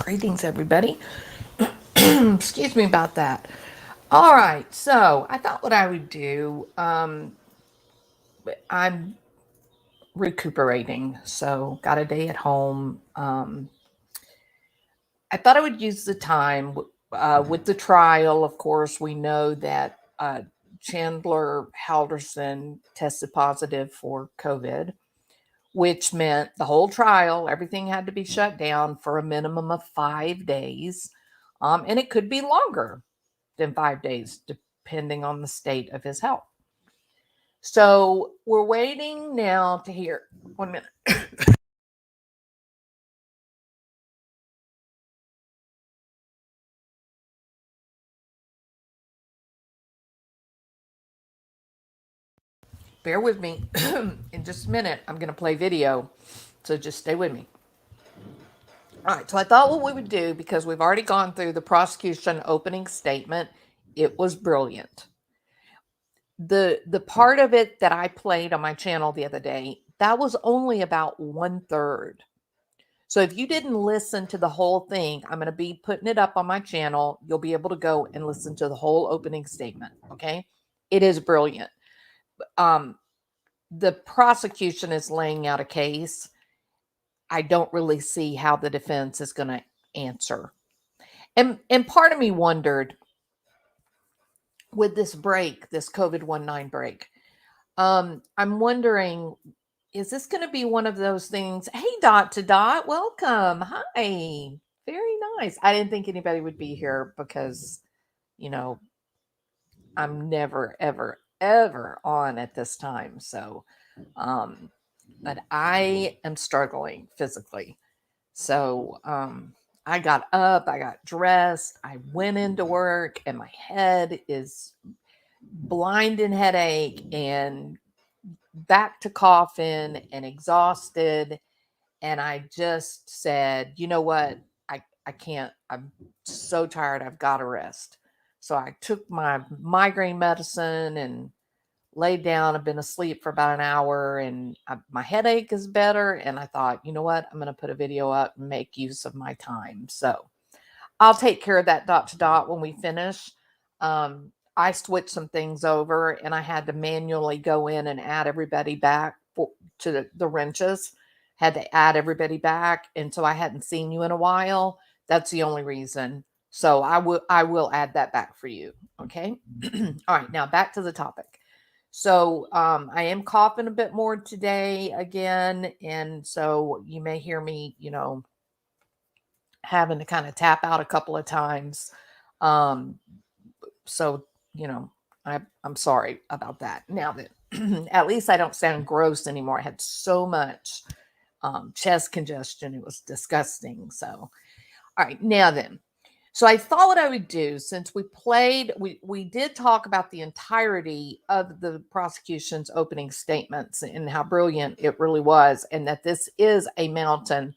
Greetings, everybody. Excuse me about that. All right, so I thought what I would do. I'm recuperating, so got a day at home. I thought I would use the time with the trial. Of course, we know that Chandler Halderson tested positive for COVID, which meant the whole trial, everything had to be shut down for a minimum of 5 days. And it could be longer than 5 days, depending on the state of his health. So we're waiting now to hear. 1 minute. Bear with me. In just a minute, I'm going to play video. So just stay with me. All right. So I thought what we would do, because we've already gone through the prosecution opening statement, it was brilliant. The part of it that I played on my channel the other day, that was only about 1/3. So if you didn't listen to the whole thing, I'm going to be putting it up on my channel. You'll be able to go and listen to the whole opening statement. Okay. It is brilliant. Um, the prosecution is laying out a case. I don't really see how the defense is going to answer. And part of me wondered, with this break, this COVID-19 break, I'm wondering, is this going to be one of those things? Hey, Dot to Dot, welcome. Hi. Very nice. I didn't think anybody would be here because, you know, I'm never, ever, ever on at this time. So, um, but I am struggling physically. So, I got up, I got dressed, I went into work, and my head is blinding headache and back to coughing and exhausted. And I just said, you know what? I can't. I'm so tired. I've got to rest. So I took my migraine medicine and laid down. I've been asleep for about an hour, and my headache is better. And I thought, you know what? I'm going to put a video up and make use of my time. So I'll take care of that dot to dot when we finish. I switched some things over, and I had to manually go in and add everybody back to the wrenches. Had to add everybody back, and so I hadn't seen you in a while. That's the only reason. So I will add that back for you. Okay. All right. Now back to the topic. So I am coughing a bit more today again, and so you may hear me, having to kind of tap out a couple of times. Um, so, you know, I'm sorry about that. Now that at least I don't sound gross anymore. I had so much chest congestion. It was disgusting. So, all right, now then. So I thought what I would do, since we did talk about the entirety of the prosecution's opening statements and how brilliant it really was, and that this is a mountain.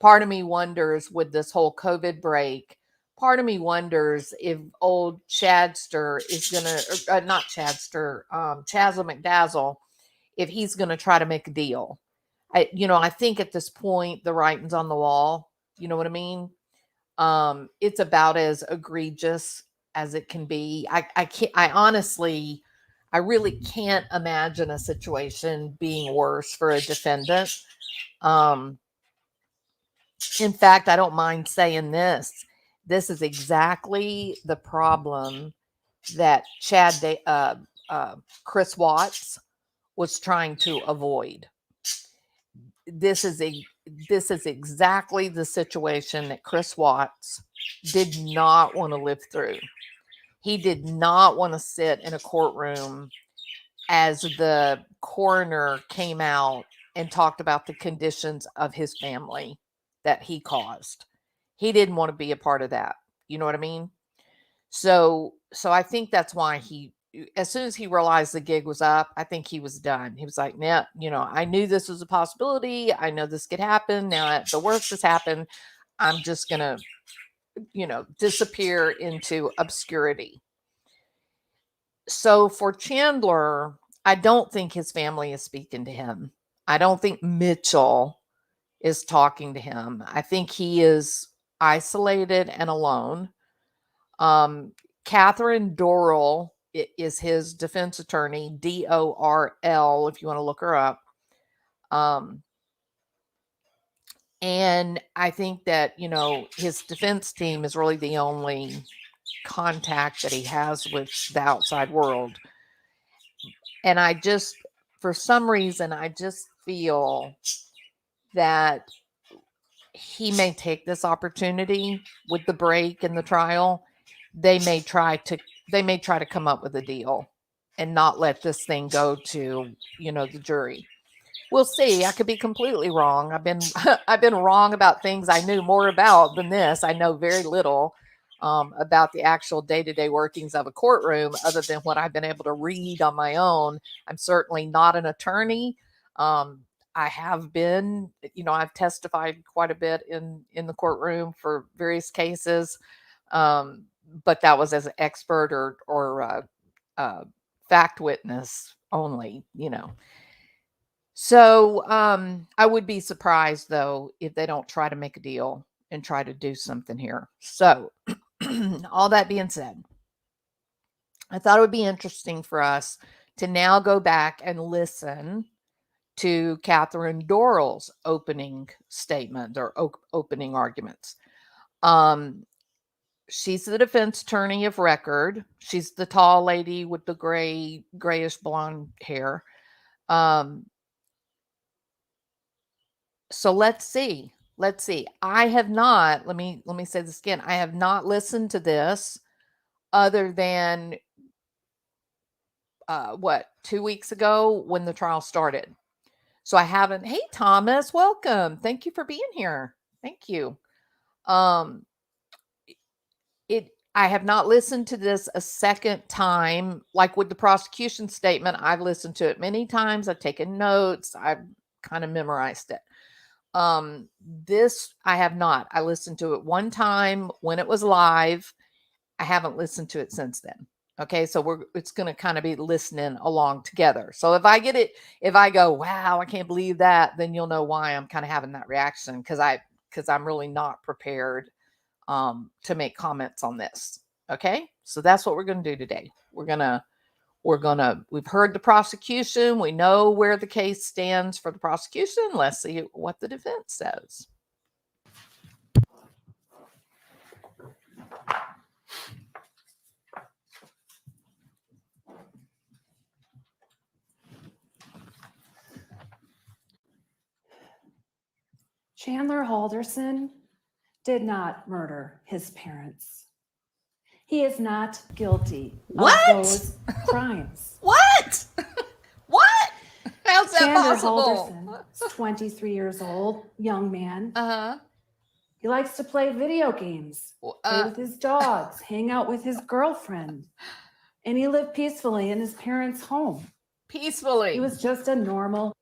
Part of me wonders, with this whole COVID break, part of me wonders if old Chadster is gonna, not Chadster, Chazzle McDazzle, if he's gonna try to make a deal. I think at this point the writing's on the wall. You know what I mean? It's about as egregious as it can be. I honestly, I really can't imagine a situation being worse for a defendant. Um, in fact, I don't mind saying this. This is exactly the problem that Chris Watts was trying to avoid. This is a this is exactly the situation that Chris Watts did not want to live through. He did not want to sit in a courtroom as the coroner came out and talked about the conditions of his family that he caused. He didn't want to be a part of that. You know what I mean? So I think that's why he, as soon as he realized the gig was up, I think he was done. He was like, "Nah, I knew this was a possibility. I know this could happen. Now the worst has happened. I'm just gonna, disappear into obscurity." So for Chandler, I don't think his family is speaking to him. I don't think Mitchell is talking to him. I think he is. isolated and alone. Catherine Dorl is his defense attorney, Dorl, if you want to look her up. And I think that, his defense team is really the only contact that he has with the outside world. And for some reason, I just feel that he may take this opportunity with the break in the trial. They may try to come up with a deal and not let this thing go to, the jury. We'll see. I could be completely wrong. I've been wrong about things I knew more about than this. I know very little about the actual day-to-day workings of a courtroom other than what I've been able to read on my own. I'm certainly not an attorney. I have been, I've testified quite a bit in the courtroom for various cases, but that was as an expert or fact witness only, So I would be surprised, though, if they don't try to make a deal and try to do something here. So all that being said, I thought it would be interesting for us to now go back and listen to Catherine Dorl's opening statement or opening arguments. She's the defense attorney of record. She's the tall lady with the grayish blonde hair. So let's see. I have not, let me say this again. I have not listened to this other than 2 weeks ago when the trial started. So I haven't. Hey, Thomas, welcome. Thank you for being here. Thank you. I have not listened to this a second time. Like with the prosecution statement, I've listened to it many times. I've taken notes. I've kind of memorized it. This I have not. I listened to it one time when it was live. I haven't listened to it since then. Okay, so it's going to kind of be listening along together. So if I go, wow, I can't believe that, then you'll know why I'm kind of having that reaction because I'm really not prepared to make comments on this. Okay, so that's what we're going to do today. We've heard the prosecution. We know where the case stands for the prosecution. Let's see what the defense says. Chandler Halderson did not murder his parents. He is not guilty of those crimes. What? What? How's that Chandler possible? Halderson is 23 years old, young man. Uh-huh. He likes to play video games, play with his dogs, hang out with his girlfriend, and he lived peacefully in his parents' home. Peacefully. He was just a normal.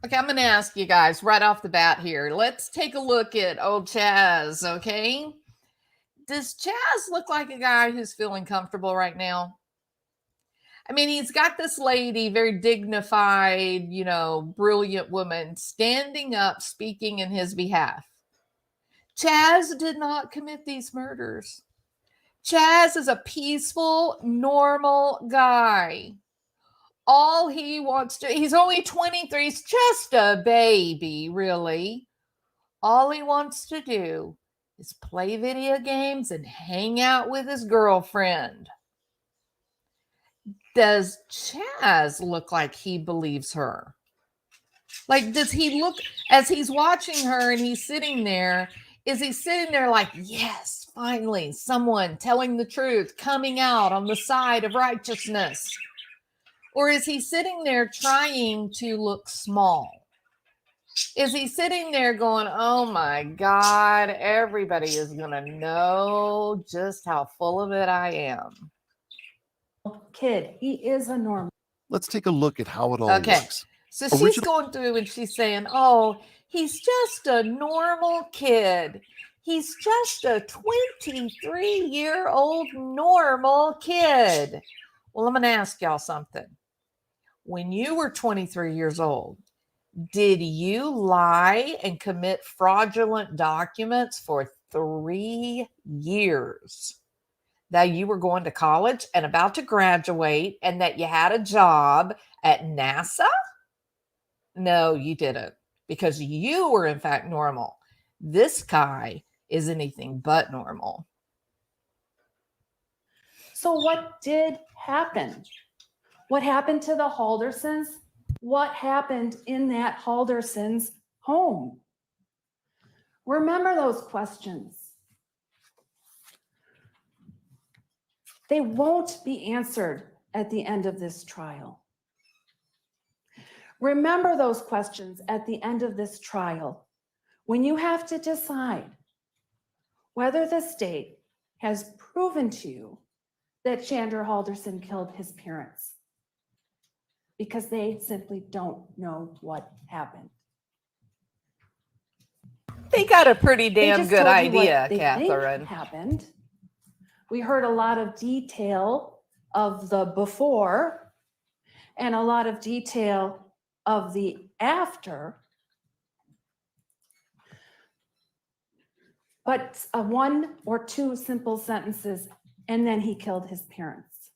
Okay, I'm going to ask you guys right off the bat here. Let's take a look at old Chaz, okay? Does Chaz look like a guy who's feeling comfortable right now? I mean, he's got this lady, very dignified, brilliant woman, standing up, speaking in his behalf. Chaz did not commit these murders. Chaz is a peaceful, normal guy. All he wants to, he's only 23, he's just a baby, really. All he wants to do is play video games and hang out with his girlfriend. Does Chaz look like he believes her? Like, does he look, as he's watching her and he's sitting there, is he sitting there like, yes, finally, someone telling the truth, coming out on the side of righteousness? Or is he sitting there trying to look small? Is he sitting there going, oh my God, everybody is going to know just how full of it I am? Kid, he is a normal. Let's take a look at how it all works. So she's going through and she's saying, oh, he's just a normal kid. He's just a 23-year-old normal kid. Well, I'm going to ask y'all something. When you were 23 years old, did you lie and commit fraudulent documents for 3 years that you were going to college and about to graduate and that you had a job at NASA? No, you didn't, because you were in fact normal. This guy is anything but normal. So what did happen? What happened to the Haldersons? What happened in that Halderson's home? Remember those questions. They won't be answered at the end of this trial. Remember those questions at the end of this trial when you have to decide whether the state has proven to you that Chandler Halderson killed his parents, because they simply don't know what happened. They got a pretty damn good told you what idea, they Catherine. think happened. We heard a lot of detail of the before and a lot of detail of the after. But one or two simple sentences, and then he killed his parents.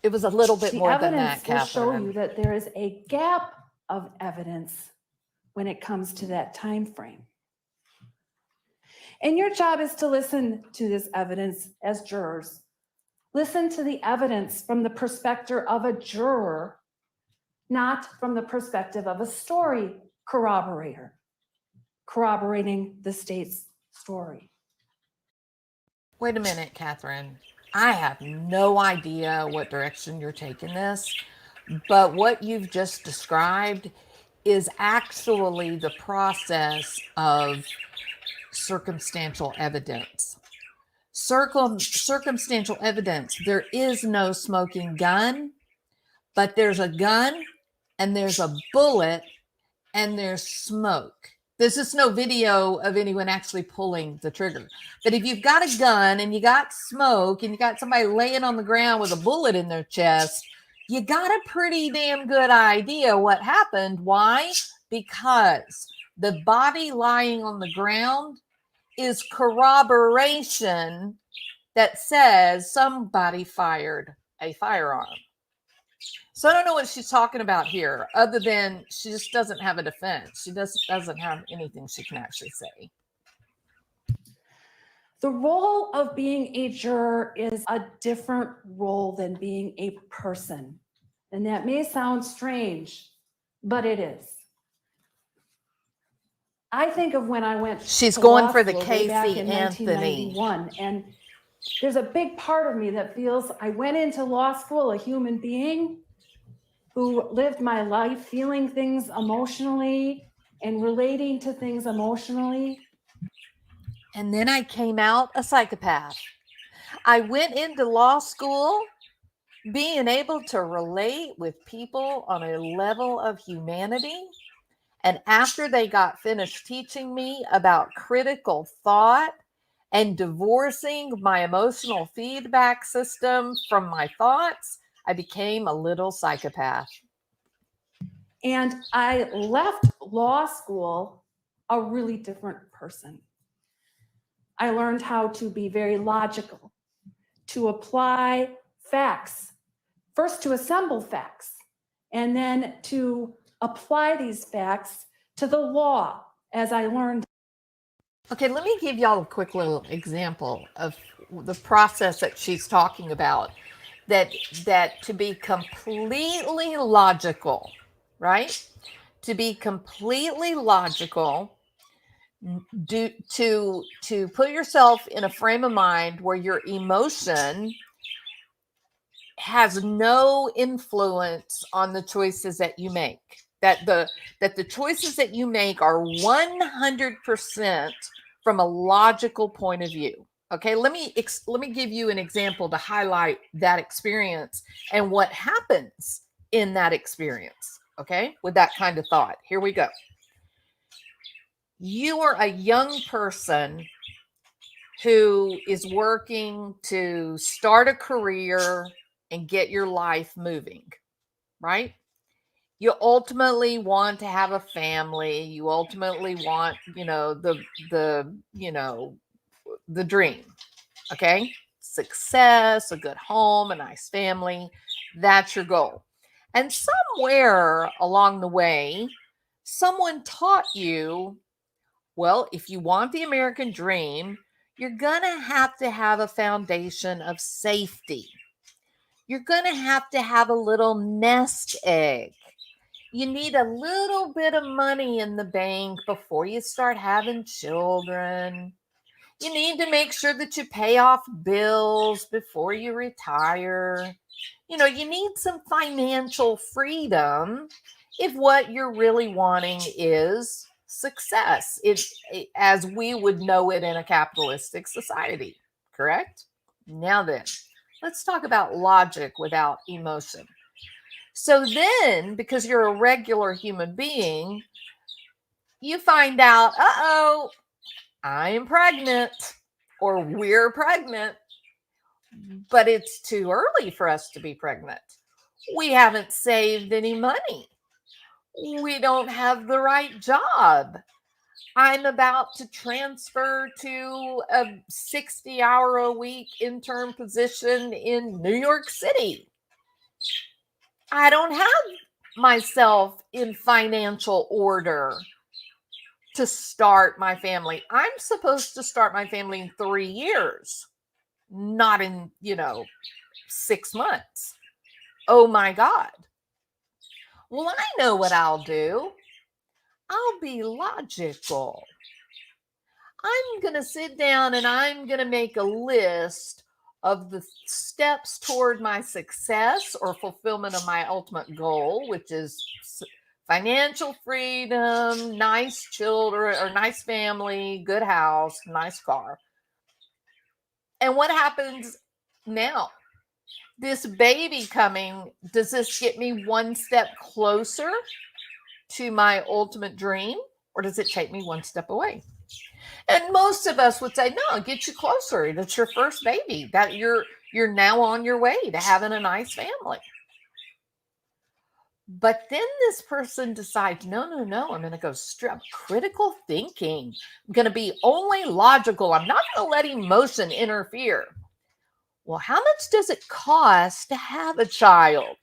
It was a little bit more than that, The evidence will show Catherine. you that there is a gap of evidence when it comes to that time frame. And your job is to listen to this evidence as jurors. Listen to the evidence from the perspective of a juror, not from the perspective of a story corroborator, corroborating the state's story. Wait a minute, Catherine. I have no idea what direction you're taking this, but what you've just described is actually the process of circumstantial evidence. Circumstantial evidence. There is no smoking gun, but there's a gun and there's a bullet and there's smoke. There's just no video of anyone actually pulling the trigger. But if you've got a gun and you got smoke and you got somebody laying on the ground with a bullet in their chest, you got a pretty damn good idea what happened. Why? Because the body lying on the ground is corroboration that says somebody fired a firearm. So I don't know what she's talking about here, other than she just doesn't have a defense. She doesn't have anything she can actually say. The role of being a juror is a different role than being a person. And that may sound strange, but it is. I think of when I went She's to going law for the school way back Casey in Anthony. 1991, and there's a big part of me that feels I went into law school a human being who lived my life feeling things emotionally and relating to things emotionally. And then I came out a psychopath. I went into law school being able to relate with people on a level of humanity. And after they got finished teaching me about critical thought and divorcing my emotional feedback system from my thoughts, I became a little psychopath. And I left law school a really different person. I learned how to be very logical, to apply facts, first to assemble facts, and then to apply these facts to the law as I learned. Okay, let me give y'all a quick little example of the process that she's talking about. That to be completely logical, right? To be completely logical, to put yourself in a frame of mind where your emotion has no influence on the choices that you make. That the choices that you make are 100% from a logical point of view. Okay, let me give you an example to highlight that experience and what happens in that experience. Okay, with that kind of thought. Here we go. You are a young person who is working to start a career and get your life moving, right? You ultimately want to have a family. You ultimately want, the dream. Okay? Success, a good home, a nice family. That's your goal. And somewhere along the way, someone taught you, well, if you want the American dream, you're going to have a foundation of safety. You're going to have a little nest egg. You need a little bit of money in the bank before you start having children. You need to make sure that you pay off bills before you retire. You need some financial freedom if what you're really wanting is success, as we would know it in a capitalistic society, correct? Now then, let's talk about logic without emotion. So then, because you're a regular human being, you find out, uh-oh, I am pregnant, or we're pregnant, but it's too early for us to be pregnant. We haven't saved any money. We don't have the right job. I'm about to transfer to a 60-hour-a-week intern position in New York City. I don't have myself in financial order to start my family. I'm supposed to start my family in 3 years, not in, 6 months. Oh my God. Well, I know what I'll do. I'll be logical. I'm going to sit down and I'm going to make a list of the steps toward my success or fulfillment of my ultimate goal, which is financial freedom, nice children or nice family, good house, nice car. And what happens now? This baby coming, does this get me one step closer to my ultimate dream, or does it take me one step away? And most of us would say, no, it gets you closer. That's your first baby. That you're now on your way to having a nice family. But then this person decides, no, I'm going to go straight critical thinking. I'm going to be only logical. I'm not going to let emotion interfere. Well, how much does it cost to have a child?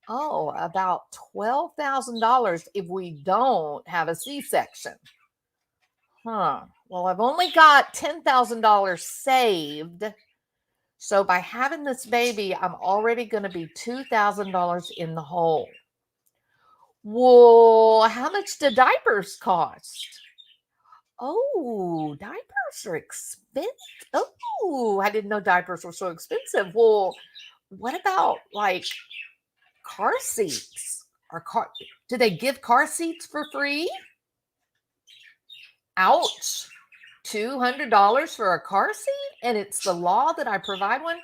Oh, about $12,000 if we don't have a C-section. Well, I've only got $10,000 saved. So by having this baby, I'm already going to be $2,000 in the hole. Well, how much do diapers cost? Oh, diapers are expensive. Oh, I didn't know diapers were so expensive. Well, what about like car seats? Do they give car seats for free? Ouch. $200 for a car seat, and it's the law that I provide one.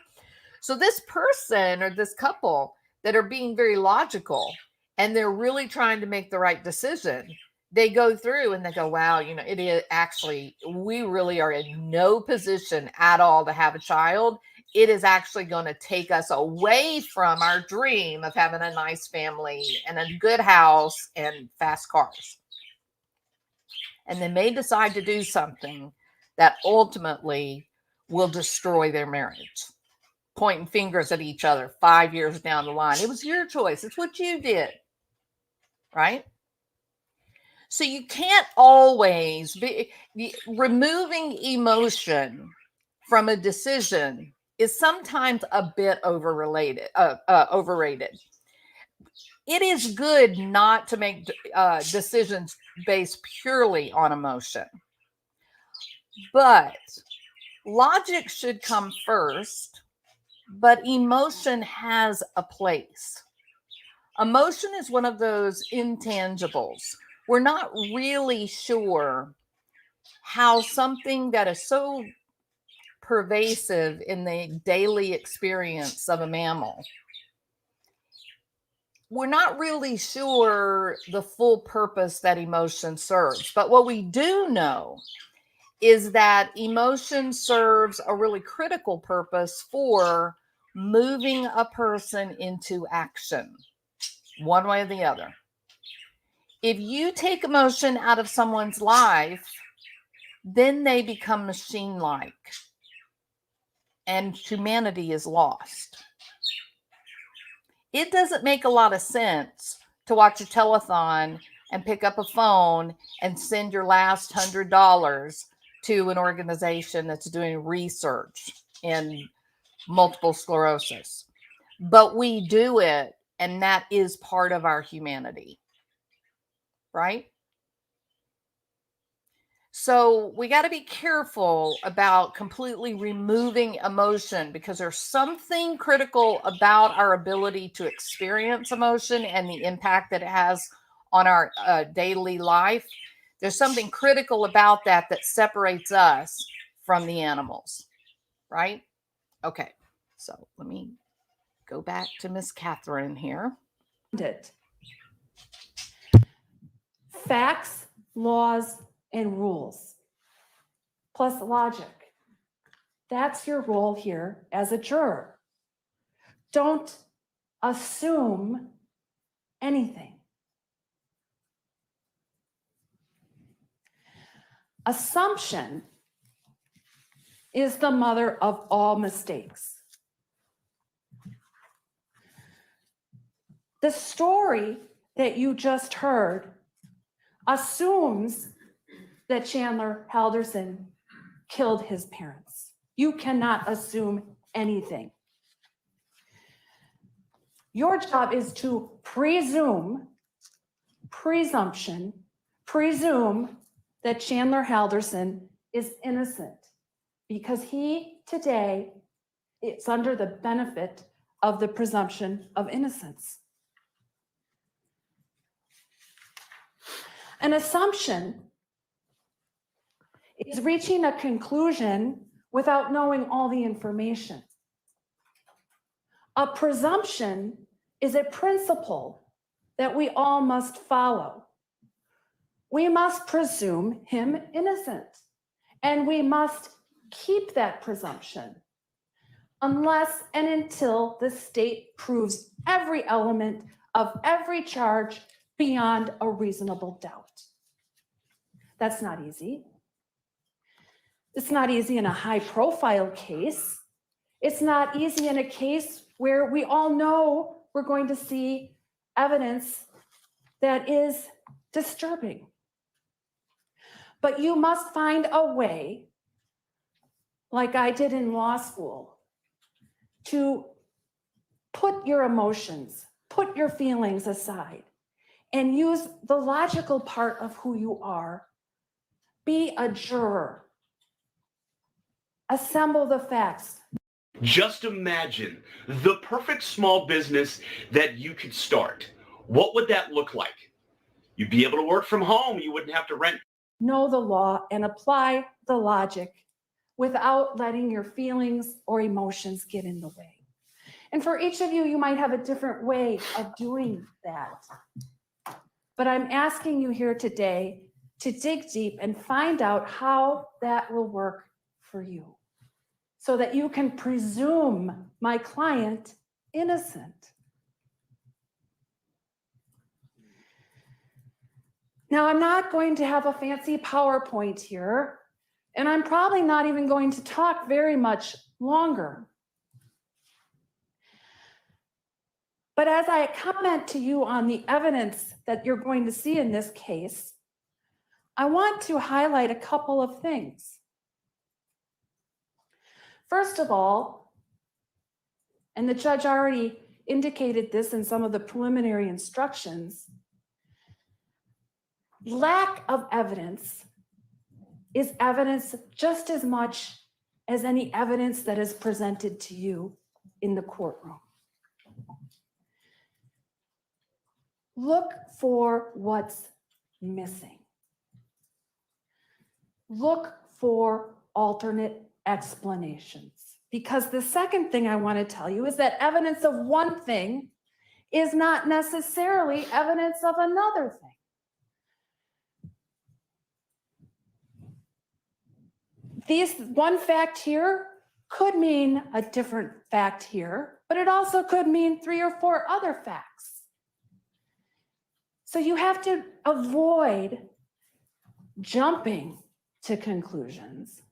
So this person or this couple that are being very logical and they're really trying to make the right decision, they go through and they go, wow, it is actually, we really are in no position at all to have a child. It is actually going to take us away from our dream of having a nice family and a good house and fast cars. And they may decide to do something that ultimately will destroy their marriage, pointing fingers at each other 5 years down the line. It was your choice. It's what you did, right? So you can't always be removing emotion from a decision is sometimes a bit overrated. It is good not to make decisions based purely on emotion, but logic should come first, but emotion has a place. Emotion is one of those intangibles. We're not really sure how something that is so pervasive in the daily experience of a mammal, we're not really sure the full purpose that emotion serves. But what we do know is that emotion serves a really critical purpose for moving a person into action. one way or the other. If you take emotion out of someone's life, then they become machine-like, and humanity is lost. It doesn't make a lot of sense to watch a telethon and pick up a phone and send your last $100 to an organization that's doing research in multiple sclerosis. But we do it, and that is part of our humanity, right? So we got to be careful about completely removing emotion, because there's something critical about our ability to experience emotion and the impact that it has on our daily life. There's something critical about that that separates us from the animals, right? Okay, so let me go back to Miss Catherine here. Facts, laws, and rules, plus logic. That's your role here as a juror. Don't assume anything. Assumption is the mother of all mistakes. The story that you just heard assumes that Chandler Halderson killed his parents. You cannot assume anything. Your job is to presume that Chandler Halderson is innocent, because he today is under the benefit of the presumption of innocence. An assumption is reaching a conclusion without knowing all the information. A presumption is a principle that we all must follow. We must presume him innocent, and we must keep that presumption unless and until the state proves every element of every charge beyond a reasonable doubt. That's not easy. It's not easy in a high-profile case. It's not easy in a case where we all know we're going to see evidence that is disturbing. But you must find a way, like I did in law school, to put your emotions, put your feelings aside, and use the logical part of who you are. Be a juror. Assemble the facts. Just imagine the perfect small business that you could start. What would that look like? You'd be able to work from home. You wouldn't have to rent. Know the law and apply the logic without letting your feelings or emotions get in the way. And for each of you, you might have a different way of doing that. But I'm asking you here today to dig deep and find out how that will work for you, so that you can presume my client innocent. Now, I'm not going to have a fancy PowerPoint here, and I'm probably not even going to talk very much longer. But as I comment to you on the evidence that you're going to see in this case, I want to highlight a couple of things. First of all, and the judge already indicated this in some of the preliminary instructions, lack of evidence is evidence just as much as any evidence that is presented to you in the courtroom. Look for what's missing. Look for alternate explanations. Because the second thing I want to tell you is that evidence of one thing is not necessarily evidence of another thing. One fact here could mean a different fact here, but it also could mean 3 or 4 other facts. So you have to avoid jumping to conclusions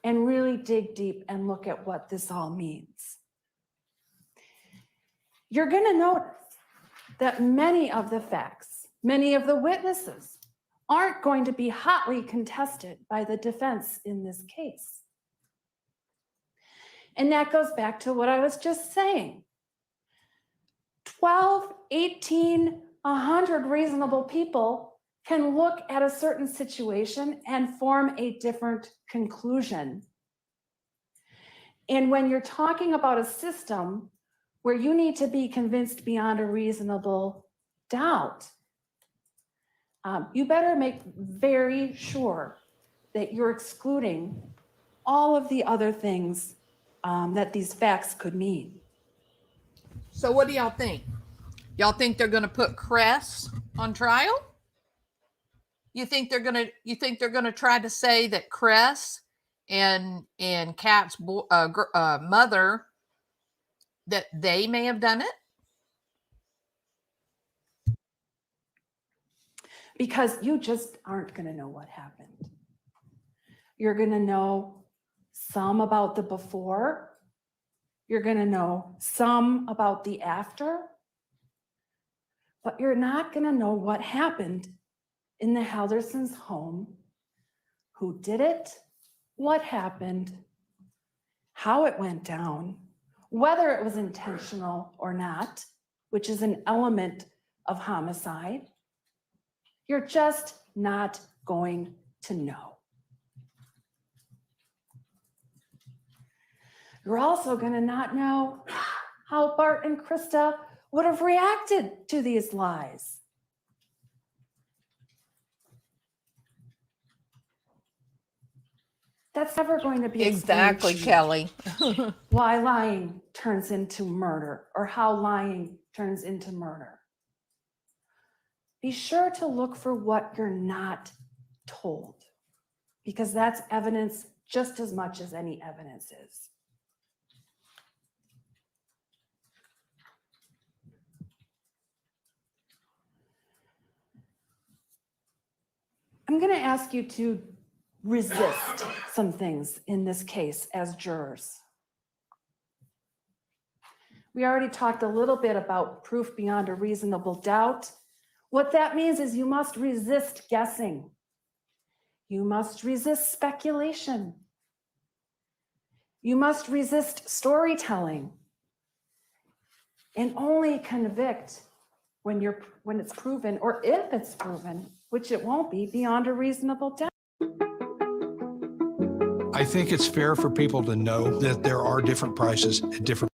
and really dig deep and look at what this all means. You're going to notice that many of the facts, many of the witnesses aren't going to be hotly contested by the defense in this case. And that goes back to what I was just saying. 12, 18, 100 reasonable people can look at a certain situation and form a different conclusion. And when you're talking about a system where you need to be convinced beyond a reasonable doubt, you better make very sure that you're excluding all of the other things that these facts could mean. So what do y'all think? Y'all think they're going to put Cress on trial? You think they're going to try to say that Cress and Kat's mother, that they may have done it? Because you just aren't going to know what happened. You're going to know some about the before. You're going to know some about the after. But you're not going to know what happened in the Halderson's home, who did it, what happened, how it went down, whether it was intentional or not, which is an element of homicide. You're just not going to know. You're also going to not know how Bart and Krista would have reacted to these lies. That's never going to be Exactly, explained to you. Kelly. Why lying turns into murder, or how lying turns into murder. Be sure to look for what you're not told, because that's evidence just as much as any evidence is. I'm going to ask you to resist some things in this case as jurors. We already talked a little bit about proof beyond a reasonable doubt. What that means is you must resist guessing. You must resist speculation. You must resist storytelling. And only convict when it's proven, or if it's proven, which it won't be, beyond a reasonable doubt. I think it's fair for people to know that there are different prices at different.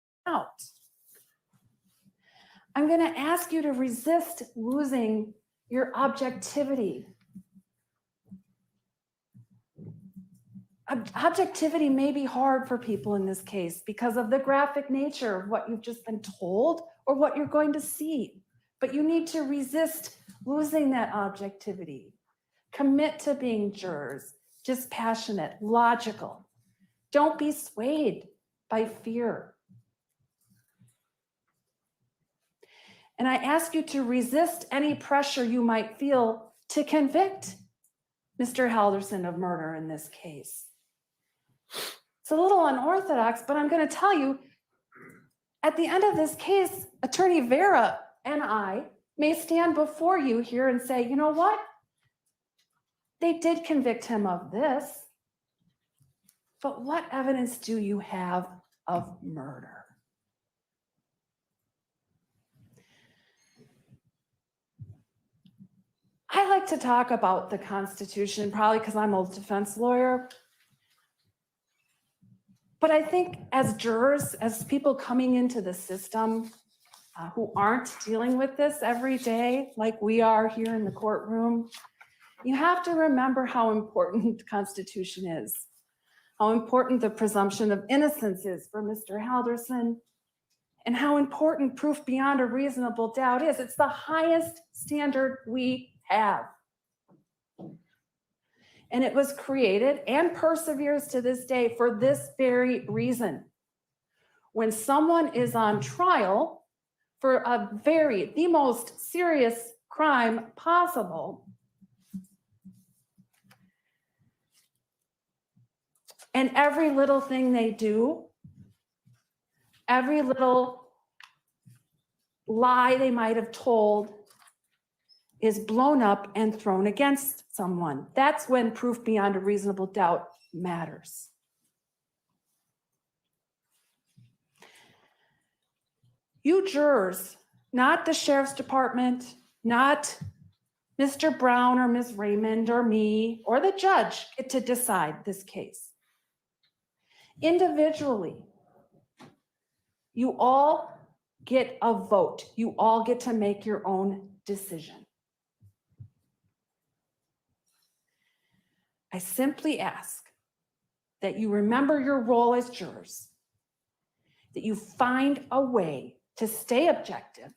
I'm going to ask you to resist losing your objectivity. Objectivity may be hard for people in this case because of the graphic nature of what you've just been told or what you're going to see. But you need to resist losing that objectivity. Commit to being jurors, dispassionate, logical. Don't be swayed by fear. And I ask you to resist any pressure you might feel to convict Mr. Halderson of murder in this case. It's a little unorthodox, but I'm going to tell you, at the end of this case, Attorney Vera and I may stand before you here and say, you know what? They did convict him of this, but what evidence do you have of murder? I like to talk about the Constitution, probably because I'm a defense lawyer. But I think as jurors, as people coming into the system who aren't dealing with this every day, like we are here in the courtroom, you have to remember how important the Constitution is, how important the presumption of innocence is for Mr. Halderson, and how important proof beyond a reasonable doubt is. It's the highest standard we have. And it was created and perseveres to this day for this very reason. When someone is on trial for the most serious crime possible. And every little thing they do, every little lie they might have told is blown up and thrown against someone. That's when proof beyond a reasonable doubt matters. You jurors, not the sheriff's department, not Mr. Brown or Ms. Raymond or me or the judge, get to decide this case. Individually, you all get a vote. You all get to make your own decision. I simply ask that you remember your role as jurors, that you find a way to stay objective,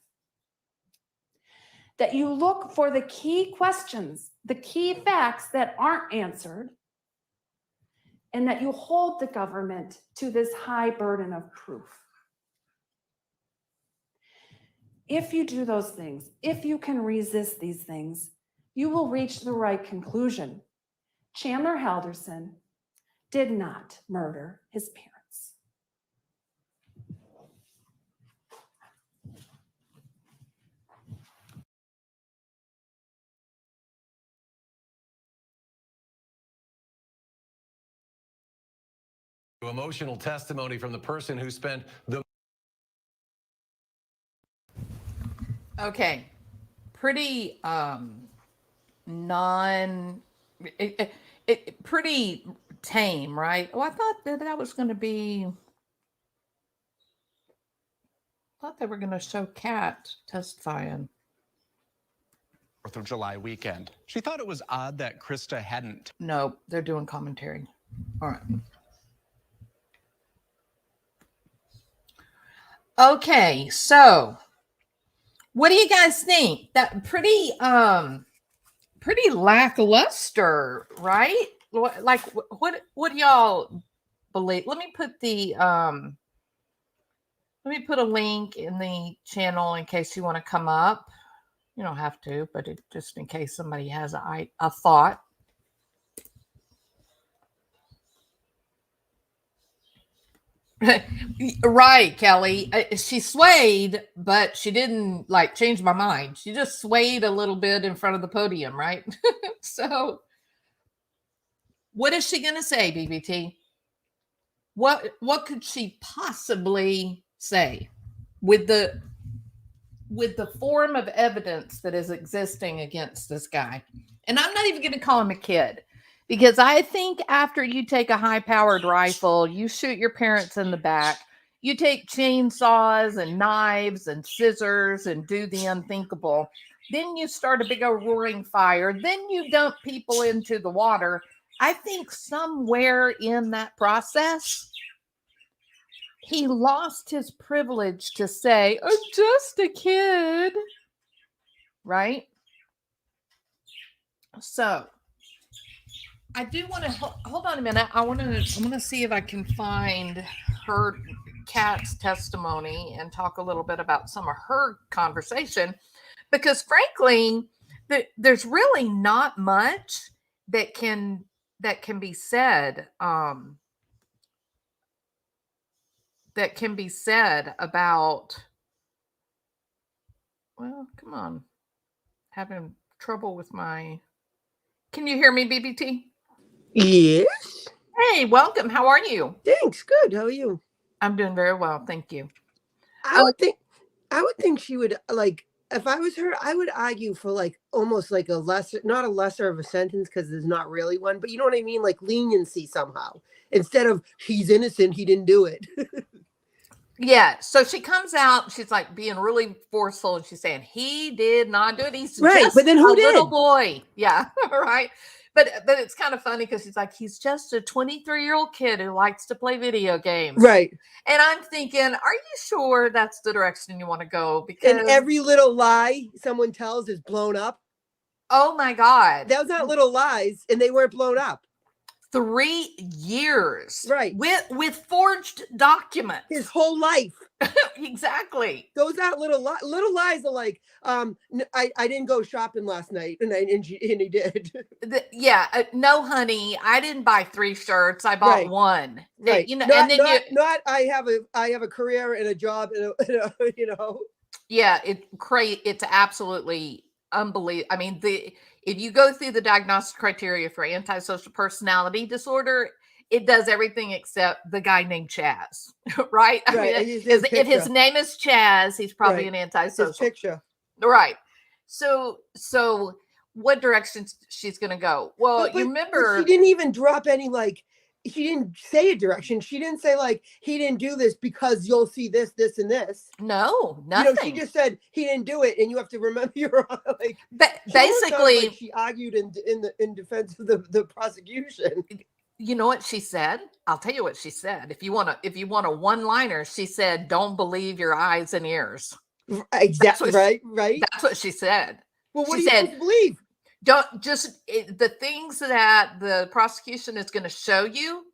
that you look for the key questions, the key facts that aren't answered, and that you hold the government to this high burden of proof. If you do those things, if you can resist these things, you will reach the right conclusion. Chandler Halderson did not murder his parents. Emotional testimony from the person who spent the Okay, pretty pretty tame, right? Oh, I thought that was going to be. I thought they were going to show Kat testifying. 4th of July weekend. She thought it was odd that Krista hadn't. No, they're doing commentary. All right. Okay, so what do you guys think? That pretty lackluster, right? Like what do y'all believe? Let me put a link in the channel in case you want to come up. You don't have to, but just in case somebody has a thought. Right, Kelly. She swayed, but she didn't like change my mind. She just swayed a little bit in front of the podium, right? So, what is she going to say, BBT? What could she possibly say with the form of evidence that is existing against this guy? And I'm not even going to call him a kid. Because I think after you take a high-powered rifle, you shoot your parents in the back, you take chainsaws and knives and scissors and do the unthinkable, then you start a big old roaring fire, then you dump people into the water. I think somewhere in that process, he lost his privilege to say, I'm just a kid, right? So, I do want to hold on a minute. I want to see if I can find her Kat's testimony and talk a little bit about some of her conversation, because frankly, there's really not much that can be said about. Well, come on, having trouble with my. Can you hear me, BBT? Yes. Hey, welcome. How are you? Thanks. Good. How are you? I'm doing very well. Thank you. I would think she would, like, if I was her, I would argue for like almost like a lesser, not a lesser of a sentence, because there's not really one, but you know what I mean? Like leniency somehow. Instead of he's innocent, he didn't do it. Yeah. So she comes out, she's like being really forceful, and she's saying he did not do it. He's Right, just but then who a little did? boy. Yeah. Right. But it's kind of funny because she's like, he's just a 23-year-old kid who likes to play video games. Right. And I'm thinking, are you sure that's the direction you want to go? Because And every little lie someone tells is blown up. oh my God. Those aren't little lies, and they weren't blown up. 3 years. Right. With forged documents. His whole life. Exactly. Those aren't little lies are like, I didn't go shopping last night, and he did. No, honey, I didn't buy 3 shirts. I bought Right. one. Right. You know, not, and then not I have a career and a job and you know. Yeah, it's absolutely unbelievable. I mean, if you go through the diagnostic criteria for antisocial personality disorder, it does everything except the guy named Chaz, right? I Right. mean, His if his picture. name is Chaz, he's probably Right. an His antisocial, picture. right? So what direction she's going to go? Well, But you remember she didn't even drop any, like, she didn't say a direction. She didn't say, like, he didn't do this because you'll see this, this, and this. no, You know, nothing. she just said he didn't do it, and you have to remember you're like. But she almost sounded basically, like she argued in defense of the prosecution. you know what she said? I'll tell you what she said. If you want a one-liner, she said, "Don't believe your eyes and ears." Exactly. Right. That's what she said. Well, what She do you said, supposed to believe? Don't just the things that the prosecution is going to show you.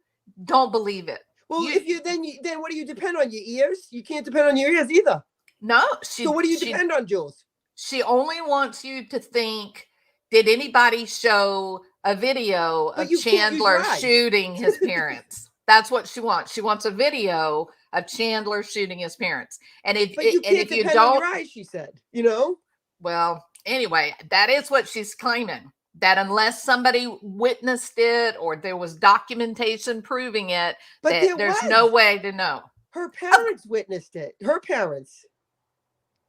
Don't believe it. Well, then what do you depend on? Your ears? You can't depend on your ears either. No. So what do you depend on, Jules? She only wants you to think, did anybody show a video of Chandler shooting his parents? That's what she wants. She wants a video of Chandler shooting his parents. And if you don't, on your eyes, she said, you know. Well, anyway, that is what she's claiming. That unless somebody witnessed it or there was documentation proving it, but there's no way to know. Her parents witnessed it. Her parents.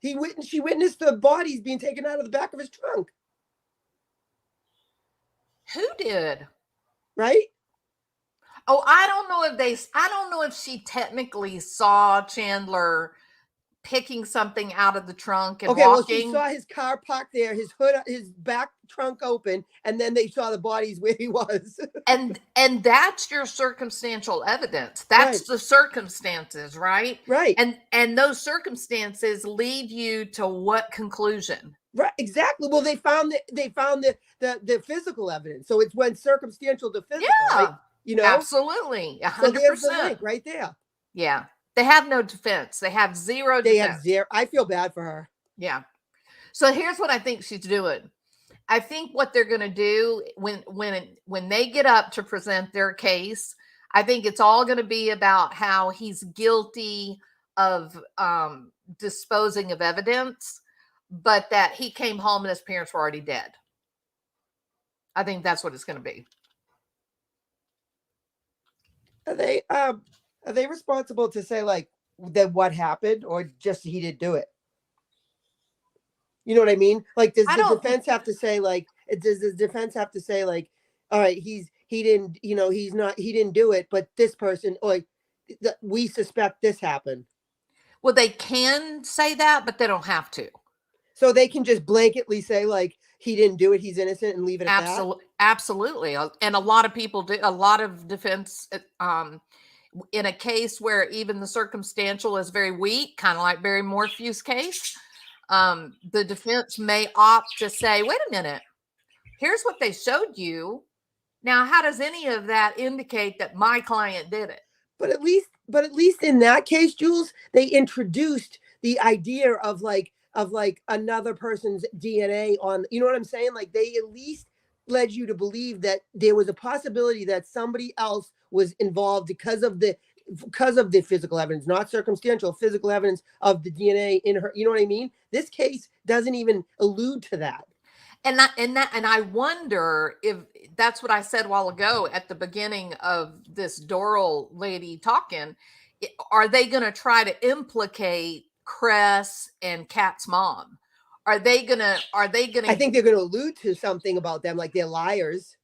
She witnessed the bodies being taken out of the back of his trunk. Who did? Right? Oh, I don't know if she technically saw Chandler picking something out of the trunk and walking. Well, she saw his car parked there, his hood, his back trunk open, and then they saw the bodies where he was. and that's your circumstantial evidence. That's the circumstances, right? Right. And those circumstances lead you to what conclusion? Right, exactly. Well, they found the physical evidence. So it's when circumstantial to physical, right? You know? Absolutely. 100%. So there's the link right there. Yeah. They have no defense. They have zero defense. They have zero. I feel bad for her. Yeah. So here's what I think she's doing. I think what they're going to do when they get up to present their case, I think it's all going to be about how he's guilty of disposing of evidence, but that he came home and his parents were already dead. I think that's what it's going to be. Are they responsible to say, like, that what happened, or just he didn't do it? You know what I mean? Like, does the defense have to say, like, all right, he didn't do it, but this person, or we suspect this happened? Well, they can say that, but they don't have to. So they can just blanketly say, like, he didn't do it, he's innocent, and leave it at that? Absolutely. And a lot of people do. A lot of defense, in a case where even the circumstantial is very weak, kind of like Barry Morphew's case, the defense may opt to say, wait a minute, here's what they showed you. Now, how does any of that indicate that my client did it? But at least in that case, Jules, they introduced the idea of another person's DNA on, you know what I'm saying? Like, they at least led you to believe that there was a possibility that somebody else was involved because of the physical evidence, not circumstantial, physical evidence of the DNA in her. You know what I mean? This case doesn't even allude to that. And I wonder if that's what I said a while ago at the beginning of this Dorl lady talking. Are they going to try to implicate Cress and Kat's mom? Are they gonna? I think they're going to allude to something about them, like they're liars.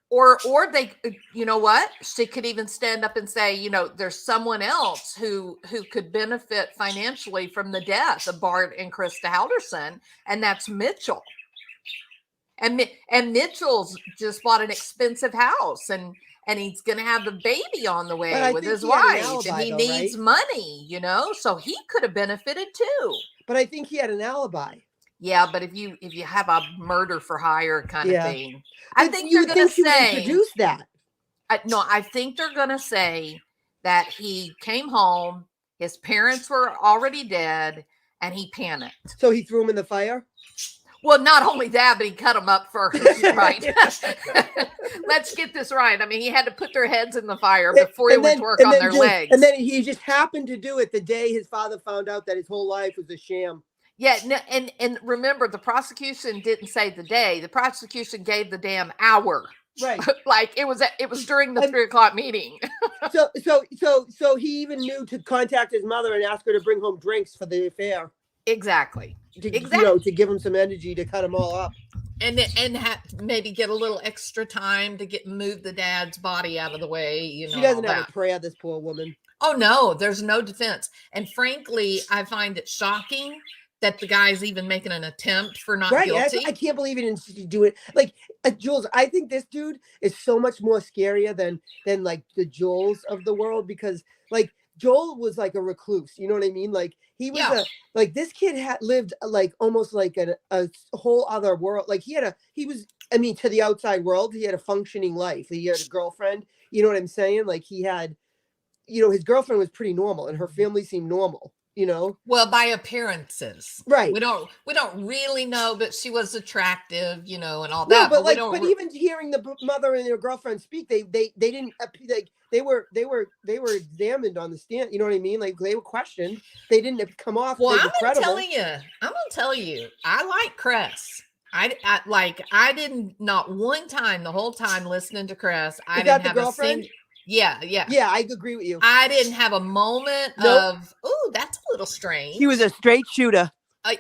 Or they, you know what? She could even stand up and say, you know, there's someone else who could benefit financially from the death of Bart and Krista Halderson, and that's Mitchell. And Mitchell's just bought an expensive house, and he's going to have the baby on the way with his wife, and he needs money, you know, so he could have benefited too. But I think he had an alibi. Yeah, but if you have a murder for hire kind of thing, I think you they're going to say introduce that. No, I think they're going to say that he came home, his parents were already dead, and he panicked. So he threw him in the fire? Well, not only that, but he cut them up first, right? Let's get this right. I mean, he had to put their heads in the fire before he went to work on their legs. And then he just happened to do it the day his father found out that his whole life was a sham. Yeah, and remember, the prosecution didn't say the day. The prosecution gave the damn hour. Right. Like it was during the 3:00 meeting. So he even knew to contact his mother and ask her to bring home drinks for the affair. Exactly. To give him some energy to cut him all up. And maybe get a little extra time to move the dad's body out of the way. She doesn't have a prayer, this poor woman. Oh no, there's no defense. And frankly, I find it shocking that the guy's even making an attempt for not guilty. I can't believe he didn't do it. Like Jules, I think this dude is so much more scarier than like the Joels of the world, because like Joel was like a recluse. You know what I mean? Like he was this kid had lived like almost like a whole other world. Like to the outside world, he had a functioning life. He had a girlfriend. You know what I'm saying? Like he had, his girlfriend was pretty normal and her family seemed normal. Well, by appearances, right? We don't really know, but she was attractive, and all that. No, but even hearing the mother and her girlfriend speak, they didn't like they were examined on the stand. You know what I mean? Like they were questioned. They didn't come off. Well, I'm gonna tell you, I like Cress. I didn't, not one time the whole time listening to Cress. I didn't have a single. Yeah. I agree with you. I didn't have a moment of, oh, that's a little strange. He was a straight shooter.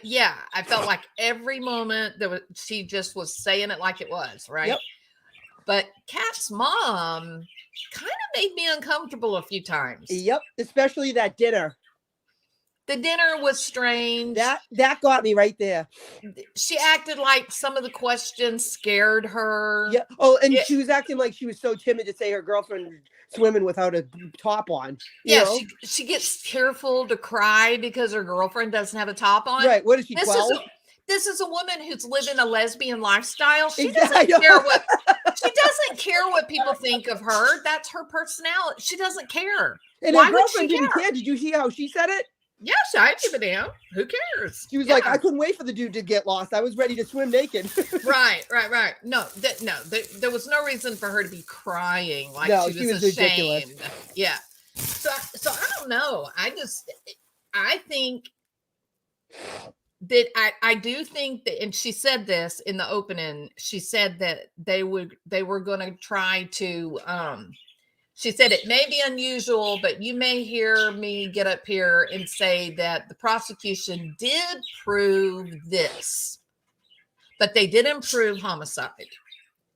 Yeah, I felt like every moment she just was saying it like it was, right? Yep. But Kat's mom kind of made me uncomfortable a few times. Yep, especially that dinner. The dinner was strange. That got me right there. She acted like some of the questions scared her. Yeah. Oh, and she was acting like she was so timid to say her girlfriend was swimming without a top on. Yeah, she gets tearful to cry because her girlfriend doesn't have a top on. Right. What is she, 12? This is a woman who's living a lesbian lifestyle. She doesn't care what people think of her. That's her personality. She doesn't care. And her girlfriend didn't care. Did you see how she said it? Yes, I give a damn. Who cares? She was like, I couldn't wait for the dude to get lost. I was ready to swim naked. Right. No, there was no reason for her to be crying like she was ashamed. Ridiculous. Yeah. So I don't know. I think that I do think that, and she said this in the opening. She said that they were going to try to. She said, it may be unusual, but you may hear me get up here and say that the prosecution did prove this, but they didn't prove homicide.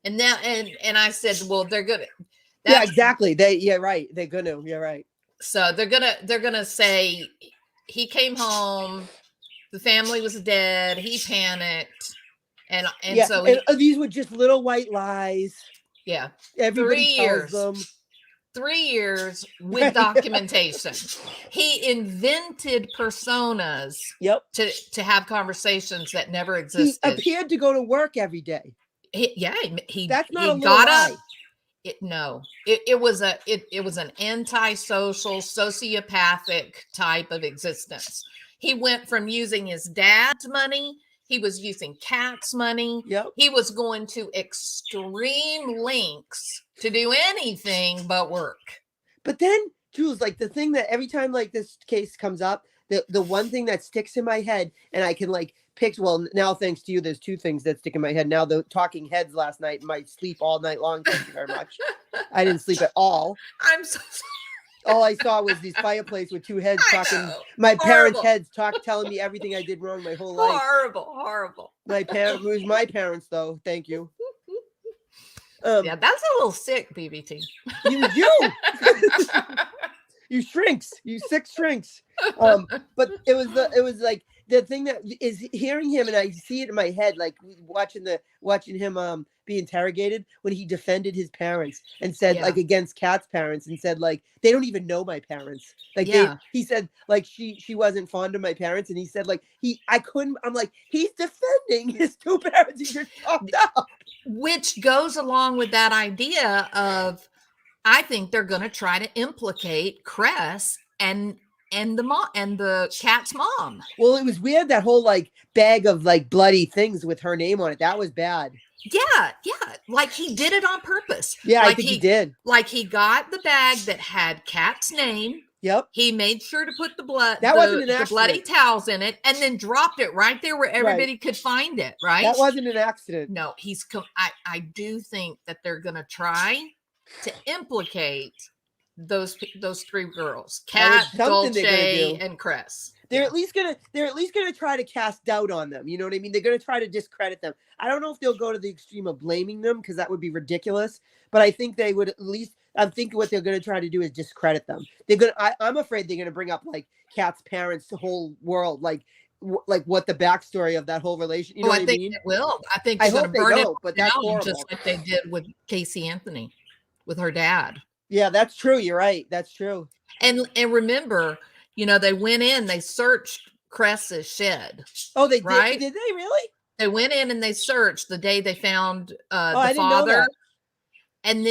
And now, and I said, well, they're good. Yeah, exactly. Right. They're gonna. You're right. So they're gonna say he came home, the family was dead, he panicked, and so these were just little white lies. Yeah, everybody tells them. 3 years with documentation. He invented personas to have conversations that never existed. He appeared to go to work every day. That's not a little lie. It was an antisocial, sociopathic type of existence. He went from using his dad's money. He was using Kat's money. Yep. He was going to extreme lengths to do anything but work. But then, Jules, like the thing that every time like this case comes up, the one thing that sticks in my head, and I can like pick, well, now thanks to you, there's two things that stick in my head. Now the talking heads last night, my sleep all night long. Thank you very much. I didn't sleep at all. I'm so sorry. All I saw was these fireplace with two heads talking. My parents' heads telling me everything I did wrong my whole life. Horrible. It was my parents, though. Thank you. Yeah, that's a little sick, BBT. You you shrinks. You sick shrinks. But it was like the thing that is hearing him, and I see it in my head, like watching him be interrogated when he defended his parents and said like against Kat's parents and said like they don't even know my parents. Like he said like she wasn't fond of my parents, and he said like I'm like he's defending his two parents he just chopped up. Which goes along with that idea of I think they're going to try to implicate Cress and the mom and the cat's mom. Well, it was weird, that whole like bag of like bloody things with her name on it. That was bad. Yeah, like he did it on purpose. Yeah, like I think he did. Like he got the bag that had cat's name. Yep. He made sure to put the blood, That wasn't an the bloody accident. towels in it, and then dropped it right there where everybody could find it. Right. That wasn't an accident. No, I do think that they're going to try to implicate those three girls, Kat, something they're gonna Dolce, do. and Cress. They're at least gonna try to cast doubt on them. You know what I mean? They're gonna try to discredit them. I don't know if they'll go to the extreme of blaming them, because that would be ridiculous. But I think they would at least. I'm thinking what they're gonna try to do is discredit them. I'm afraid they're gonna bring up like Kat's parents, the whole world, like what the backstory of that whole relation. You know what I think mean? it will. I think I they're hope going to burn they it don't, but that's down, horrible. just like they did with Casey Anthony, with her dad. Yeah, that's true. You're right. That's true. And remember, they went in, they searched Cress's shed. Oh, they right? Did they really? They went in and they searched the day they found the I didn't know father. that. And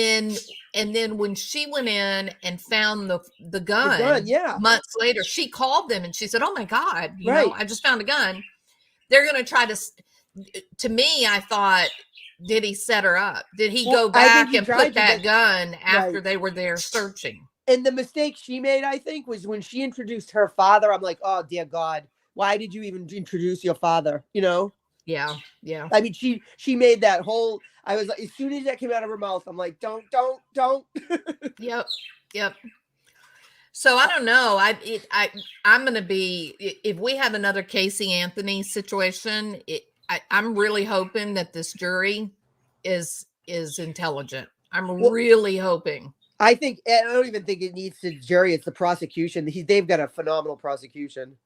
then when she went in and found the gun, yeah, months later, she called them and she said, "Oh my God, I just found a gun." They're going to try to me, I thought, did he set her up? Did he go back and put that gun after they were there searching? And the mistake she made, I think, was when she introduced her father. I'm like, oh dear God, why did you even introduce your father? Yeah. I mean, she made that whole. I was like, as soon as that came out of her mouth, I'm like, don't. Yep. So I don't know. I'm going to be, if we have another Casey Anthony situation, I'm really hoping that this jury is intelligent. I'm really hoping. I don't even think it needs the jury. It's the prosecution. They've got a phenomenal prosecution.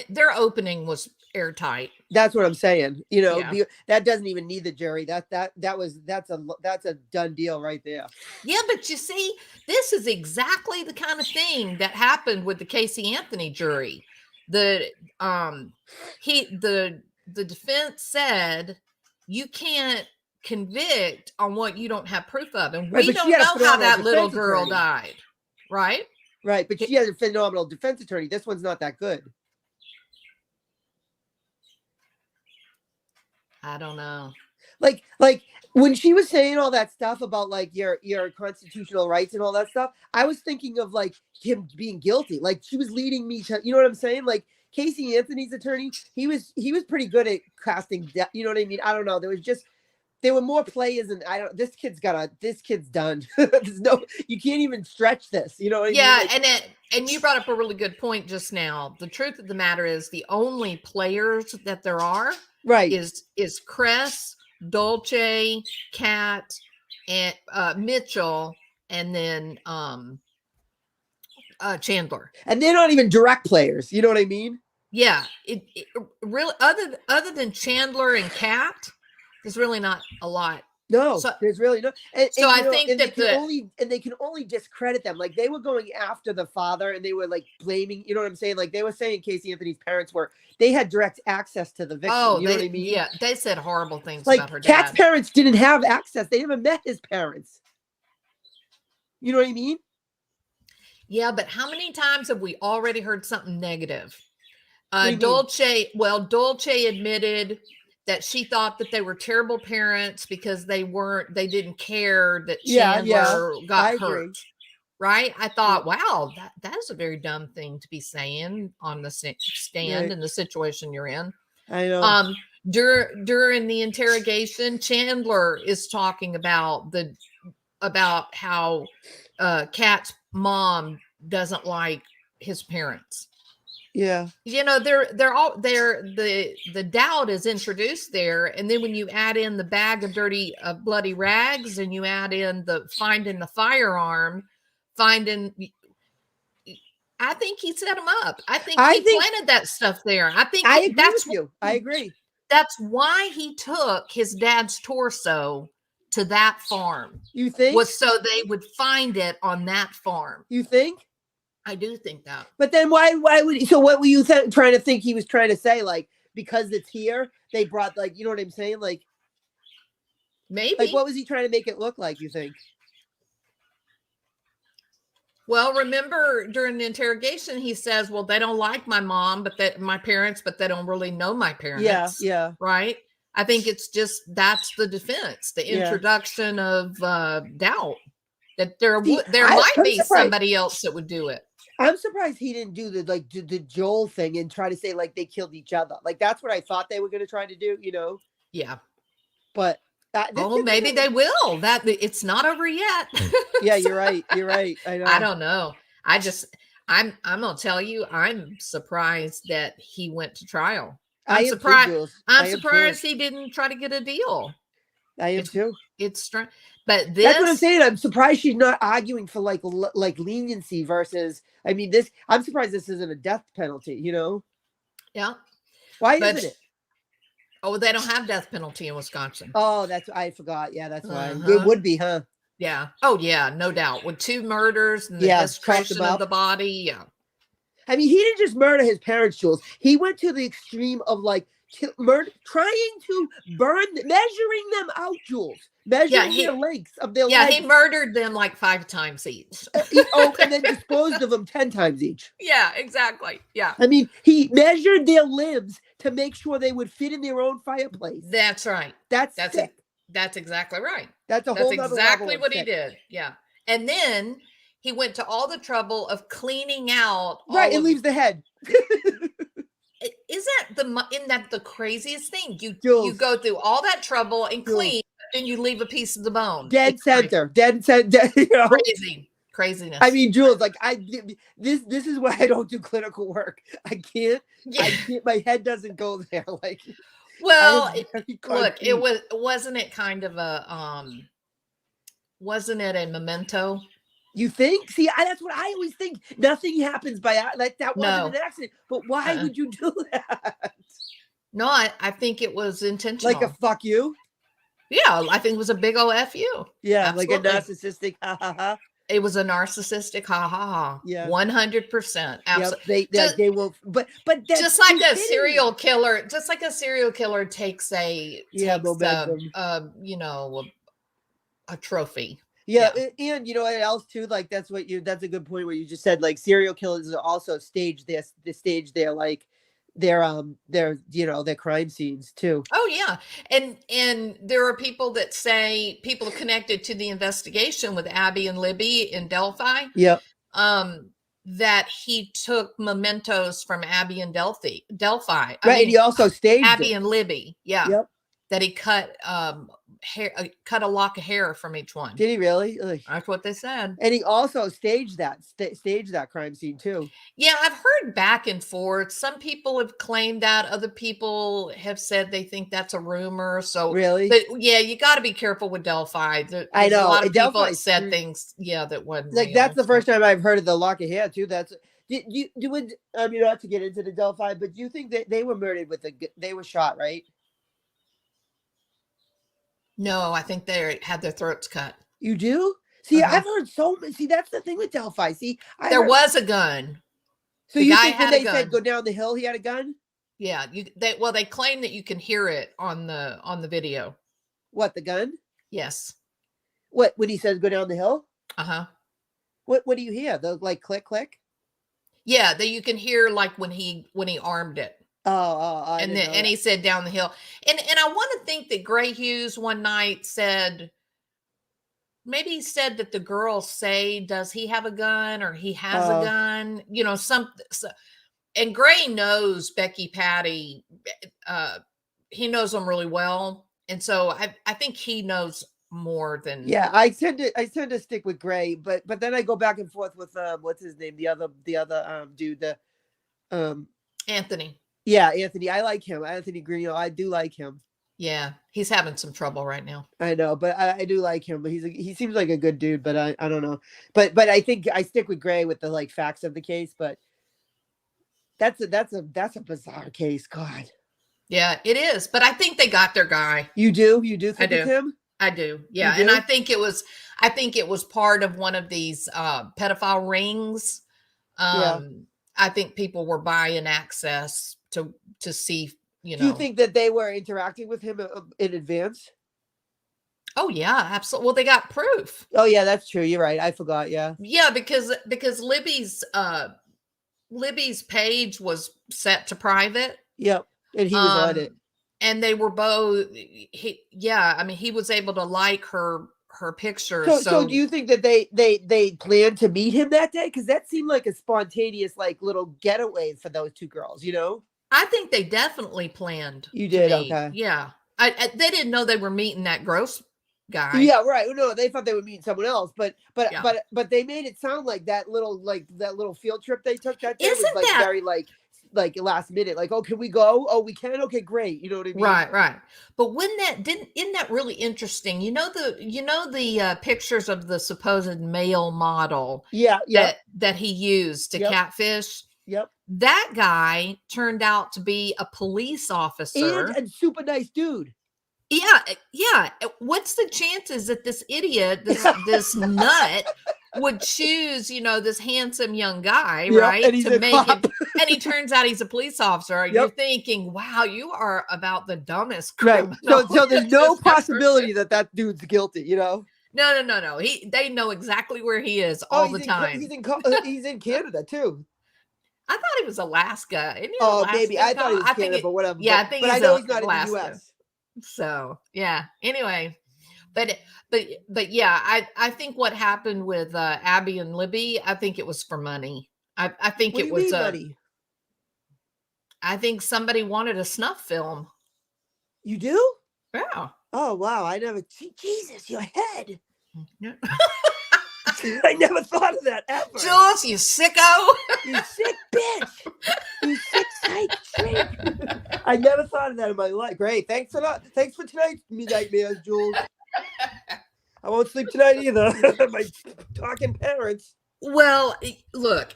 Their opening was airtight. That's what I'm saying. That doesn't even need the jury. That's a done deal right there. Yeah, but you see, this is exactly the kind of thing that happened with the Casey Anthony jury. The defense said you can't convict on what you don't have proof of, and we don't know how that little girl died. Right, but she has a phenomenal defense attorney. This one's not that good. I don't know. Like when she was saying all that stuff about like your constitutional rights and all that stuff, I was thinking of like him being guilty. Like she was leading me to, you know what I'm saying? Like Casey Anthony's attorney, he was pretty good at casting. You know what I mean? I don't know. There were more players, and this kid's done. You can't even stretch this. You know what I mean? Yeah, and you brought up a really good point just now. The truth of the matter is, the only players that there are is Cress, Dolce, Kat, and Mitchell, and then Chandler. And they're not even direct players. You know what I mean? Yeah. It really, other than Chandler and Kat, there's really not a lot. No, there's really no. I think that they can only discredit them. Like they were going after the father, and they were like blaming. You know what I'm saying? Like they were saying Casey Anthony's parents they had direct access to the victim. You know what I mean? Yeah, they said horrible things like about her dad. Kat's parents didn't have access. They never met his parents. You know what I mean? Yeah, but how many times have we already heard something negative? Dolce admitted that she thought that they were terrible parents because they didn't care that Chandler got hurt. Right? I thought, wow, that is a very dumb thing to be saying on the stand in the situation you're in. I know. During the interrogation, Chandler is talking about how Kat's mom doesn't like his parents. Yeah. The doubt is introduced there. And then when you add in the bag of bloody rags, and you add in finding the firearm, I think he set him up. I think he planted that stuff there. I agree. That's why he took his dad's torso to that farm. You think? Was so they would find it on that farm. You think? I do think that. But then why would he? So what were you trying to think he was trying to say? Like, because it's here, they brought, like, you know what I'm saying? Like, maybe. Like, what was he trying to make it look like, you think? Well, remember during the interrogation, he says, well, they don't like my mom, my parents, but they don't really know my parents. Yeah. Right. I think it's just, that's the defense, the Yeah. introduction of doubt that there See, might I'm be surprised. somebody else that would do it. I'm surprised he didn't do the Joel thing and try to say like they killed each other. Like that's what I thought they were going to try to do, you know? Yeah. But maybe they will. That it's not over yet. Yeah, you're right. You're right. I know. I don't know. I'm gonna tell you, I'm surprised that he went to trial. I'm surprised. I'm surprised he didn't try to get a deal. I am too. It's strange, but that's what I'm saying. I'm surprised she's not arguing for like leniency versus. I mean, I'm surprised this isn't a death penalty. You know? Yeah. Why isn't it? Oh, they don't have death penalty in Wisconsin. Oh, I forgot. Yeah, that's why it would be, huh? Yeah. Oh, yeah, no doubt. With 2 murders and the desecration of the body. Yeah. I mean, he didn't just murder his parents, Jules. He went to the extreme of like trying to measuring them out, Jules. Measuring their lengths of their legs. Yeah, he murdered them like 5 times each. And then disposed of them 10 times each. Yeah, exactly. Yeah. I mean, he measured their limbs to make sure they would fit in their own fireplace. That's right. That's exactly right. That's exactly what he did. Yeah. And then he went to all the trouble of cleaning out. It leaves the head. Isn't that the craziest thing? You go through all that trouble and clean, and you leave a piece of the bone. Dead center. You know? Craziness. I mean, Jules, like this is why I don't do clinical work. I can't. Yeah. I can't. My head doesn't go there. Like, well, wasn't it kind of wasn't it a memento? You think? See, that's what I always think. Nothing happens by that wasn't an accident. But why would you do that? No, I think it was intentional. Like a fuck you? Yeah, I think it was a big ol' F you. Yeah, absolutely. Like a narcissistic ha ha ha. It was a narcissistic ha ha ha. Yeah, 100%. Absolutely. Yep, they will. But just like a serial killer, takes a a trophy. Yeah, and you know what else too? Like that's a good point where you just said like serial killers also stage their like their crime scenes too. Oh yeah. And there are people that say people connected to the investigation with Abby and Libby in Delphi. Yep. That he took mementos from Abby and Delphi. Right. And he also staged Abby and Libby. Yeah. Yep. That he cut cut a lock of hair from each one. Did he really? That's what they said. And he also staged that crime scene too. Yeah, I've heard back and forth. Some people have claimed that. Other people have said they think that's a rumor. So really, but yeah, you got to be careful with Delphi. I know a lot of Delphi people have said things. Yeah, that wasn't like real. That's the first time I've heard of the lock of hair too. That's I mean, not to get into the Delphi, but do you think that they were murdered they were shot, right? No, I think they had their throats cut. You do? See, I've heard so many. See, that's the thing with Delphi. See, there was a gun. So you think when they said go down the hill, he had a gun? Yeah. They claim that you can hear it on the video. What, the gun? Yes. What, when he says go down the hill? Uh-huh. What do you hear? The like click click? Yeah, that you can hear like when he armed it. And he said down the hill. And I want to think that Gray Hughes one night said that the girls say, does he have a gun or he has a gun? You know, and Gray knows Becky Patty. He knows them really well. And so I think he knows more than. Yeah, I tend to stick with Gray, but then I go back and forth with what's his name? The other dude, Anthony. Yeah, Anthony. I like him. Anthony Green. I do like him. Yeah, he's having some trouble right now. I know, but I do like him. But he seems like a good dude. But I don't know. But I think I stick with Gray with the like facts of the case. But that's a bizarre case. God. Yeah, it is. But I think they got their guy. You do think it's him? I do. Yeah, and I think it was part of one of these pedophile rings. I think people were buying access to see, you know. Do you think that they were interacting with him in advance? Oh yeah, absolutely. Well, they got proof. Oh yeah, that's true. You're right. I forgot. Yeah. Yeah, because Libby's page was set to private. Yep. And he was on it. And they were both I mean, he was able to like her pictures. So do you think that they planned to meet him that day? Because that seemed like a spontaneous, like, little getaway for those two girls, you know? I think they definitely planned. You to did, meet. okay. Yeah. They didn't know they were meeting that gross guy. Yeah, right. No, they thought they would meet someone else, but Yeah. but they made it sound like that little field trip they took that day was Isn't like that- very like last minute. Like, oh, can we go? Oh, we can. Okay, great. You know what I mean? Right. But isn't that really interesting? You know the pictures of the supposed male model Yeah. that he used to Yep. catfish. Yep. That guy turned out to be a police officer. And super nice dude. Yeah. What's the chances that this idiot, this nut, would choose, this handsome young guy, Yep, right? and he's To a make cop. it, and he turns out he's a police officer. You're thinking, wow, you are about the dumbest Right. criminal. So there's no that's ever possibility that dude's guilty, you know? No. They know exactly where he is all the time. He's in Canada too. I thought he was Alaska. Isn't he Oh, Alaska? maybe. I thought he was think Canada, but whatever. Yeah, but, I think but I he's know he's not Alaska. in the US. So yeah. Anyway, but yeah, I think what happened with Abby and Libby, I think it was for money. I think What do it you was mean, buddy? I think somebody wanted a snuff film. You do? Yeah. Oh wow, I never Jesus, your head. Yeah. I never thought of that ever. Jules, you sicko. You sick bitch. You sick psych trick. I never thought of that in my life. Great. Thanks for tonight's nightmares, Jules. I won't sleep tonight either. My talking parents. Well, look,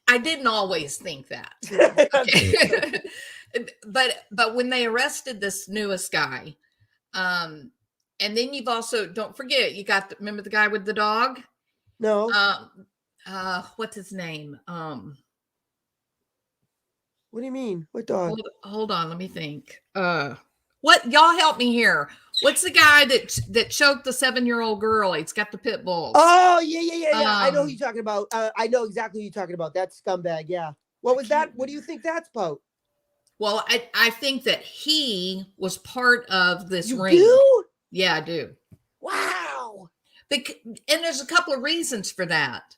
I didn't always think that. But when they arrested this newest guy, and then you've also, don't forget, you got remember the guy with the dog? No. What's his name? What do you mean? What dog? Hold on, let me think. What, y'all help me here. What's the guy that choked the 7-year-old girl? He's got the pit bulls. Oh, yeah. I know who you're talking about. I know exactly who you're talking about. That scumbag, yeah. What was that? What do you think that's about? Well, I think that he was part of this You ring. do? Yeah, I do. Wow. And there's a couple of reasons for that.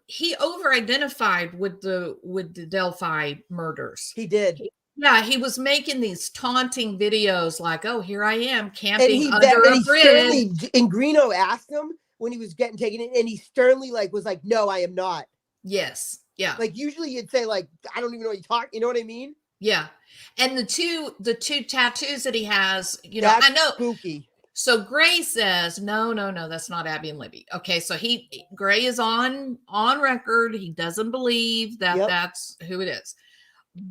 He over-identified with the Delphi murders. He did. Yeah, he was making these taunting videos like, "Oh, here I am And camping under a bridge." sternly, and Greeno asked him when he was getting taken in, and he sternly was like, "No, I am not." Yes. Yeah. Like usually you'd say like, "I don't even know what you talk." You know what I mean? Yeah. And the two tattoos that he has, That's I know. spooky. So Gray says, no, that's not Abby and Libby. Okay, so Gray is on record. He doesn't believe that that's who it is.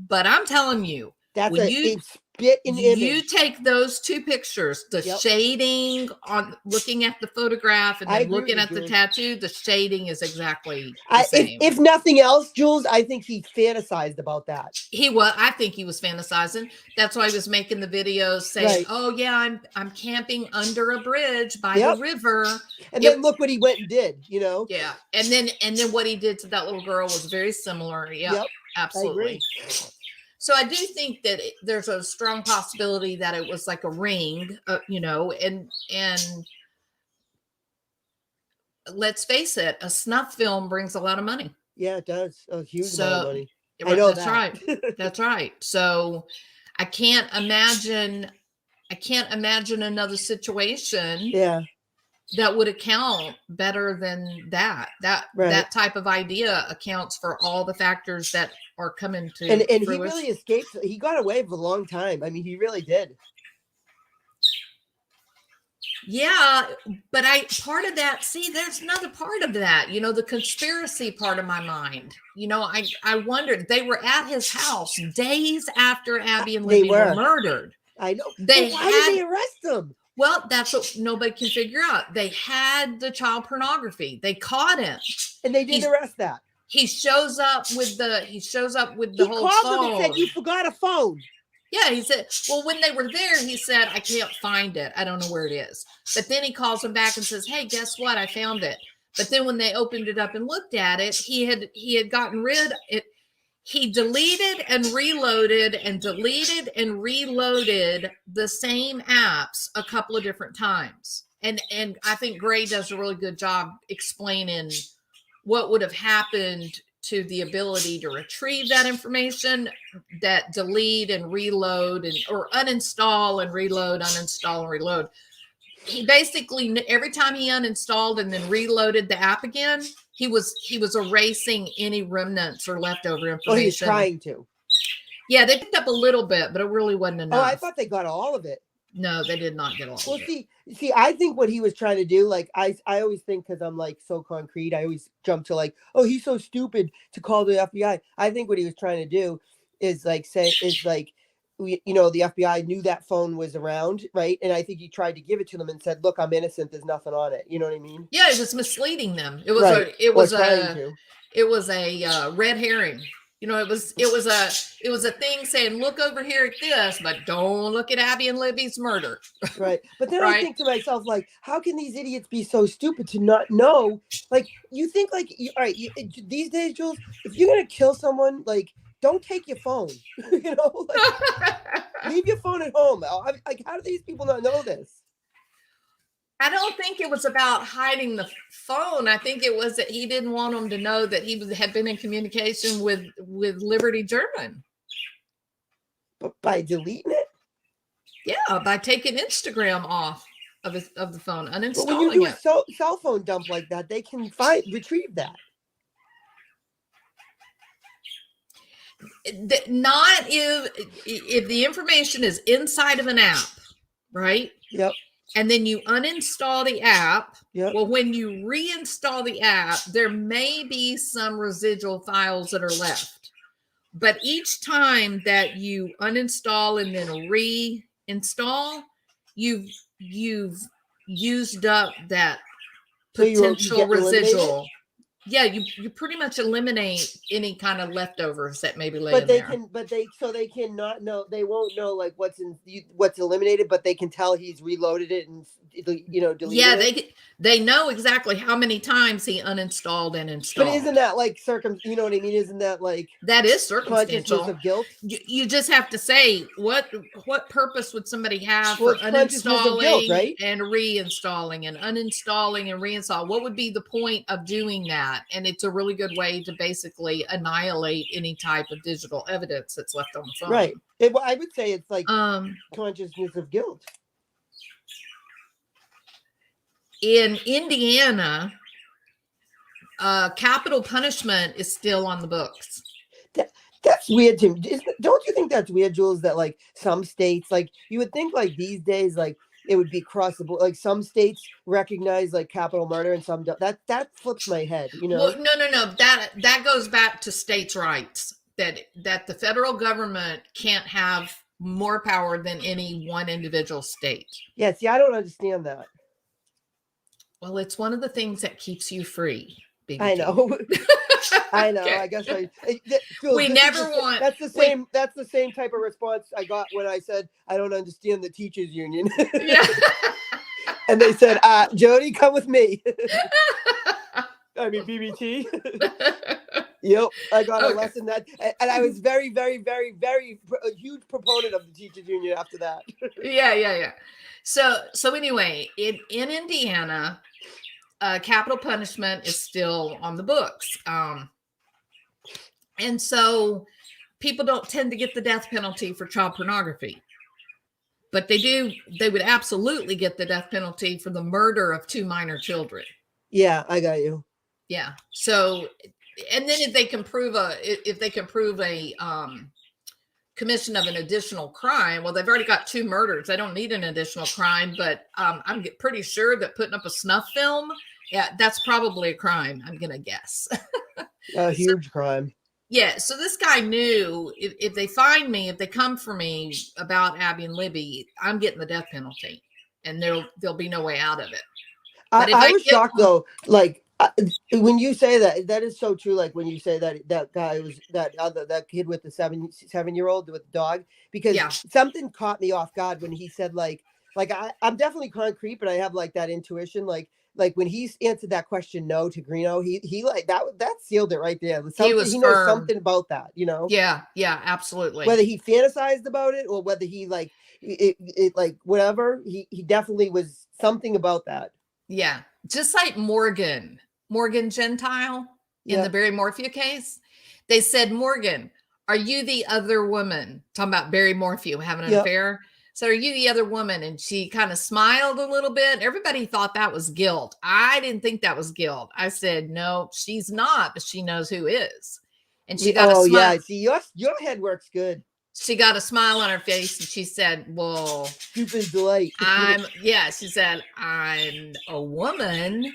But I'm telling you, That's when a spit in image. you take those two pictures, the shading on looking at the photograph and I then agree looking with at you, the Jules. tattoo, the shading is exactly the same. If nothing else, Jules, I think he fantasized about that. I think he was fantasizing. That's why he was making the videos saying, Right. "Oh yeah, I'm camping under a bridge by the river." And then look what he went and did, Yeah. And then what he did to that little girl was very similar. Yeah. Yep. Absolutely. So I do think that there's a strong possibility that it was like a ring, and let's face it, a snuff film brings a lot of money. Yeah, it does. A huge amount of money. I know that's that. right. That's right. So I can't imagine another situation Yeah. that would account better than that. That type of idea accounts for all the factors that are coming to And he fruition. really escaped. He got away for a long time. I mean, he really did. Yeah, but part of that, there's another part of that, the conspiracy part of my mind. I wondered, they were at his house days after Abby and Libby were murdered. I know. Why did they arrest them? Well, that's what nobody can figure out. They had the child pornography. They caught him. And they didn't arrest that. He shows up with the He whole called phone. them and said, "You forgot a phone." Yeah, he said, well, when they were there, he said, I can't find it. I don't know where it is. But then he calls them back and says, hey, guess what? I found it. But then when they opened it up and looked at it, he had gotten rid it. He deleted and reloaded and deleted and reloaded the same apps a couple of different times. And I think Gray does a really good job explaining what would have happened to the ability to retrieve that information, that delete and reload or uninstall and reload, uninstall and reload. He basically, every time he uninstalled and then reloaded the app again, he was erasing any remnants or leftover information. Oh, he was trying to. Yeah, they picked up a little bit, but it really wasn't enough. Oh, I thought they got all of it. No, they did not get all Well, of it. see, I think what he was trying to do, like, I always think, because I'm like so concrete, I always jump to like, oh, he's so stupid to call the FBI. I think what he was trying to do is like the FBI knew that phone was around, right? And I think he tried to give it to them and said, look, I'm innocent. There's nothing on it. You know what I mean? Yeah, it was misleading them. It was Right. it was trying a red herring. You know, it was a thing saying, look over here at this, but don't look at Abby and Libby's murder. Right. But then Right. I think to myself, like, how can these idiots be so stupid to not know? Like, you think like, all right, these days, Jules, if you're going to kill someone, like, don't take your phone, like, leave your phone at home. Like, how do these people not know this? I don't think it was about hiding the phone. I think it was that he didn't want them to know that he had been in communication with Liberty German. But by deleting it? Yeah, by taking Instagram off of the phone, uninstalling But when you do it. a cell phone dump like that, they can retrieve that. Not if the information is inside of an app, right? Yep. And then you uninstall the app. Yep. Well, when you reinstall the app, there may be some residual files that are left. But each time that you uninstall and then reinstall, you've used up that potential residual. Yeah, you pretty much eliminate any kind of leftovers that may be laying there. They cannot know. They won't know like what's eliminated, but they can tell he's reloaded it and deleted yeah, it. they know exactly how many times he uninstalled and installed. But isn't that like you know what I mean? Isn't that like that is circumstantial consciousness of guilt? You just have to say what purpose would somebody have for uninstalling guilt, right? And reinstalling and uninstalling and reinstalling? What would be the point of doing that? And it's a really good way to basically annihilate any type of digital evidence that's left on the phone. Right. I would say it's like consciousness of guilt. In Indiana, capital punishment is still on the books. That's weird too. Don't you think that's weird, Jules? That like some states, like you would think like these days, like it would be across the board. Like some states recognize like capital murder and some don't. That flips my head, you know? Well, no. That goes back to states' rights. That the federal government can't have more power than any one individual state. Yeah, see, I don't understand that. Well, it's one of the things that keeps you free. BBT. I know. I know. Okay. I guess That's the same type of response I got when I said I don't understand the teachers union. Yeah. And they said, "Jody, come with me." I mean, BBT. Yep, I got a lesson that, and I was very, very, very, very a huge proponent of the teachers union after that. Yeah. So anyway, in Indiana, capital punishment is still on the books. And so people don't tend to get the death penalty for child pornography, but they would absolutely get the death penalty for the murder of 2 minor children. Yeah, I got you. Yeah. So, and then if they can prove a commission of an additional crime, well, they've already got 2 murders. They don't need an additional crime, but I'm pretty sure that putting up a snuff film, yeah, that's probably a crime. I'm going to guess. A huge crime. Yeah. So this guy knew if they find me, if they come for me about Abby and Libby, I'm getting the death penalty and there'll be no way out of it. I was shocked though. Like When you say that, that is so true. Like when you say that guy was that kid with the 7-year-old with the dog, because Yeah. something caught me off guard when he said I'm definitely concrete, but I have like that intuition. Like when he answered that question no to Greeno, he like that sealed it right there. He was He knows firm. something about that, Yeah, absolutely. whether he fantasized about it or whether he like it like whatever, he definitely was something about that. Yeah, just like Morgan Gentile in Yeah. the Barry Morphew case. They said, Morgan, are you the other woman? Talking about Barry Morphew having an Yep. affair. So are you the other woman? And she kind of smiled a little bit. Everybody thought that was guilt. I didn't think that was guilt. I said, no, she's not, but she knows who is. And she got a smile. Yeah. See, your head works good. She got a smile on her face and she said, well, Stupid delight. she said, I'm a woman,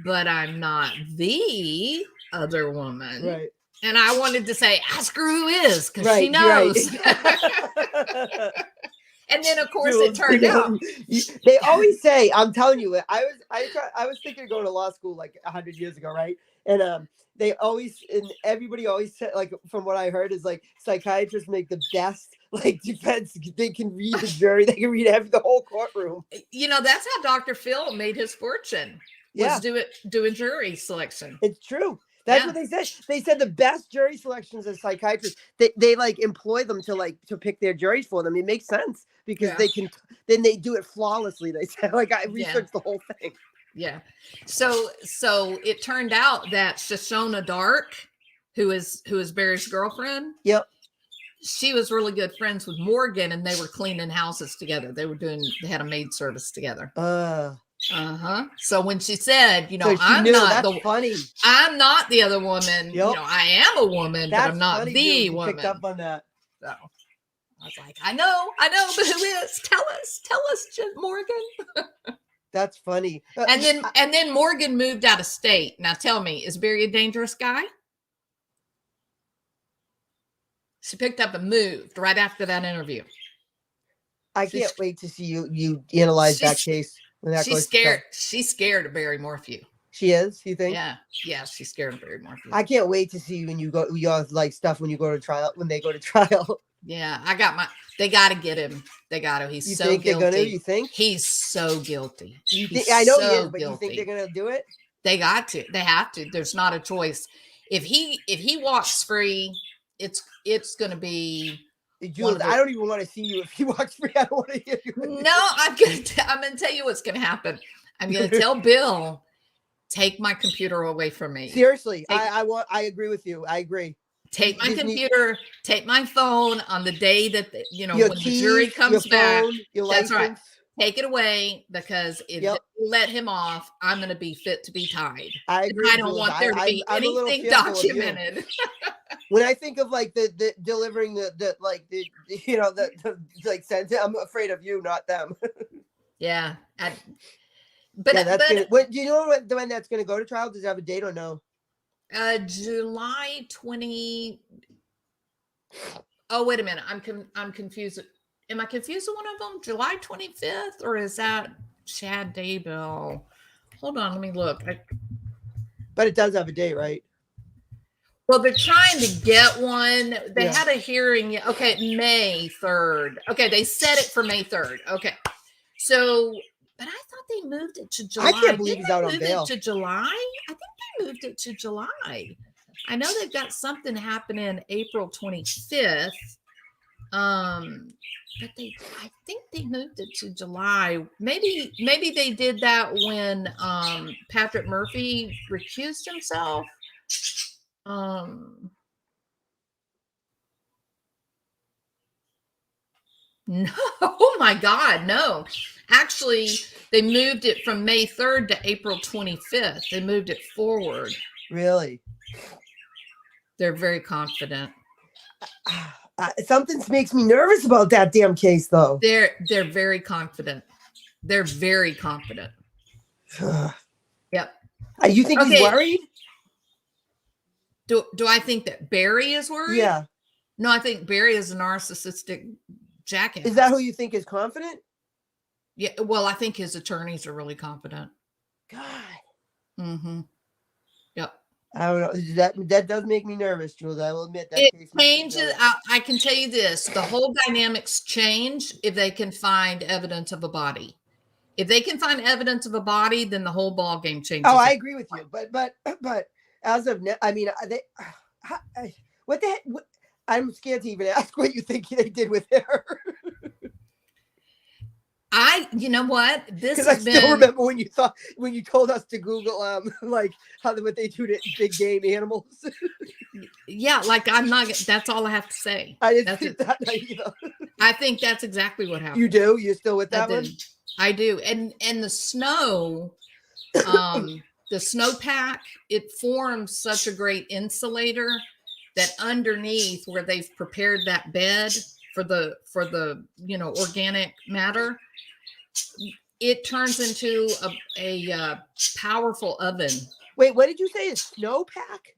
but I'm not the other woman. Right. And I wanted to say, ask her who is, because Right, she knows. right. And then, of course, it turned out. They always say, I'm telling you, I was thinking of going to law school like 100 years ago, right? And they always, and everybody always said, like, from what I heard, is like psychiatrists make the best like defense. They can read the jury, they can read the whole courtroom. That's how Dr. Phil made his fortune. Was doing jury selection. It's true. That's what they said. They said the best jury selections as psychiatrists, they like employ them to pick their juries for them. It makes sense because then they do it flawlessly. They said, like, I researched the whole thing. Yeah. So it turned out that Shoshona Dark, who is Barry's girlfriend. Yep. She was really good friends with Morgan, and they were cleaning houses together. They had a maid service together. So when she said, I'm not funny. I'm not the other woman. Yep. I am a woman, but I'm not the woman. Picked up on that. So I was like, I know, but who is? Tell us, Morgan. That's funny. And then Morgan moved out of state. Now tell me, is Barry a dangerous guy? She picked up and moved right after that interview. I can't wait to see you analyze that case. She's scared. She's scared of Barry Morphew. She is, you think? Yeah, she's scared of Barry Morphew. I can't wait to see when you go like stuff when they go to trial. Yeah, they got to get him. They got to. He's so guilty. They're gonna? You think? He's so guilty. I know so he is, but guilty. you think they're gonna do it? They got to. They have to. There's not a choice. If he walks free, it's gonna be. Jules, I don't even want to see you if he walks free. I don't want to hear you. No, I'm gonna tell you what's gonna happen. I'm gonna tell Bill, take my computer away from me. Seriously, I agree with you. I agree. Take my computer, take my phone on the day that when the jury comes your back. phone, your That's license. right. Take it away, because if they let him off, I'm going to be fit to be tied. I agree. I don't want there to be anything documented. When I think of like the delivering the sentence, I'm afraid of you, not them. Yeah. Do you know when that's going to go to trial? Does it have a date or no? July 20. Oh, wait a minute. I'm confused. Am I confused with one of them? July 25th, or is that Chad Daybell? Hold on, let me look. But it does have a date, right? Well, they're trying to get one. They had a hearing. Okay, May 3rd. Okay, they set it for May 3rd. Okay. So, but I thought they moved it to July. I can't believe he's out on bail. To July? I think they moved it to July. I know they've got something happening April 25th. But I think they moved it to July. Maybe they did that when Patrick Murphy recused himself. No, oh my God, no. Actually, they moved it from May 3rd to April 25th. They moved it forward. Really? They're very confident. Something makes me nervous about that damn case, though. They're very confident. They're very confident. Yep. You think he's worried? Do I think that Barry is worried? Yeah. No, I think Barry is a narcissistic jackass. Is that who you think is confident? Yeah. Well, I think his attorneys are really confident. God. Mm-hmm. I don't know. That does make me nervous, Jules. I will admit that. It case makes me changes. nervous. I can tell you this: the whole dynamics change if they can find evidence of a body. If they can find evidence of a body, then the whole ball game changes. Oh, I agree with you. But as of now, I mean, what the heck? I'm scared to even ask what you think they did with her. You know what? This Because I has still been. remember when you told us to Google like what they do to big game animals. Yeah, like I'm not. That's all I have to say. I didn't That's see it. that night either. I think that's exactly what happened. You do? You're still with that I one? do. I do. And the snow, the snowpack, it forms such a great insulator that underneath where they've prepared that bed for the organic matter, it turns into a powerful oven. Wait, what did you say? A snowpack?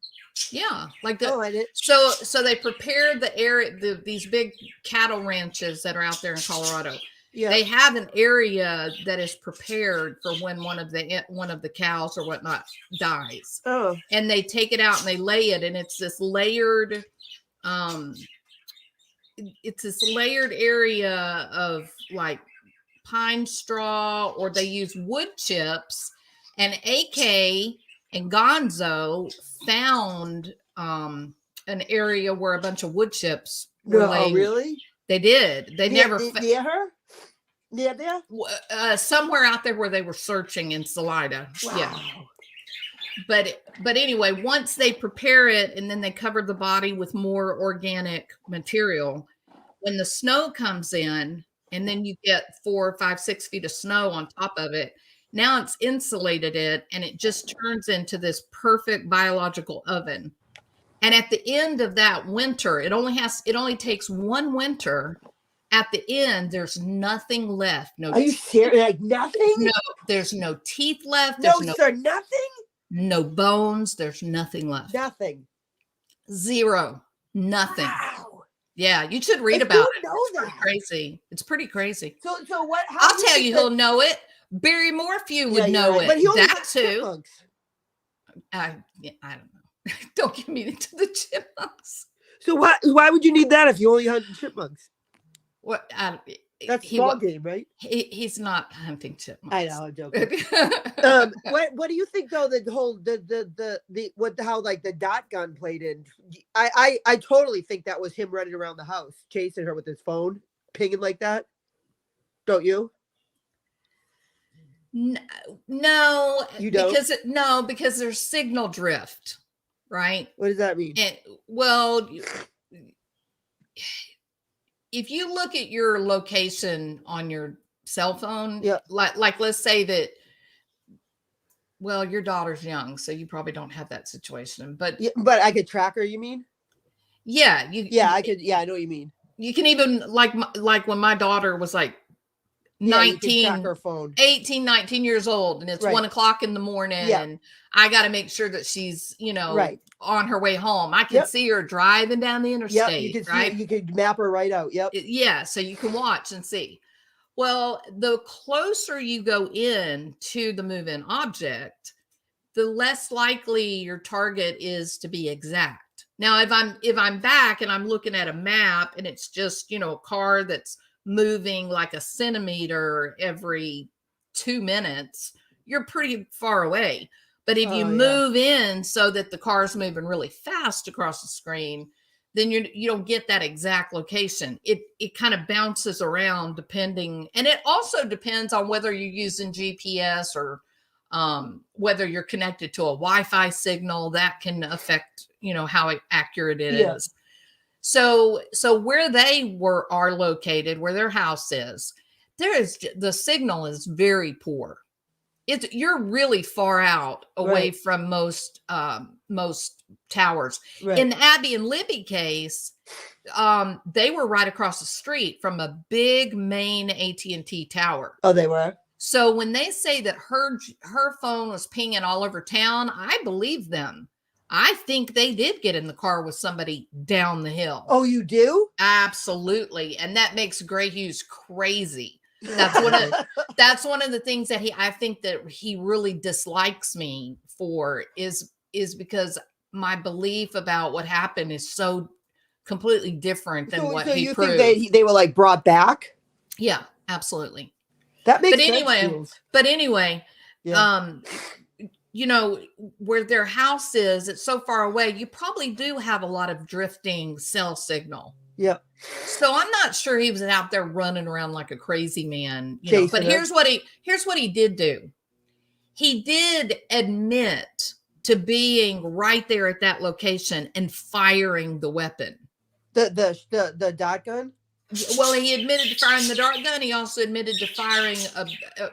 Yeah, like I didn't. So they prepare the area, these big cattle ranches that are out there in Colorado. Yeah. They have an area that is prepared for when one of the cows or whatnot dies. Oh. And they take it out and they lay it, and it's this layered area of like pine straw, or they use wood chips. And AK and Gonzo found an area where a bunch of wood chips were laying. Really? They did. They never near her? Near there? Somewhere out there where they were searching in Salida. Wow. Yeah. But anyway, once they prepare it and then they cover the body with more organic material, when the snow comes in and then you get 4, 5, 6 feet of snow on top of it, now it's insulated it, and it just turns into this perfect biological oven. And at the end of that winter, it only takes one winter. At the end, there's nothing left. No. Are you serious? Like nothing? No, there's no teeth left. No, There's sir, nothing? no bones. There's nothing left. Nothing. Zero. Nothing. Wow. Yeah, you should read I about don't it. know It's pretty that. crazy. It's pretty crazy. So what? I'll tell you who'll know it. Barry Morphew would know right. it. But he only That's got who. chipmunks. I don't know. Don't get me into the chipmunks. So why would you need that if you only hunted chipmunks? What? That's small game, right? He's not hunting chipmunks. I know, I'm joking. What do you think though? The whole how like the dot gun played in? I totally think that was him running around the house chasing her with his phone, pinging like that. Don't you? No, you don't. Because there's signal drift, right? What does that mean? Well, if you look at your location on your cell phone, yeah, like let's say that, well, your daughter's young, so you probably don't have that situation, but I could track her. You mean? Yeah, I could. Yeah, I know what you mean. You can even like when my daughter was like 19, her phone. 18, 19 years old, and it's 1 o'clock in the morning, and I got to make sure that she's, on her way home. I can see her driving down the interstate. You can right? You could map her right out. Yep. Yeah. So you can watch and see. Well, the closer you go in to the move-in object, the less likely your target is to be exact. Now, if I'm back and I'm looking at a map and it's just, a car that's moving like a centimeter every 2 minutes, you're pretty far away. But if you move in so that the car's moving really fast across the screen, then you don't get that exact location. It kind of bounces around depending, and it also depends on whether you're using GPS or whether you're connected to a Wi-Fi signal. That can affect, how accurate it is. So where they are located, where their house is, the signal is very poor. You're really far out away from most towers. Right. In the Abby and Libby case, they were right across the street from a big main AT&T tower. Oh, they were? So when they say that her phone was pinging all over town, I believe them. I think they did get in the car with somebody down the hill. Oh, you do? Absolutely. And that makes Gray Hughes crazy. That's one of the things that I think that he really dislikes me for is is because my belief about what happened is so completely different than what so he you proved. think they were like brought back? Yeah, absolutely. That makes But sense. anyway, Jules. Yeah. you know, where their house is, it's so far away, you probably do have a lot of drifting cell signal. Yeah. So I'm not sure he was out there running around like a crazy man, you know. But Chasing her. here's what he did do. He did admit to being right there at that location and firing the weapon. The dot gun. Well, he admitted to firing the dart gun. He also admitted to firing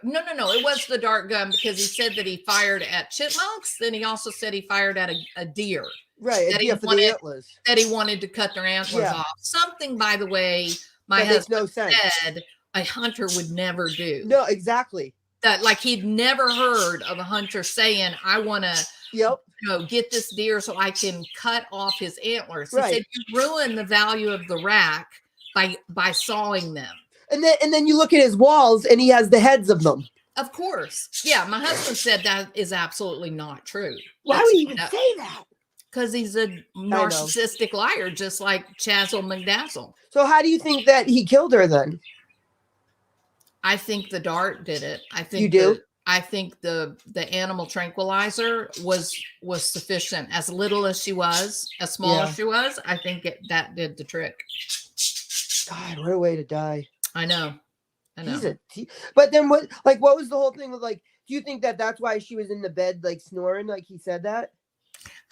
no. It was the dart gun because he said that he fired at chipmunks. Then he also said he fired at a deer. Right. That A deer for the antlers. That he wanted to cut their antlers off. Something, by the way, my that makes husband no sense. said a hunter would never do. No, exactly. That like he'd never heard of a hunter saying, "I want to." Yep. You know, get this deer so I can cut off his antlers. He Right. said you ruin the value of the rack by sawing them. And then you look at his walls and he has the heads of them. Of course. Yeah, my husband said that is absolutely not true. Why would he even say that? Because he's a narcissistic liar, just like Chazzle McDazzle. So how do you think that he killed her then? I think the dart did it. I think you do. I think the animal tranquilizer was sufficient. As little as she was, as small as she was, I think that did the trick. God, what a way to die. I know. But then what was the whole thing with like, do you think that that's why she was in the bed like snoring like he said that?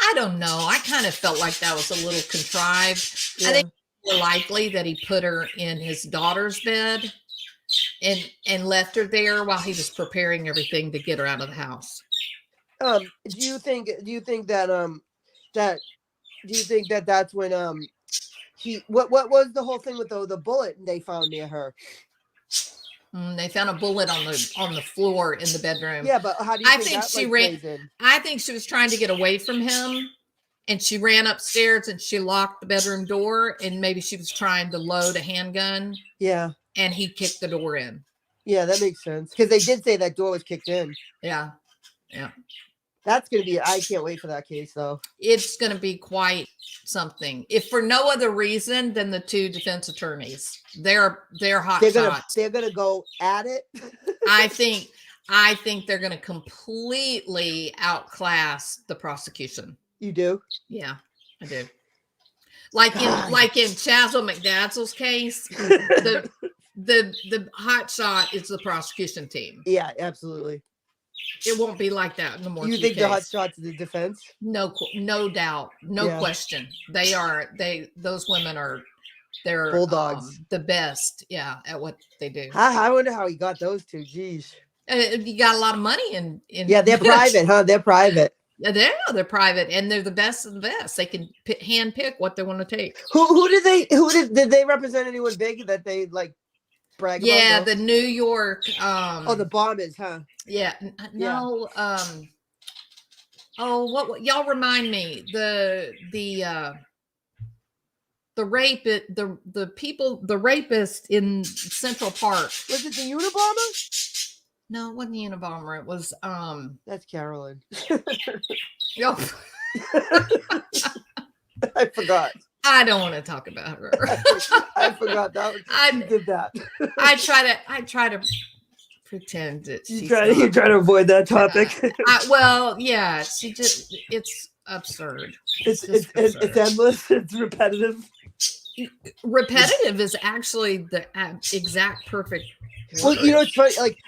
I don't know. I kind of felt like that was a little contrived. Yeah. I think it's more likely that he put her in his daughter's bed and left her there while he was preparing everything to get her out of the house. Do you think that that's when what was the whole thing with the bullet they found near her? They found a bullet on the floor in the bedroom. Yeah, but how do you think she ran? I think she was trying to get away from him, and she ran upstairs and she locked the bedroom door, and maybe she was trying to load a handgun. Yeah. And he kicked the door in. Yeah, that makes sense. Because they did say that door was kicked in. Yeah. Yeah. That's going to be, I can't wait for that case, though. It's going to be quite something. If for no other reason than the two defense attorneys. They're hot shots. They're going to go at it. I think they're going to completely outclass the prosecution. You do? Yeah, I do. Like in Chazzle McDazzle's case, the hot shot is the prosecution team. Yeah, absolutely. It won't be like that in the Morris. You think the hot shot's the defense? No doubt, no question. Those women they're bulldogs, the best. Yeah, at what they do. I wonder how he got those two. Jeez. You got a lot of money in. Yeah, they're private, huh? They're private. They're private, and they're the best of the best. They can hand pick what they want to take. Who did they represent anyone big that they like brag about? Yeah, the New York. The bombers, huh? Yeah. No. Yeah. What y'all remind me the rapist in Central Park. Was it the Unabomber? No, it wasn't the Unabomber. It was That's Carolyn. Yep. I forgot. I don't want to talk about her. I forgot that. I did that. I try to pretend that you try to avoid that topic. Well, yeah, it's absurd. It's endless. It's repetitive. Repetitive is actually the exact perfect word. Well, you know, it's funny. Like,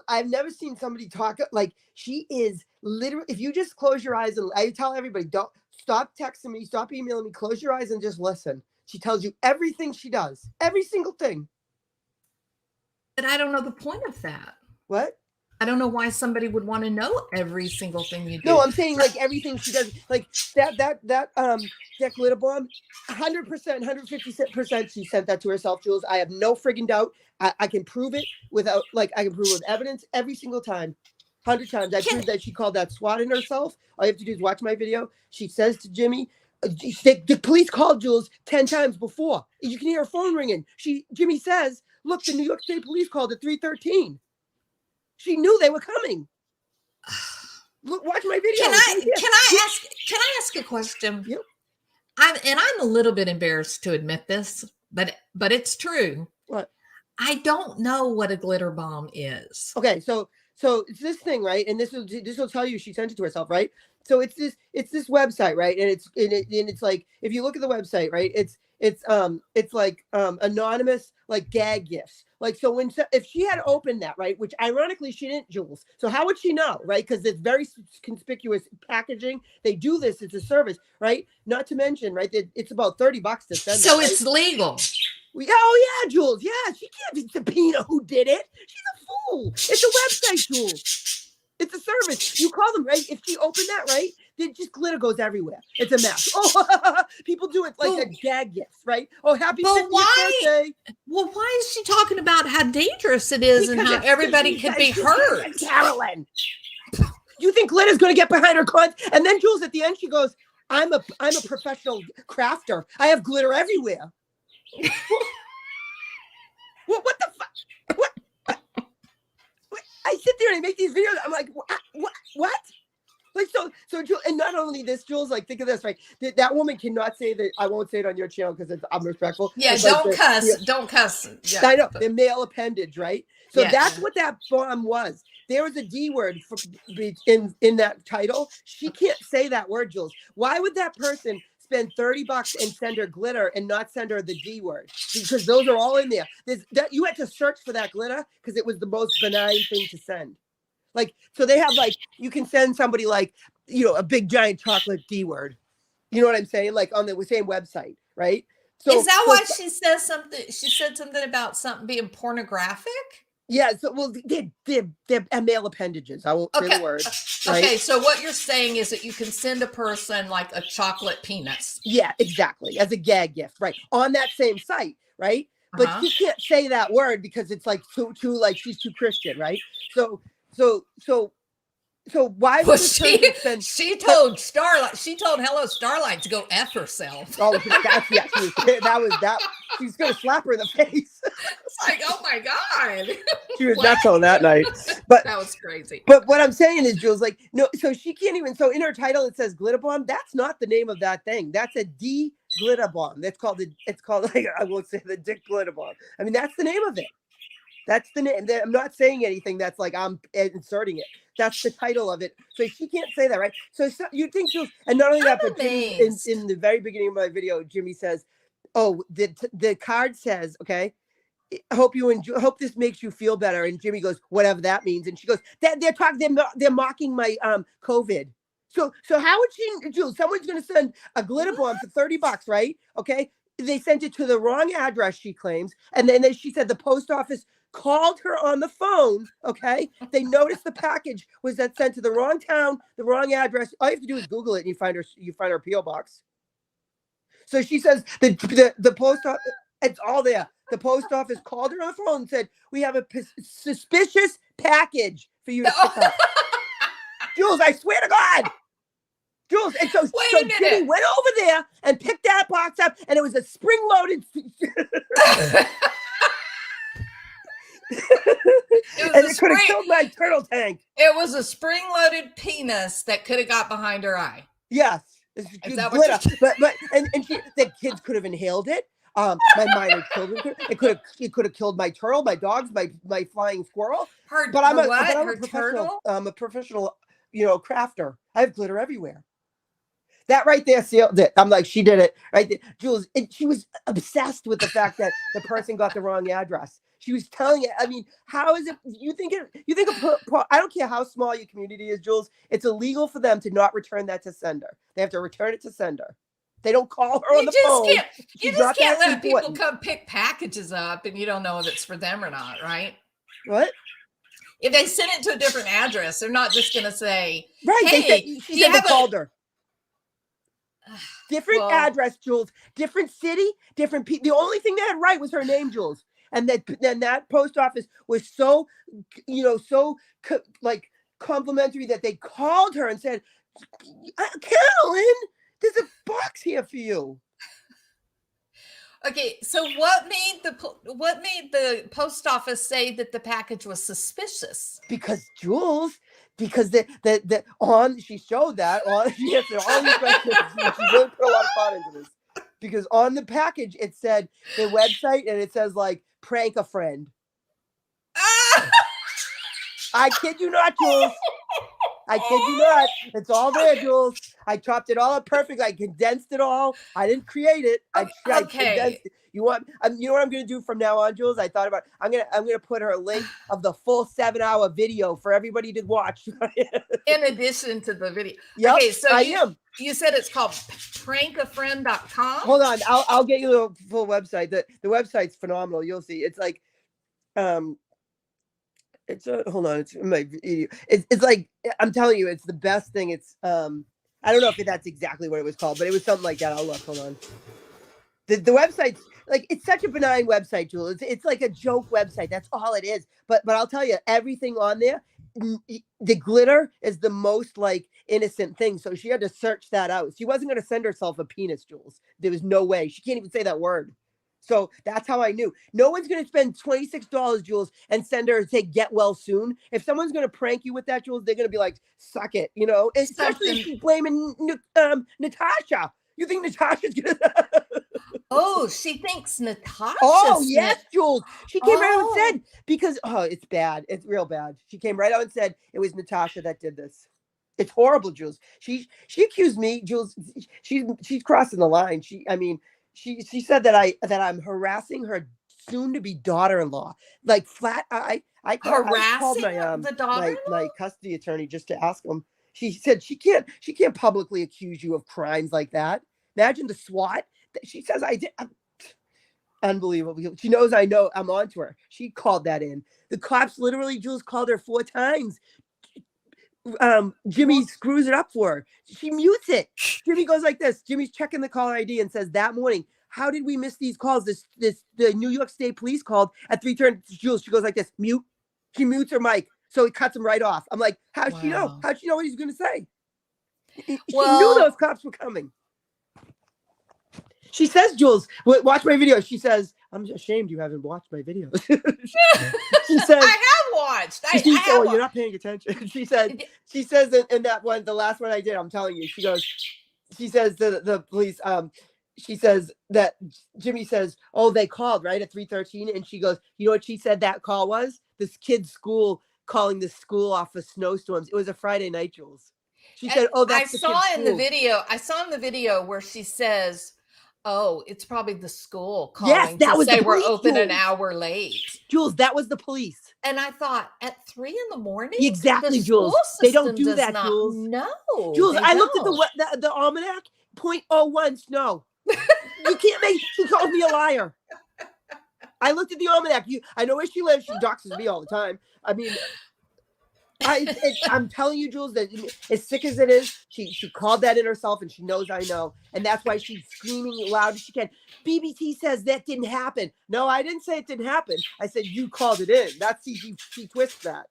I've never seen somebody talk like she is literally. If you just close your eyes and I tell everybody, don't stop texting me, stop emailing me, close your eyes and just listen. She tells you everything she does, every single thing. But I don't know the point of that. What? I don't know why somebody would want to know every single thing you do. No, I'm saying like everything she does, like that Jack Littlebomb, 100%, 150% she sent that to herself, Jules. I have no friggin' doubt. I can prove it I can prove it with evidence every single time. 100 times. I proved that she called that swatting herself. All you have to do is watch my video. She says to Jimmy, the police called Jules 10 times before. You can hear her phone ringing. Jimmy says, look, the New York State Police called at 3:13. She knew they were coming. Look, watch my video. Can It's I right here. can I ask a question? Yep. I'm a little bit embarrassed to admit this, but it's true. What? I don't know what a glitter bomb is. Okay, so it's this thing, right? And this will tell you she sent it to herself, right? So it's this website, right? And it's like, if you look at the website, right? It's like anonymous, like gag gifts. Like, so if she had opened that, right, which ironically she didn't, Jules. So how would she know, right? Because it's very conspicuous packaging. They do this; it's a service, right? Not to mention, right, that it's about $30 to send. So it, it's legal. Oh yeah, Jules. Yeah, she can't subpoena who did it. She's a fool. It's a website, Jules. It's a service. You call them, right? If she opened that, right, then just glitter goes everywhere. It's a mess. Oh, people do it like a gag gifts, right? Oh, happy 50th birthday. Well, why is she talking about how dangerous it is and how everybody could be hurt? Carolyn, you think glitter's going to get behind her cons? And then Jules, at the end, she goes, "I'm a professional crafter. I have glitter everywhere." What the fuck? What? I sit there and I make these videos. I'm like, what? Like, so Jules, and not only this, Jules, like, think of this, right? That woman cannot say that. I won't say it on your channel because I'm respectful. Yeah, it's don't like cuss. Yeah. Don't cuss. Yeah. I know, the male appendage, right? So Yeah. that's what that bomb was. There was a D word in that title. She can't say that word, Jules. Why would that person spend $30 and send her glitter and not send her the D word? Because those are all in there. You had to search for that glitter because it was the most benign thing to send. Like, so they have, like, you can send somebody, like, a big giant chocolate D word. You know what I'm saying? Like, on the same website, right? So is that why she says something? She said something about something being pornographic. Yeah. So, well, they're male appendages. I won't say the word. Right? Okay. So what you're saying is that you can send a person like a chocolate penis. Yeah, exactly. As a gag gift, right? On that same site, right? But she can't say that word because it's like too like she's too Christian, right? So why would she told Starlight, she told Hello Starlight to go F herself. Oh, that she's gonna slap her in the face. It's like, oh my God. She was nuts on that night. But that was crazy. But what I'm saying is, Jules, like, no, so she can't even, so in her title it says glitter bomb. That's not the name of that thing. That's a D glitter bomb. It's called like, I won't say the Dick glitter bomb. I mean, that's the name of it. That's the name. I'm not saying anything that's like I'm inserting it. That's the title of it. So she can't say that, right? So you think, Jules, and not only that, but Jimmy, in the very beginning of my video, Jimmy says, "Oh, the card says, okay, hope this makes you feel better." And Jimmy goes, "Whatever that means." And she goes, they're mocking my COVID. So how would she, Jules? Someone's going to send a glitter bomb for $30, right? Okay, they sent it to the wrong address, she claims, and then she said the post office called her on the phone. Okay, they noticed the package was sent to the wrong town, the wrong address. All you have to do is Google it, and you find her PO box. So she says the post office, it's all there. The post office called her on the phone and said, "We have a suspicious package for you to pick up." Jules, I swear to God. Jules, and so Jimmy went over there and picked that box up, and it was a spring-loaded. It could have killed my turtle tank. It was a spring-loaded penis that could have got behind her eye. Yes, Is that glitter. The kids could have inhaled it. My minor children it could have killed my turtle, my dogs, my flying squirrel. I'm a professional, crafter. I have glitter everywhere. That right there sealed it. I'm like, she did it right there. Jules, she was obsessed with the fact that the person got the wrong address. She was telling it. I mean, how is it? I don't care how small your community is, Jules. It's illegal for them to not return that to sender. They have to return it to sender. They don't call her on the phone. You just can't let people come pick packages up and you don't know if it's for them or not, right? What? If they send it to a different address, they're not just going to say, right. Hey, she said they called her. Different address, Jules. Different city, different people. The only thing they had right was her name, Jules. And then that post office was so complimentary that they called her and said, "Carolyn, there's a box here for you." Okay, so what made the post office say that the package was suspicious? Because, Jules, because she showed that she answered all these questions. She really put a lot of thought into this because on the package it said the website and it says like prank a friend. I kid you not, Jules. I kid you not. It's all there, Jules. I chopped it all up perfectly. I condensed it all. I didn't create it. I condensed it. You know what I'm gonna do from now on, Jules? I thought about. I'm gonna put her a link of the full 7-hour video for everybody to watch. In addition to the video. Yep, Okay, so I am. You said it's called prankafriend.com. Hold on, I'll get you the full website. The website's phenomenal. You'll see. It's like, hold on. It's my video. It's like I'm telling you, it's the best thing. It's I don't know if that's exactly what it was called, but it was something like that. I'll look. Hold on. The website's like it's such a benign website, Jules. It's like a joke website. That's all it is. But I'll tell you, everything on there, the glitter is the most like innocent thing. So she had to search that out. She wasn't going to send herself a penis, Jules. There was no way. She can't even say that word. So that's how I knew. No one's going to spend $26, Jules, and send her and say, get well soon. If someone's going to prank you with that, Jules, they're going to be like, suck it, you know, especially if she's blaming Natasha. You think Natasha's going to... Oh, she thinks Natasha. Oh, yes, Jules. She came right out and said, because, it's bad. It's real bad. She came right out and said it was Natasha that did this. It's horrible, Jules. She accused me, Jules. She's crossing the line. She said that I'm harassing her soon-to-be daughter-in-law. Like flat. I called my custody attorney just to ask him. She said she can't publicly accuse you of crimes like that. Imagine the SWAT. She says I did. Unbelievable. She knows I know I'm onto her. She called that in. The cops literally, Jules, called her 4 times. Jimmy screws it up for her. She mutes it. Jimmy goes like this. Jimmy's checking the caller ID and says, that morning, how did we miss these calls? The New York State Police called at 3:30. Jules, she goes like this, mute. She mutes her mic, so it cuts him right off. I'm like, how'd she know? How'd she know what he's going to say? She knew those cops were coming. She says, Jules, watch my video. She says, I'm ashamed you haven't watched my videos. She says, I have watched. You're not paying attention. She says in that one, the last one I did, I'm telling you, she says to the police, she says that Jimmy says, oh, they called right at 3:13. And she goes, you know what she said that call was? This kid's school calling the school off for snowstorms. It was a Friday night, Jules. She said, oh, that's I saw in the video where she says, oh, it's probably the school calling to say we're open an hour late. Jules, that was the police. And I thought, at 3 a.m? Exactly, Jules. They don't do that, Jules. No. Jules, I looked at the almanac, 0.01 snow. You can't make, she calls me a liar. I looked at the almanac. I know where she lives. She doxes me all the time. I mean, I'm telling you, Jules, that as sick as it is, she called that in herself, and she knows I know, and that's why she's screaming as loud as she can. BBT says that didn't happen. No, I didn't say it didn't happen. I said you called it in. That's she twists that.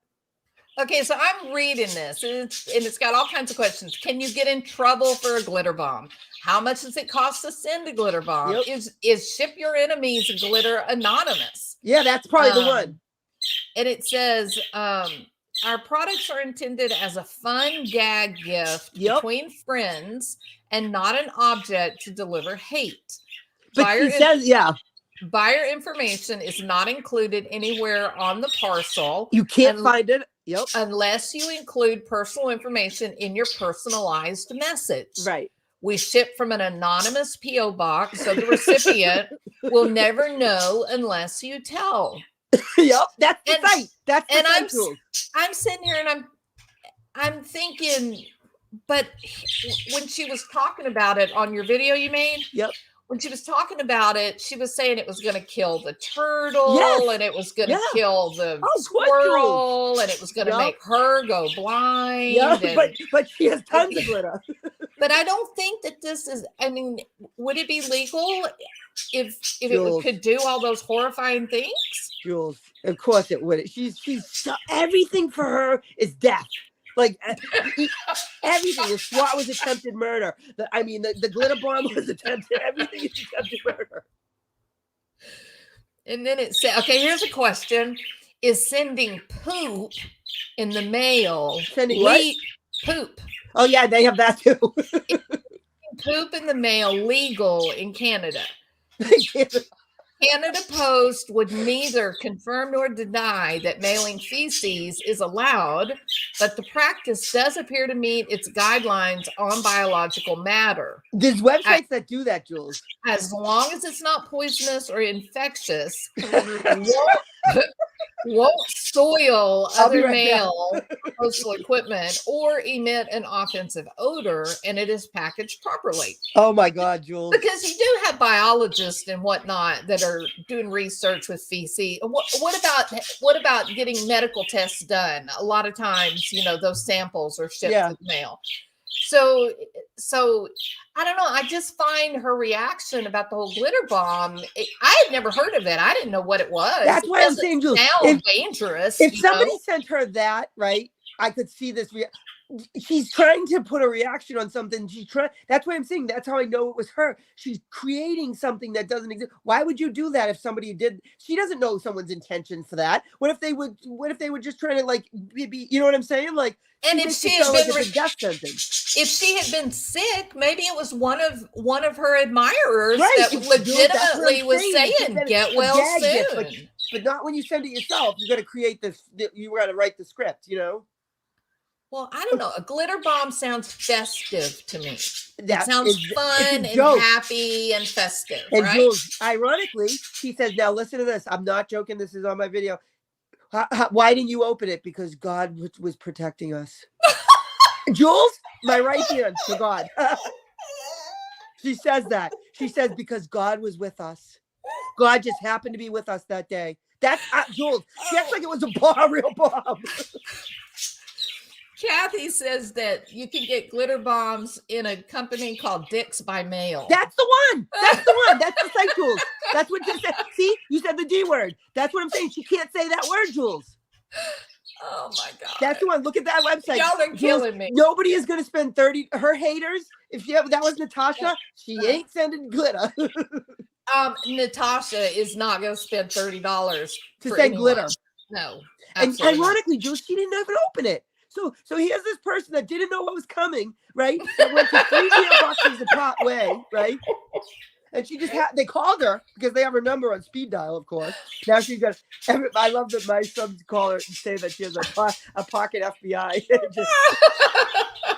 Okay, so I'm reading this, and it's got all kinds of questions. Can you get in trouble for a glitter bomb? How much does it cost to send a glitter bomb? Yep. Is Ship Your Enemies Glitter anonymous? Yeah, that's probably the one. And it says, our products are intended as a fun gag gift between friends and not an object to deliver hate. But she says, buyer information is not included anywhere on the parcel. You can't find it. Yep. Unless you include personal information in your personalized message. Right. We ship from an anonymous P.O. box, so the recipient will never know unless you tell. Yep, that's the site. That's the site. I'm sitting here and I'm thinking, but when she was talking about it on your video you made, when she was talking about it, she was saying it was going to kill the turtle and it was going to kill the squirrel and it was going to make her go blind. But she has tons of glitter. But I don't think that this is, I mean, would it be legal if it could do all those horrifying things? Jules, of course it would. She's everything for her is death. Like everything. The SWAT was attempted murder. The glitter bomb was attempted. Everything is attempted murder. And then it said, okay, here's a question. is sending poop in the mail. Sending what? Poop. Oh yeah, they have that too. Poop in the mail legal in Canada. Canada Post would neither confirm nor deny that mailing feces is allowed, but the practice does appear to meet its guidelines on biological matter. There's websites that do that, Jules. As long as it's not poisonous or infectious, won't soil other mail, postal equipment, or emit an offensive odor, and it is packaged properly. Oh my God, Jules. Because you do have biologists and whatnot that are doing research with feces. What about getting medical tests done? A lot of times, you know, those samples are shipped with mail. So I don't know. I just find her reaction about the whole glitter bomb. I had never heard of it. I didn't know what it was. That's why I'm saying, Jules, sound dangerous. If somebody sent her that, right, I could see this. She's trying to put a reaction on something. That's why I'm saying. That's how I know it was her. She's creating something that doesn't exist. Why would you do that if somebody did? She doesn't know someone's intention for that. What if they were just trying to like be? You know what I'm saying? Like, and if she had been a death sentence, if she had been sick, maybe it was one of her admirers that legitimately was saying, "Get well soon." But not when you send it yourself. You got to create this. You got to write the script. You know. Well, I don't know. A glitter bomb sounds festive to me. It sounds fun and happy and festive, and right? Jules, ironically, she says, now listen to this. I'm not joking. This is on my video. Why didn't you open it? Because God was protecting us. Jules, my right hand to God. She says that. She says, because God was with us. God just happened to be with us that day. That's Jules. She acts like it was a real bomb. Kathy says that you can get glitter bombs in a company called Dick's by Mail. That's the one. That's the one. That's the site, Jules. That's what you said. See, you said the D word. That's what I'm saying. She can't say that word, Jules. Oh my God. That's the one. Look at that website. Y'all are killing me. Nobody is going to spend 30. Her haters, if that was Natasha, she ain't sending glitter. Natasha is not going to spend $30 to send glitter. No. And ironically, Jules, she didn't even open it. So here's this person that didn't know what was coming, right? That went to 3 mailboxes the top way, right? And she just they called her because they have her number on speed dial, of course. Now she's got. I love that my sons call her and say that she has a pocket FBI.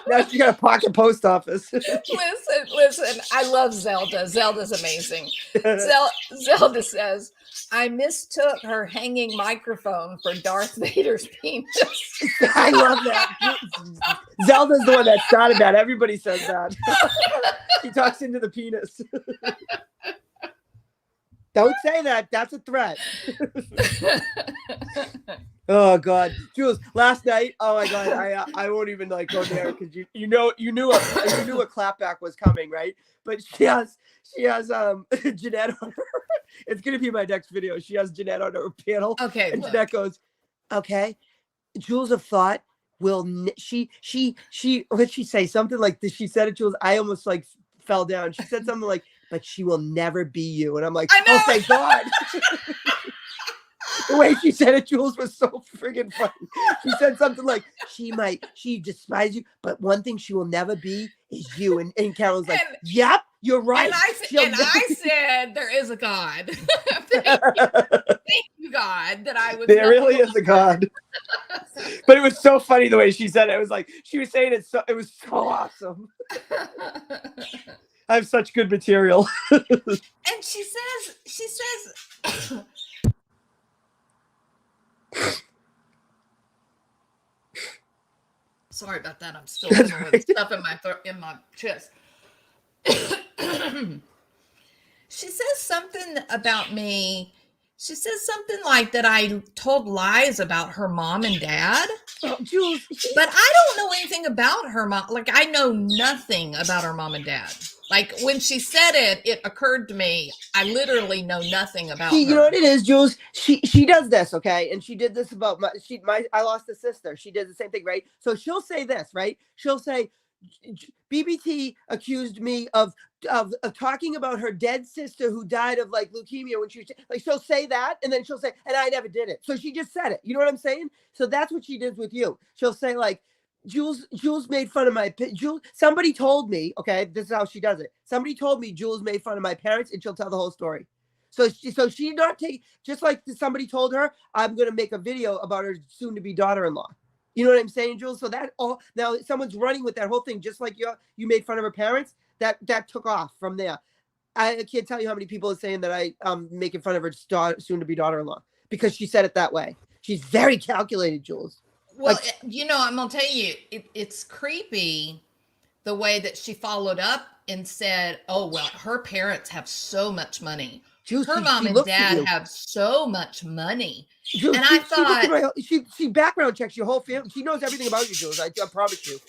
Now she got a pocket post office. Listen. I love Zelda. Zelda's amazing. Zelda says, I mistook her hanging microphone for Darth Vader's penis. I love that. Zelda's the one that started that. Everybody says that. He talks into the penis. Don't say that. That's a threat. Oh God, Jules. Last night, oh my God, I won't even like go there because you knew a clapback was coming, right? But she has Jeanette on her. It's gonna be my next video. She has Jeanette on her panel. Okay, and Jeanette goes, "Okay, Jules of thought will she what did she say? Something like this. She said it, Jules. I almost like fell down. She said something like, but she will never be you. And I'm like, oh, thank God. The way she said it, Jules, was so friggin' funny. She said something like, she despises you, but one thing she will never be is you. And Carol's like, yep, you're right. And I said, there is a God. Thank you, God, that I was. There really is a God. But it was so funny the way she said it. It was like, she was saying it it was so awesome. I have such good material. And she says, sorry about that. I'm still dealing with stuff in my throat, in my chest. She says something about me. She says something like that I told lies about her mom and dad. Oh, Jules. But I don't know anything about her mom. Like, I know nothing about her mom and dad. Like, when she said it, it occurred to me, I literally know nothing about her. You know what it is, Jules? She does this, okay? And she did this about I lost a sister. She did the same thing, right? So she'll say this, right? She'll say, BBT accused me of talking about her dead sister who died of like leukemia when she was like, she'll say that and then she'll say, and I never did it. So she just said it. You know what I'm saying? So that's what she did with you. She'll say like, Jules made fun of my somebody told me, okay, this is how she does it. Somebody told me Jules made fun of my parents, and she'll tell the whole story. So she not take, just like somebody told her, I'm going to make a video about her soon to be daughter-in-law. You know what I'm saying, Jules? So that all, now someone's running with that whole thing, just like you made fun of her parents, that took off from there. I can't tell you how many people are saying that I'm making fun of her soon to be daughter-in-law because she said it that way. She's very calculated, Jules. Well, I'm going to tell you, it's creepy the way that she followed up and said, oh, well, her parents have so much money. Jules, her mom and dad have so much money. Jules, and I thought, she background checks your whole family. She knows everything about you, Jules. I promise you.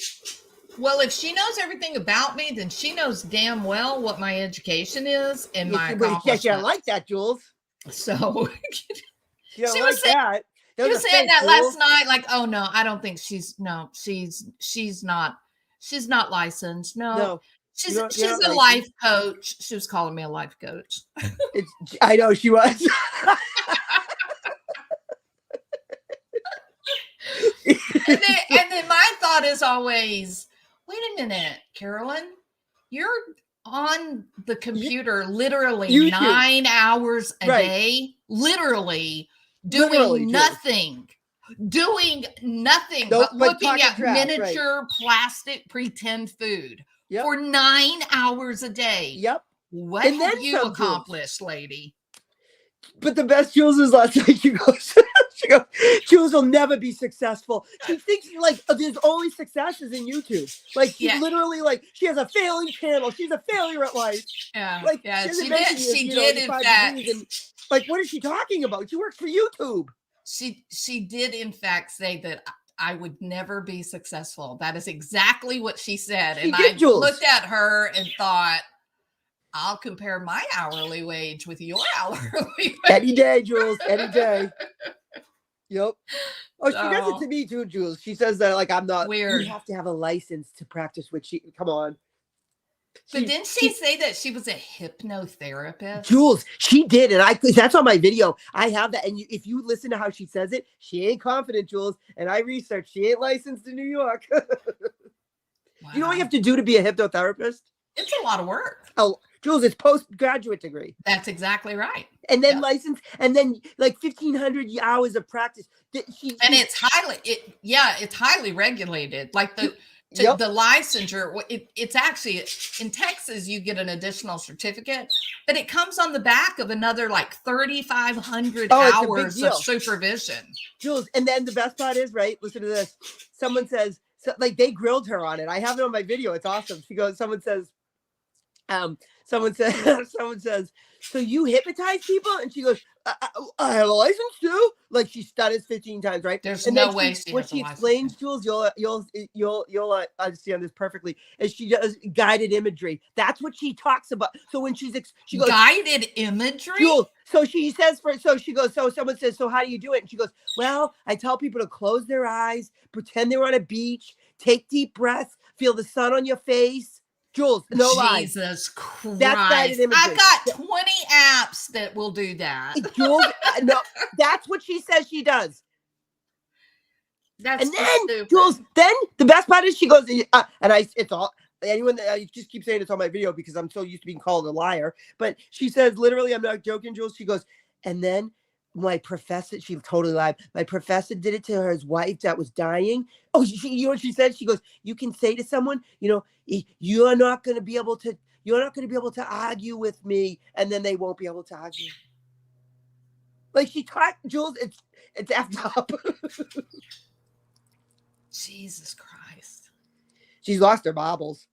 Well, if she knows everything about me, then she knows damn well what my education is and my accomplishments. Yeah, I like that, Jules. So she was saying that. She was saying that last night, like, oh no, I don't think she's not licensed. No. She's a life coach. She was calling me a life coach. I know she was. and then my thought is always, wait a minute, Carolyn, you're on the computer literally YouTube. 9 hours a day, literally doing nothing. Doing nothing but looking at miniature plastic pretend food for 9 hours a day. Yep. What have you accomplished, lady? But the best, Jules, is last night she goes, Jules will never be successful. She thinks like there's only successes in YouTube. Like she literally like she has a failing channel. She's a failure at life. Yeah. Like she did in fact. Like what is she talking about? She works for YouTube. She did in fact say that I would never be successful. That is exactly what she said. And I looked at her and thought, I'll compare my hourly wage with your hourly wage. Any day, Jules. Any day. Yep. Oh, she does it to me too, Jules. She says that like I'm not weird. You have to have a license to practice what she. Come on. But didn't she say that she was a hypnotherapist? Jules, she did, and that's on my video. I have that, and if you listen to how she says it, she ain't confident, Jules. And I researched, she ain't licensed in New York. Wow. You know what you have to do to be a hypnotherapist? It's a lot of work. Oh, Jules, it's postgraduate degree. That's exactly right. And then license, and then like 1,500 hours of practice. It's highly regulated. Like the licensure, it's actually in Texas, you get an additional certificate, but it comes on the back of another like 3,500 hours of supervision. Jules, and then the best part is, right? Listen to this. Someone says, like they grilled her on it. I have it on my video. It's awesome. She goes, someone says, so you hypnotize people? And she goes, I have a license too. Like she stutters 15 times, right? There's no way what she explains, Jules, you'll understand this perfectly. Is she does guided imagery. That's what she talks about. So when she goes guided imagery, Jules. So she says so someone says, so how do you do it? And she goes, well, I tell people to close their eyes, pretend they're on a beach, take deep breaths, feel the sun on your face. Jules, no lies. Jesus Christ. That's I've got 20 apps that will do that. Jules, no, that's what she says she does. That's stupid. Jules, then the best part is she goes, it's all, anyone that I just keep saying it's on my video because I'm so used to being called a liar. But she says, literally, I'm not joking, Jules. She goes, and then my professor, she totally lied. My professor did it to his wife that was dying. Oh, you know what she said? She goes, you can say to someone, you're not going to be able to argue with me. And then they won't be able to argue. Like she taught Jules, it's effed up. Jesus Christ. She's lost her marbles.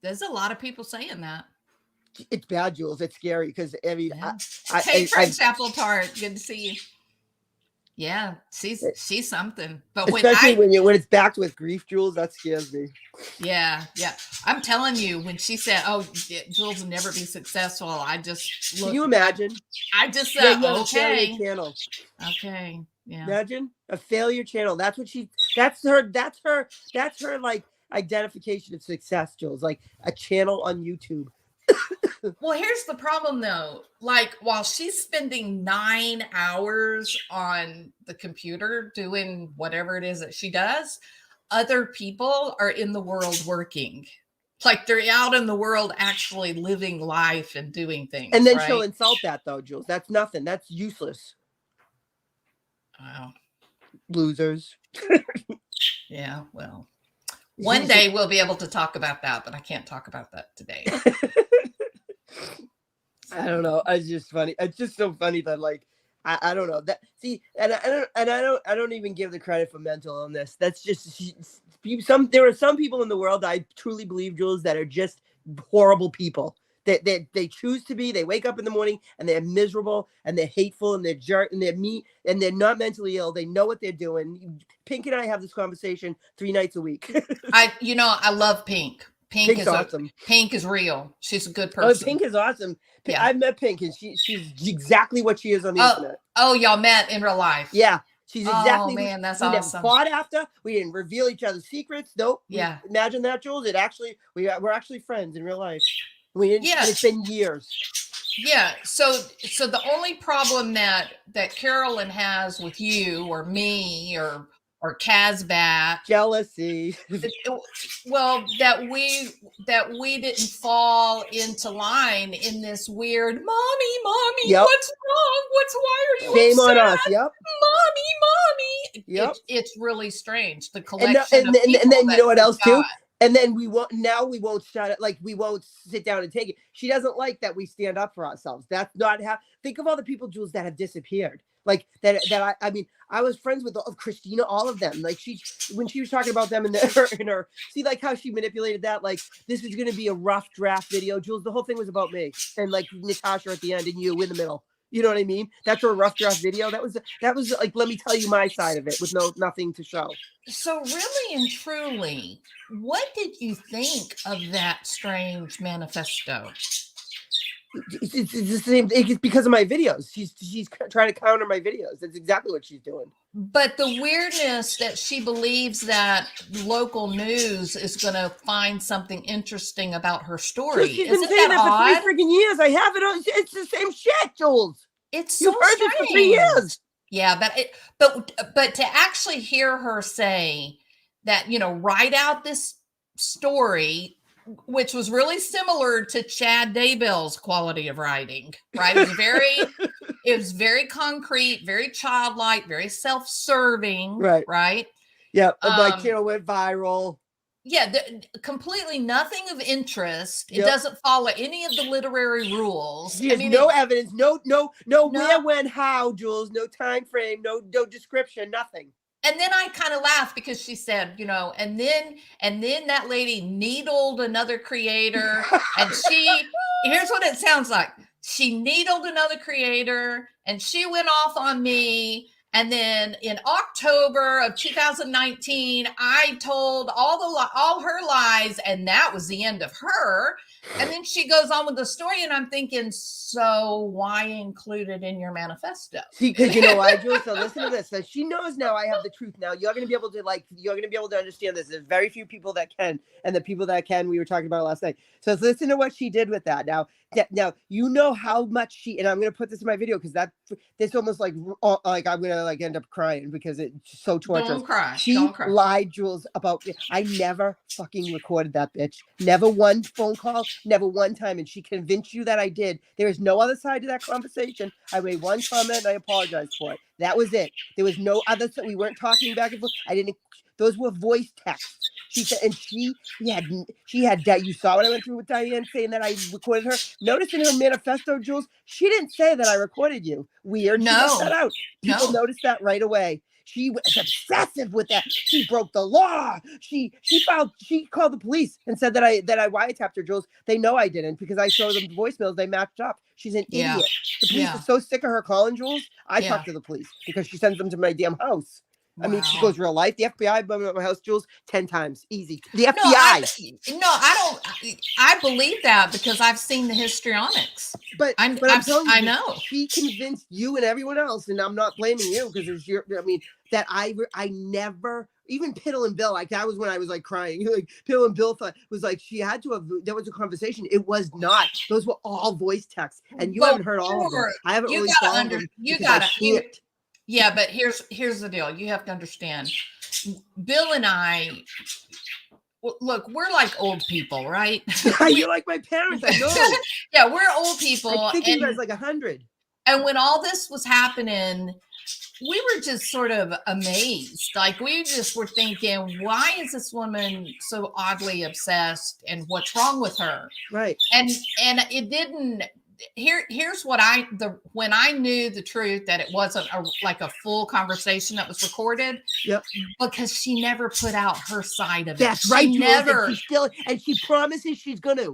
There's a lot of people saying that. It's bad, Jules. It's scary because hey, French apple tart. Good to see you. Yeah, she's something. But especially when it's backed with grief, Jules, that scares me. Yeah. I'm telling you, when she said, "Oh, Jules will never be successful," I just looked. Can you imagine? I just said, "Okay, channel." Okay, yeah. Imagine a failure channel. That's what that's her like identification of success, Jules, like a channel on YouTube. Well, here's the problem though. Like while she's spending 9 hours on the computer doing whatever it is that she does, other people are in the world working. Like they're out in the world actually living life and doing things. And then right? she'll insult that though, Jules. That's nothing. That's useless. Wow. Losers. Yeah, well. One day we'll be able to talk about that, but I can't talk about that today. I don't know. It's just funny. It's just so funny that like I don't know that. See, and I don't even give the credit for mental illness. That's just there are some people in the world I truly believe, Jules, that are just horrible people. They choose to be. They wake up in the morning and they're miserable and they're hateful and they're jerk and they're mean and they're not mentally ill. They know what they're doing. Pink and I have this conversation 3 nights a week. I love Pink. Pink's awesome. Pink is real. She's a good Oh, person. Pink is awesome. Yeah. I've met Pink and she's exactly what she is on the internet. Oh, y'all met in real life. Yeah. She's exactly. Oh man, that's we awesome. never fought after. We didn't reveal each other's secrets. Nope. Yeah. Imagine that, Jules. We're actually friends in real life. We didn't. Yeah. It's been years. Yeah. So the only problem that Carolyn has with you or me or Casbat, Jealousy. well, that we didn't fall into line in this weird mommy, Yep. what's wrong? Why are you Shame upset? on us. Yep. Mommy. Yep. It's really strange. The And, collection and then you know what else too? got. And then we won't shut it. Like we won't sit down and take it. She doesn't like that we stand up for ourselves. That's not how. Think of all the people, Jules, that have disappeared. Like that I mean, I was friends with Christina, all of them. Like when she was talking about them in her see like how she manipulated that. Like this was going to be a rough draft video, Jules. The whole thing was about me and like Natasha at the end and you in the middle. You know what I mean? That's her rough draft video. That was like, let me tell you my side of it with nothing to show. So really and truly, what did you think of that strange manifesto? It's the same. It's because of my videos. She's trying to counter my videos. That's exactly what she's doing. But the weirdness that she believes that local news is going to find something interesting about her story. She's been Isn't saying that that odd? for 3 freaking years. I have it on. It's the same shit, Jules. It's so You've heard strange. this for 3 years. Yeah, but to actually hear her say that, write out this story, which was really similar to Chad Daybell's quality of writing, right? It was very concrete, very childlike, very self-serving, right? Yeah, went viral. Yeah, completely nothing of interest. It doesn't follow any of the literary rules. She has no evidence, no where, when, how, Jules, no time frame, no description, nothing. And then I kind of laughed because she said, and then that lady needled another creator, and here's what it sounds like. She needled another creator, and she went off on me. And then in October of 2019, I told all her lies, and that was the end of her. And then she goes on with the story, and I'm thinking, so why include it in your manifesto? See, because you know why, Jules? So listen to this. So she knows now I have the truth. Now you're going to be able to understand this. There's very few people that can, and the people that can, we were talking about it last night. So listen to what she did with that. Now you know how much and I'm going to put this in my video because this almost like I'm going to end up crying because it's so torturous. Don't cry. She Don't cry. lied, Jules, about I never fucking recorded that bitch. Never one phone call, never one time. And she convinced you that I did. There is no other side to that conversation. I made one comment and I apologized for it. That was it. There was no other. We weren't talking back and forth. Those were voice texts. She said, and she had that. You saw what I went through with Diane saying that I recorded her. Notice in her manifesto, Jules, she didn't say that I recorded you. Weird. No. She left that out. People noticed that right away. She was obsessive with that. She broke the law. She called the police and said that I wiretapped her, Jules. They know I didn't because I showed them the voicemails. They matched up. She's an idiot. The police are so sick of her calling, Jules. I talked to the police because she sends them to my damn house. I mean, she Wow. goes real life. The FBI bomb at my house, Jules, 10 times. Easy. The No, FBI. I believe that because I've seen the histrionics. But I'm I telling you, know. she convinced you and everyone else, and I'm not blaming you because it's your. I mean, that I never, even Piddle and Bill, like that was when I was like crying. Like Piddle and Bill was like she had to have. There was a conversation. It was not. Those were all voice texts, and you Well, haven't heard all of them. sure. I haven't You really gotta followed under- them. you because I gotta- you- can't. Yeah, but here's the deal. You have to understand. Bill and I, look, we're like old people, right? You're like my parents. I know. Yeah, we're old people. I think you guys like 100. And when all this was happening, we were just sort of amazed. Like we just were thinking, why is this woman so oddly obsessed and what's wrong with her? Right. And it didn't here's what when I knew the truth that it wasn't like a full conversation that was recorded. Yep. Because she never put out her side of it. That's right. She Jules, never and she promises she's gonna.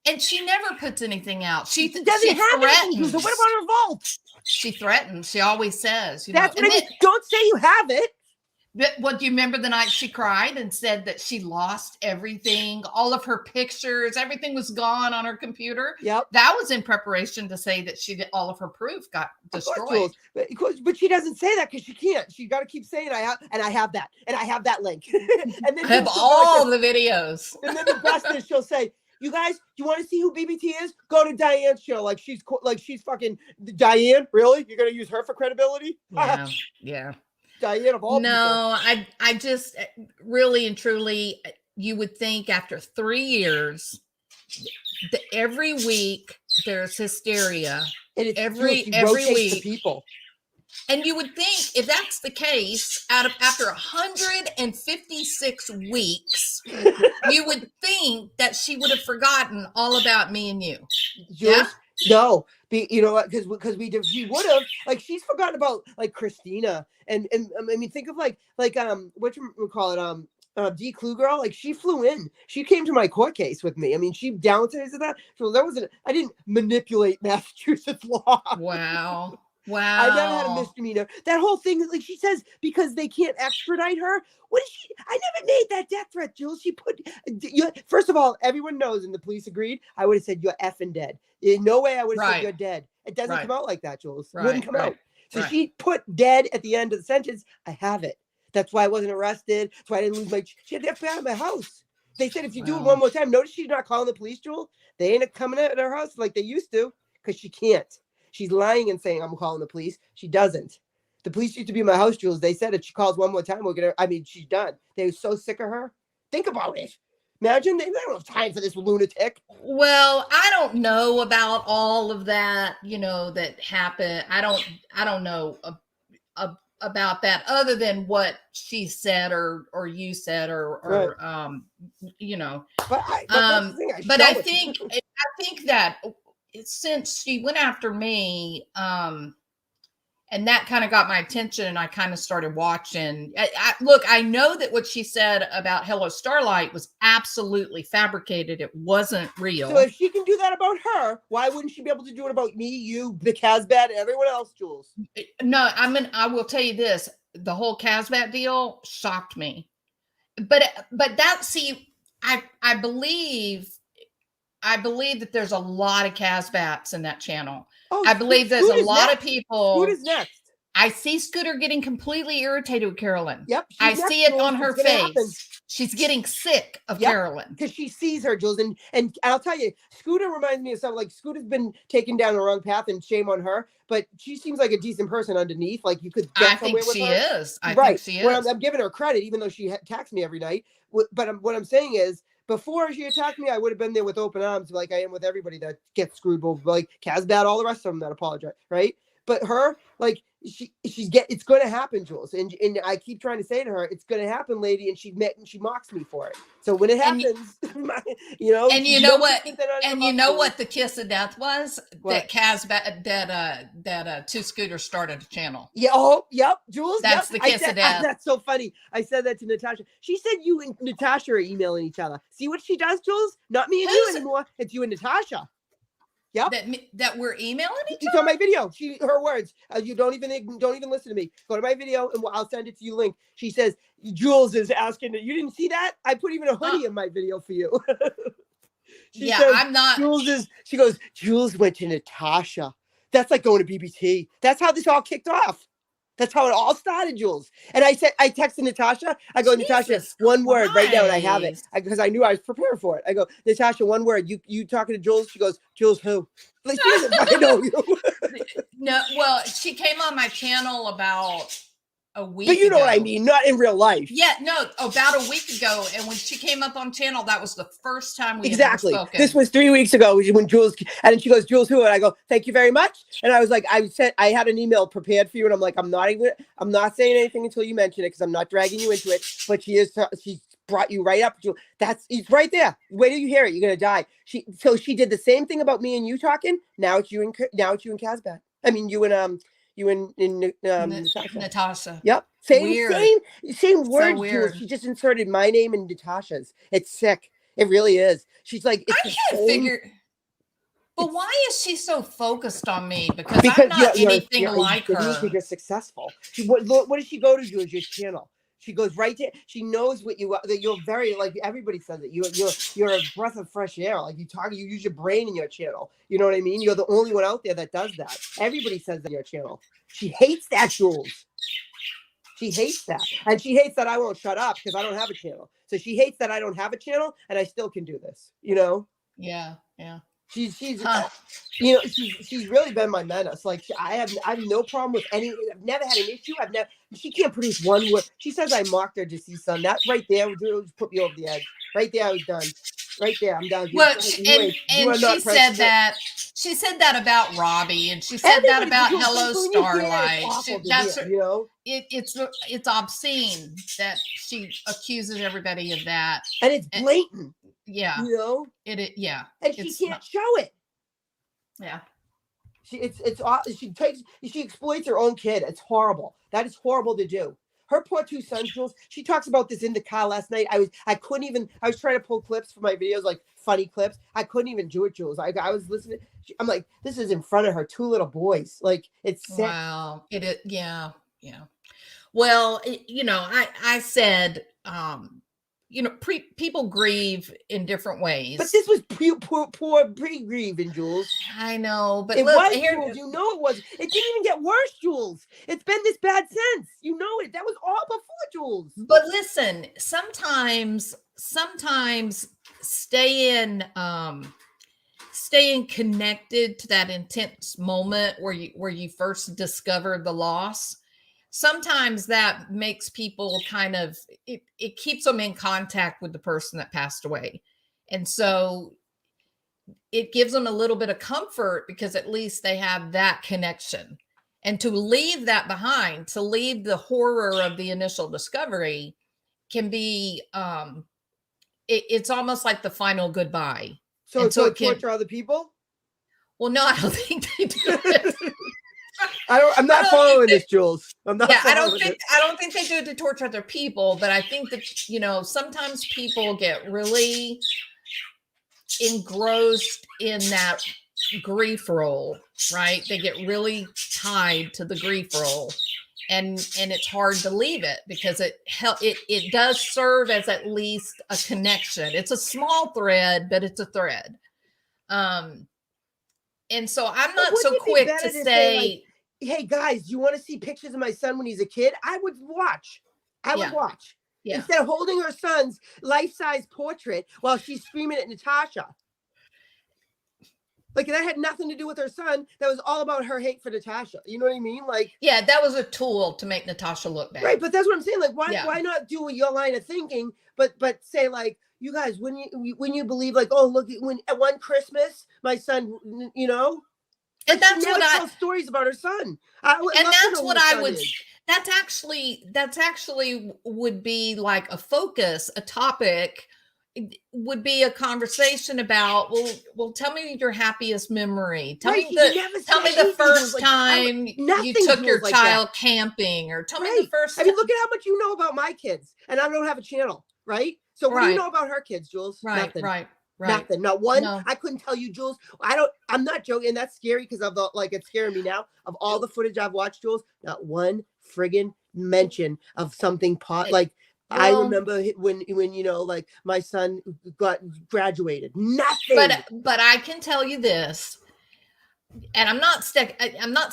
and she never puts anything out. She doesn't she have anything. threatens. So what about her vault? She threatens. She always says, That's what and I mean. Don't say you have it. What do you remember the night she cried and said that she lost everything, all of her pictures, everything was gone on her computer? Yep. That was in preparation to say that all of her proof got destroyed. But she doesn't say that because she can't. She got to keep saying I have that, and I have that link. And then I have all the videos. And then the best is she'll say, "You guys, do you want to see who BBT is? Go to Diane's show. Like she's fucking Diane. Really? You're gonna use her for credibility? Yeah, yeah. Diane of all people. No, I just really and truly, you would think after 3 years, every week there's hysteria. And it's every she rotates the week. people. And you would think if that's the case, after 156 weeks, you would think that she would have forgotten all about me and you. Jules, no, you know what? Because she would have, like, she's forgotten about like Christina and I mean, think of like what you call it, D. Clue girl. Like she flew in, she came to my court case with me. I mean, she downstairs that. So that wasn't. I didn't manipulate Massachusetts law. Wow. I never had a misdemeanor. That whole thing, like she says, because they can't extradite her. What is she? I never made that death threat, Jules. She put, first of all, everyone knows, and the police agreed. I would have said you're effing dead. In no way I would have said you're dead. It doesn't come out like that, Jules. It wouldn't come out. So she put dead at the end of the sentence. I have it. That's why I wasn't arrested. That's why I didn't lose my. She had the FBI at my house. They said if you do it one more time, notice she's not calling the police, Jules. They ain't coming at her house like they used to because she can't. She's lying and saying, I'm calling the police. She doesn't. The police used to be in my house, Jules. They said if she calls one more time, she's done. They were so sick of her. Think about it. Imagine they don't have time for this lunatic. Well, I don't know about all of that, that happened. I don't know about that other than what she said or you said or But I think that since she went after me, and that kind of got my attention and I kind of started watching. Look, I know that what she said about Hello Starlight was absolutely fabricated. It wasn't real. So if she can do that about her, why wouldn't she be able to do it about me, you, the Casbat, everyone else, Jules? No, I will tell you this. The whole Casbat deal shocked me. But I believe that there's a lot of Casbats in that channel. Oh, I believe there's a lot of people. Scooter's next. I see Scooter getting completely irritated with Carolyn. Yep. I see it on her face. She's getting sick of Carolyn. Because she sees her, Jules. And I'll tell you, Scooter reminds me of something like Scooter's been taken down the wrong path and shame on her. But she seems like a decent person underneath. Like you could get somewhere with her. I think she is. Well, I'm giving her credit, even though she attacks me every night. But what I'm saying is, before she attacked me, I would have been there with open arms, like I am with everybody that gets screwed over, like Casbat, all the rest of them that apologize, right? But her, like it's going to happen, Jules, and I keep trying to say to her, it's going to happen, lady, and she mocks me for it. So when it happens, you know what the kiss of death was? What? That Casbat, that Two Scooter started a channel. Yeah. Oh, yep, Jules. That's the kiss of death. That's so funny. I said that to Natasha. She said you and Natasha are emailing each other. See what she does, Jules? Not me and you anymore. It's you and Natasha. Yep. That we're emailing each It's on my video. Her words. You don't even listen to me. Go to my video and I'll send it to you. Link. She says Jules is asking. You didn't see that? I put even a hoodie in my video for you. She yeah, says, I'm not. She goes, Jules went to Natasha. That's like going to BBT. That's how this all kicked off. That's how it all started, Jules. And I texted Natasha. I go, Natasha, one word right now, and I have it because I knew I was prepared for it. I go, Natasha, one word. You talking to Jules? She goes, Jules who? Like, she doesn't fucking know you. No, well, she came on my channel about a week But you know ago. what I mean, not in real life. Yeah, no, about a week ago. And when she came up on channel, that was the first time we had ever Exactly. spoken. This was 3 weeks ago when Jules, and then she goes, Jules who? And I go, thank you very much. And I was like, I had an email prepared for you, and I'm like, I'm not saying anything until you mention it because I'm not dragging you into it. But she's brought you right up. It's right there. Wait till you hear it. You're gonna die. So she did the same thing about me and you talking. Now it's you and Kazbat. I mean, you and Natasha. Natasha. Yep. Same words. weird. Jules. She just inserted my name and Natasha's. It's sick. It really is. She's like, it's I can't figure. But why is she so focused on me? Because I'm not anything like her. You're successful. What does she go to, Jules? Your channel. She goes right there. She knows what you are. That you're very, like everybody says it. You're a breath of fresh air. Like you use your brain in your channel. You know what I mean? You're the only one out there that does that. Everybody says that in your channel. She hates that, Jules. She hates that. And she hates that I won't shut up because I don't have a channel. So she hates that I don't have a channel and I still can do this, you know? Yeah, yeah. She's you know, she's really been my menace. Like I have no problem with any. I've never had an issue. She can't produce one word. She says I mocked her deceased son. That right there would put me over the edge. Right there, I was done. Right there, I'm done. Well, she said that about Robbie, and she said that about Hello Starlight. You know, it's obscene that she accuses everybody of that, and it's blatant. Yeah, you know, yeah, and she can't show it. Yeah, she exploits her own kid. It's horrible. That is horrible to do. Her poor two sons, Jules. She talks about this in the car last night. I was trying to pull clips for my videos, like funny clips. I couldn't even do it, Jules. I was listening. I'm like, this is in front of her two little boys. Like it's sick. Wow. Yeah. Well, I said, people grieve in different ways. But this was poor pre-grieving, Jules. I know, but it look, was, Jules. You know it was. It didn't even get worse, Jules. It's been this bad since. You know it. That was all before, Jules. But listen, sometimes staying connected to that intense moment where you first discovered the loss. Sometimes that makes people kind of, it keeps them in contact with the person that passed away. And so it gives them a little bit of comfort because at least they have that connection. And to leave that behind, to leave the horror of the initial discovery can be, it's almost like the final goodbye. So it can torture other people? Well, no, I don't think they do it. I'm not following this, Jules. I'm not. Yeah, I don't think they do it to torture other people, but I think that sometimes people get really engrossed in that grief role, right? They get really tied to the grief role, and it's hard to leave it because it does serve as at least a connection. It's a small thread, but it's a thread. And so I'm not so quick to say, hey guys, you want to see pictures of my son when he's a kid? I would watch. Yeah. Instead of holding her son's life-size portrait while she's screaming at Natasha. Like that had nothing to do with her son. That was all about her hate for Natasha. You know what I mean? Like, yeah, that was a tool to make Natasha look bad. Right, but that's what I'm saying. Like, why not do your line of thinking, but say like, you guys, when you believe like, oh look, when at one Christmas my son, and that's what I tell stories about her son. That's actually would be like a focus, a topic. It would be a conversation about, well, tell me your happiest memory. Tell me the first time you took your child camping, or tell me the first time. I mean, look at how much you know about my kids, and I don't have a channel, right? So what do you know about her kids, Jules? Right, Nothing. right. Right. Nothing. Not one. No. I couldn't tell you, Jules. I'm not joking. That's scary because of the, like, it's scaring me now. Of all the footage I've watched, Jules, not one friggin' mention of something like, I Well, remember when you know, like, my son graduated. Nothing. but I can tell you this, and I'm not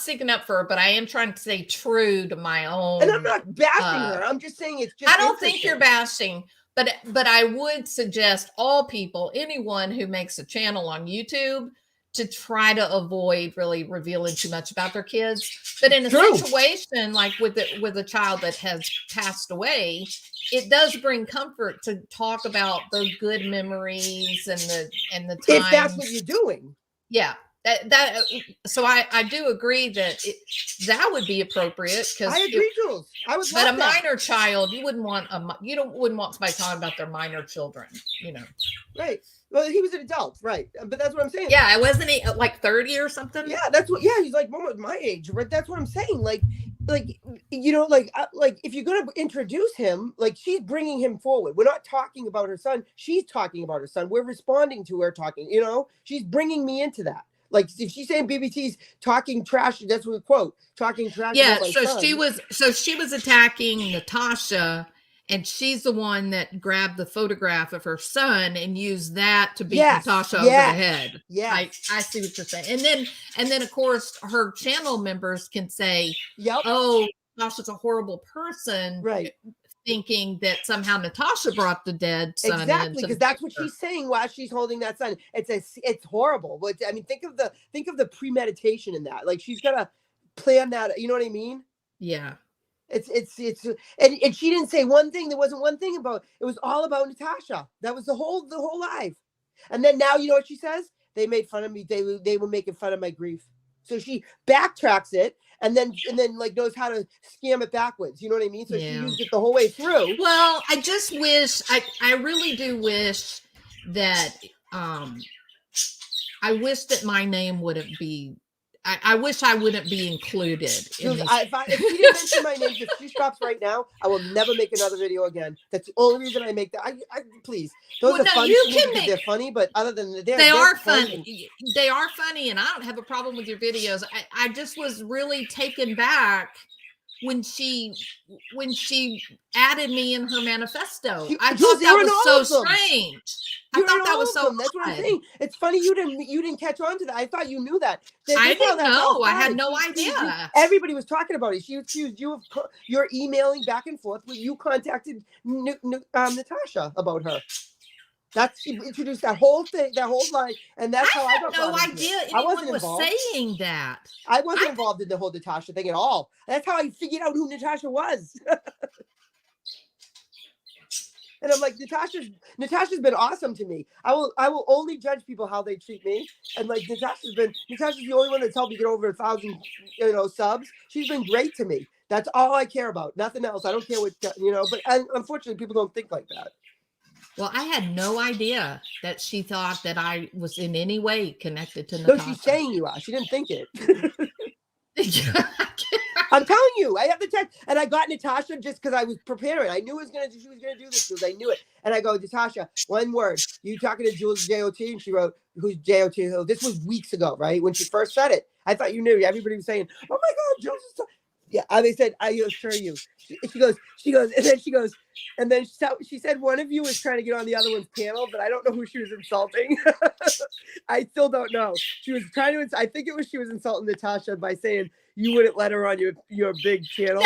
sticking up for her, but I am trying to stay true to my own. And I'm not bashing her. I'm just saying it's just. I don't think you're bashing, but I would suggest all people, anyone who makes a channel on YouTube, to try to avoid really revealing too much about their kids. But in a situation like with a child that has passed away, it does bring comfort to talk about the good memories and the times. If that's what you're doing. Yeah. So I do agree that that would be appropriate, because I agree, Jules. I would. But a minor child, you wouldn't want somebody talking about their minor children, you know. Right. Well, he was an adult, right? But that's what I'm saying. Yeah, wasn't he like 30 or something? Yeah, that's what. Yeah, he's like almost my age, but that's what I'm saying. Like you know, like if you're gonna introduce him, like, she's bringing him forward. We're not talking about her son. She's talking about her son. We're responding to her talking. You know, she's bringing me into that. Like, if she's saying BBT's talking trash, that's what we quote, talking trash. Yeah, she was attacking Natasha, and she's the one that grabbed the photograph of her son and used that to beat Natasha over the head. Yeah, I see what you're saying. And then of course her channel members can say, "Yep, oh, Natasha's a horrible person," right? Thinking that somehow Natasha brought the dead son. Exactly, because that's what she's saying while she's holding that son. It's horrible. But I mean, think of the premeditation in that. Like, she's gotta plan that. You know what I mean? Yeah. And she didn't say one thing. There wasn't one thing about it. Was all about Natasha. That was the whole life. And then now, you know what she says? They made fun of me. They were making fun of my grief. So she backtracks it and then like knows how to scam it backwards. You know what I mean? So she used it the whole way through. Well, I just wish, I really do wish that I wish that my name wouldn't be. I wish I wouldn't be included. If she didn't mention my name, if she stops right now, I will never make another video again. That's the only reason I make that. I please. Those are funny. They're funny, but other than that, they are funny. They are funny, and I don't have a problem with your videos. I just was really taken back when she added me in her manifesto. I thought that was so strange. I thought that was so. That's what I'm saying. It's funny you didn't catch on to that. I thought you knew that. I didn't know. I had no idea. Everybody was talking about it. She accused you of you're emailing back and forth. When you contacted Natasha about her. She introduced that whole thing, that whole line, and that's how I got no idea anyone was saying that. I wasn't involved in the whole Natasha thing at all. That's how I figured out who Natasha was. And I'm like, Natasha's been awesome to me. I will only judge people how they treat me. And like, Natasha's the only one that's helped me get over 1,000, subs. She's been great to me. That's all I care about. Nothing else. I don't care what, but unfortunately people don't think like that. Well, I had no idea that she thought that I was in any way connected to Natasha. No, she's saying you are. She didn't think it. I'm telling you, I have the text, and I got Natasha just because I was preparing. I knew she was gonna do this because I knew it. And I go, Natasha, one word. You talking to Jules JOT? And she wrote, "Who's JOT? Who?" This was weeks ago, right? When she first said it. I thought you knew. Everybody was saying, "Oh my God, Jules is so..." Yeah, they said, "I assure you." She goes, and then she said one of you was trying to get on the other one's panel, but I don't know who she was insulting. I still don't know. She was trying to. I think it was she was insulting Natasha by saying you wouldn't let her on your big channel.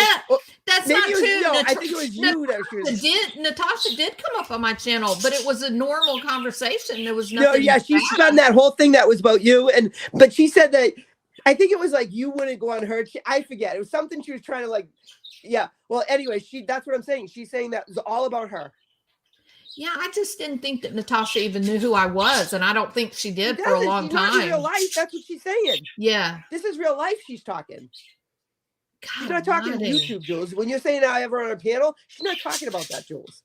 That's not true. No, I think it was you that she was. Natasha did come up on my channel, but it was a normal conversation. There was nothing. No, yeah, she's done that whole thing that was about you, but she said that. I think it was like you wouldn't go on her. I forget. It was something she was trying to like. Yeah. Well, anyway, that's what I'm saying. She's saying that it was all about her. Yeah, I just didn't think that Natasha even knew who I was, and I don't think she did for a long time. Not in real life. That's what she's saying. Yeah. This is real life. She's talking. God, she's not talking YouTube, Jules. When you're saying I have her on a panel, she's not talking about that, Jules.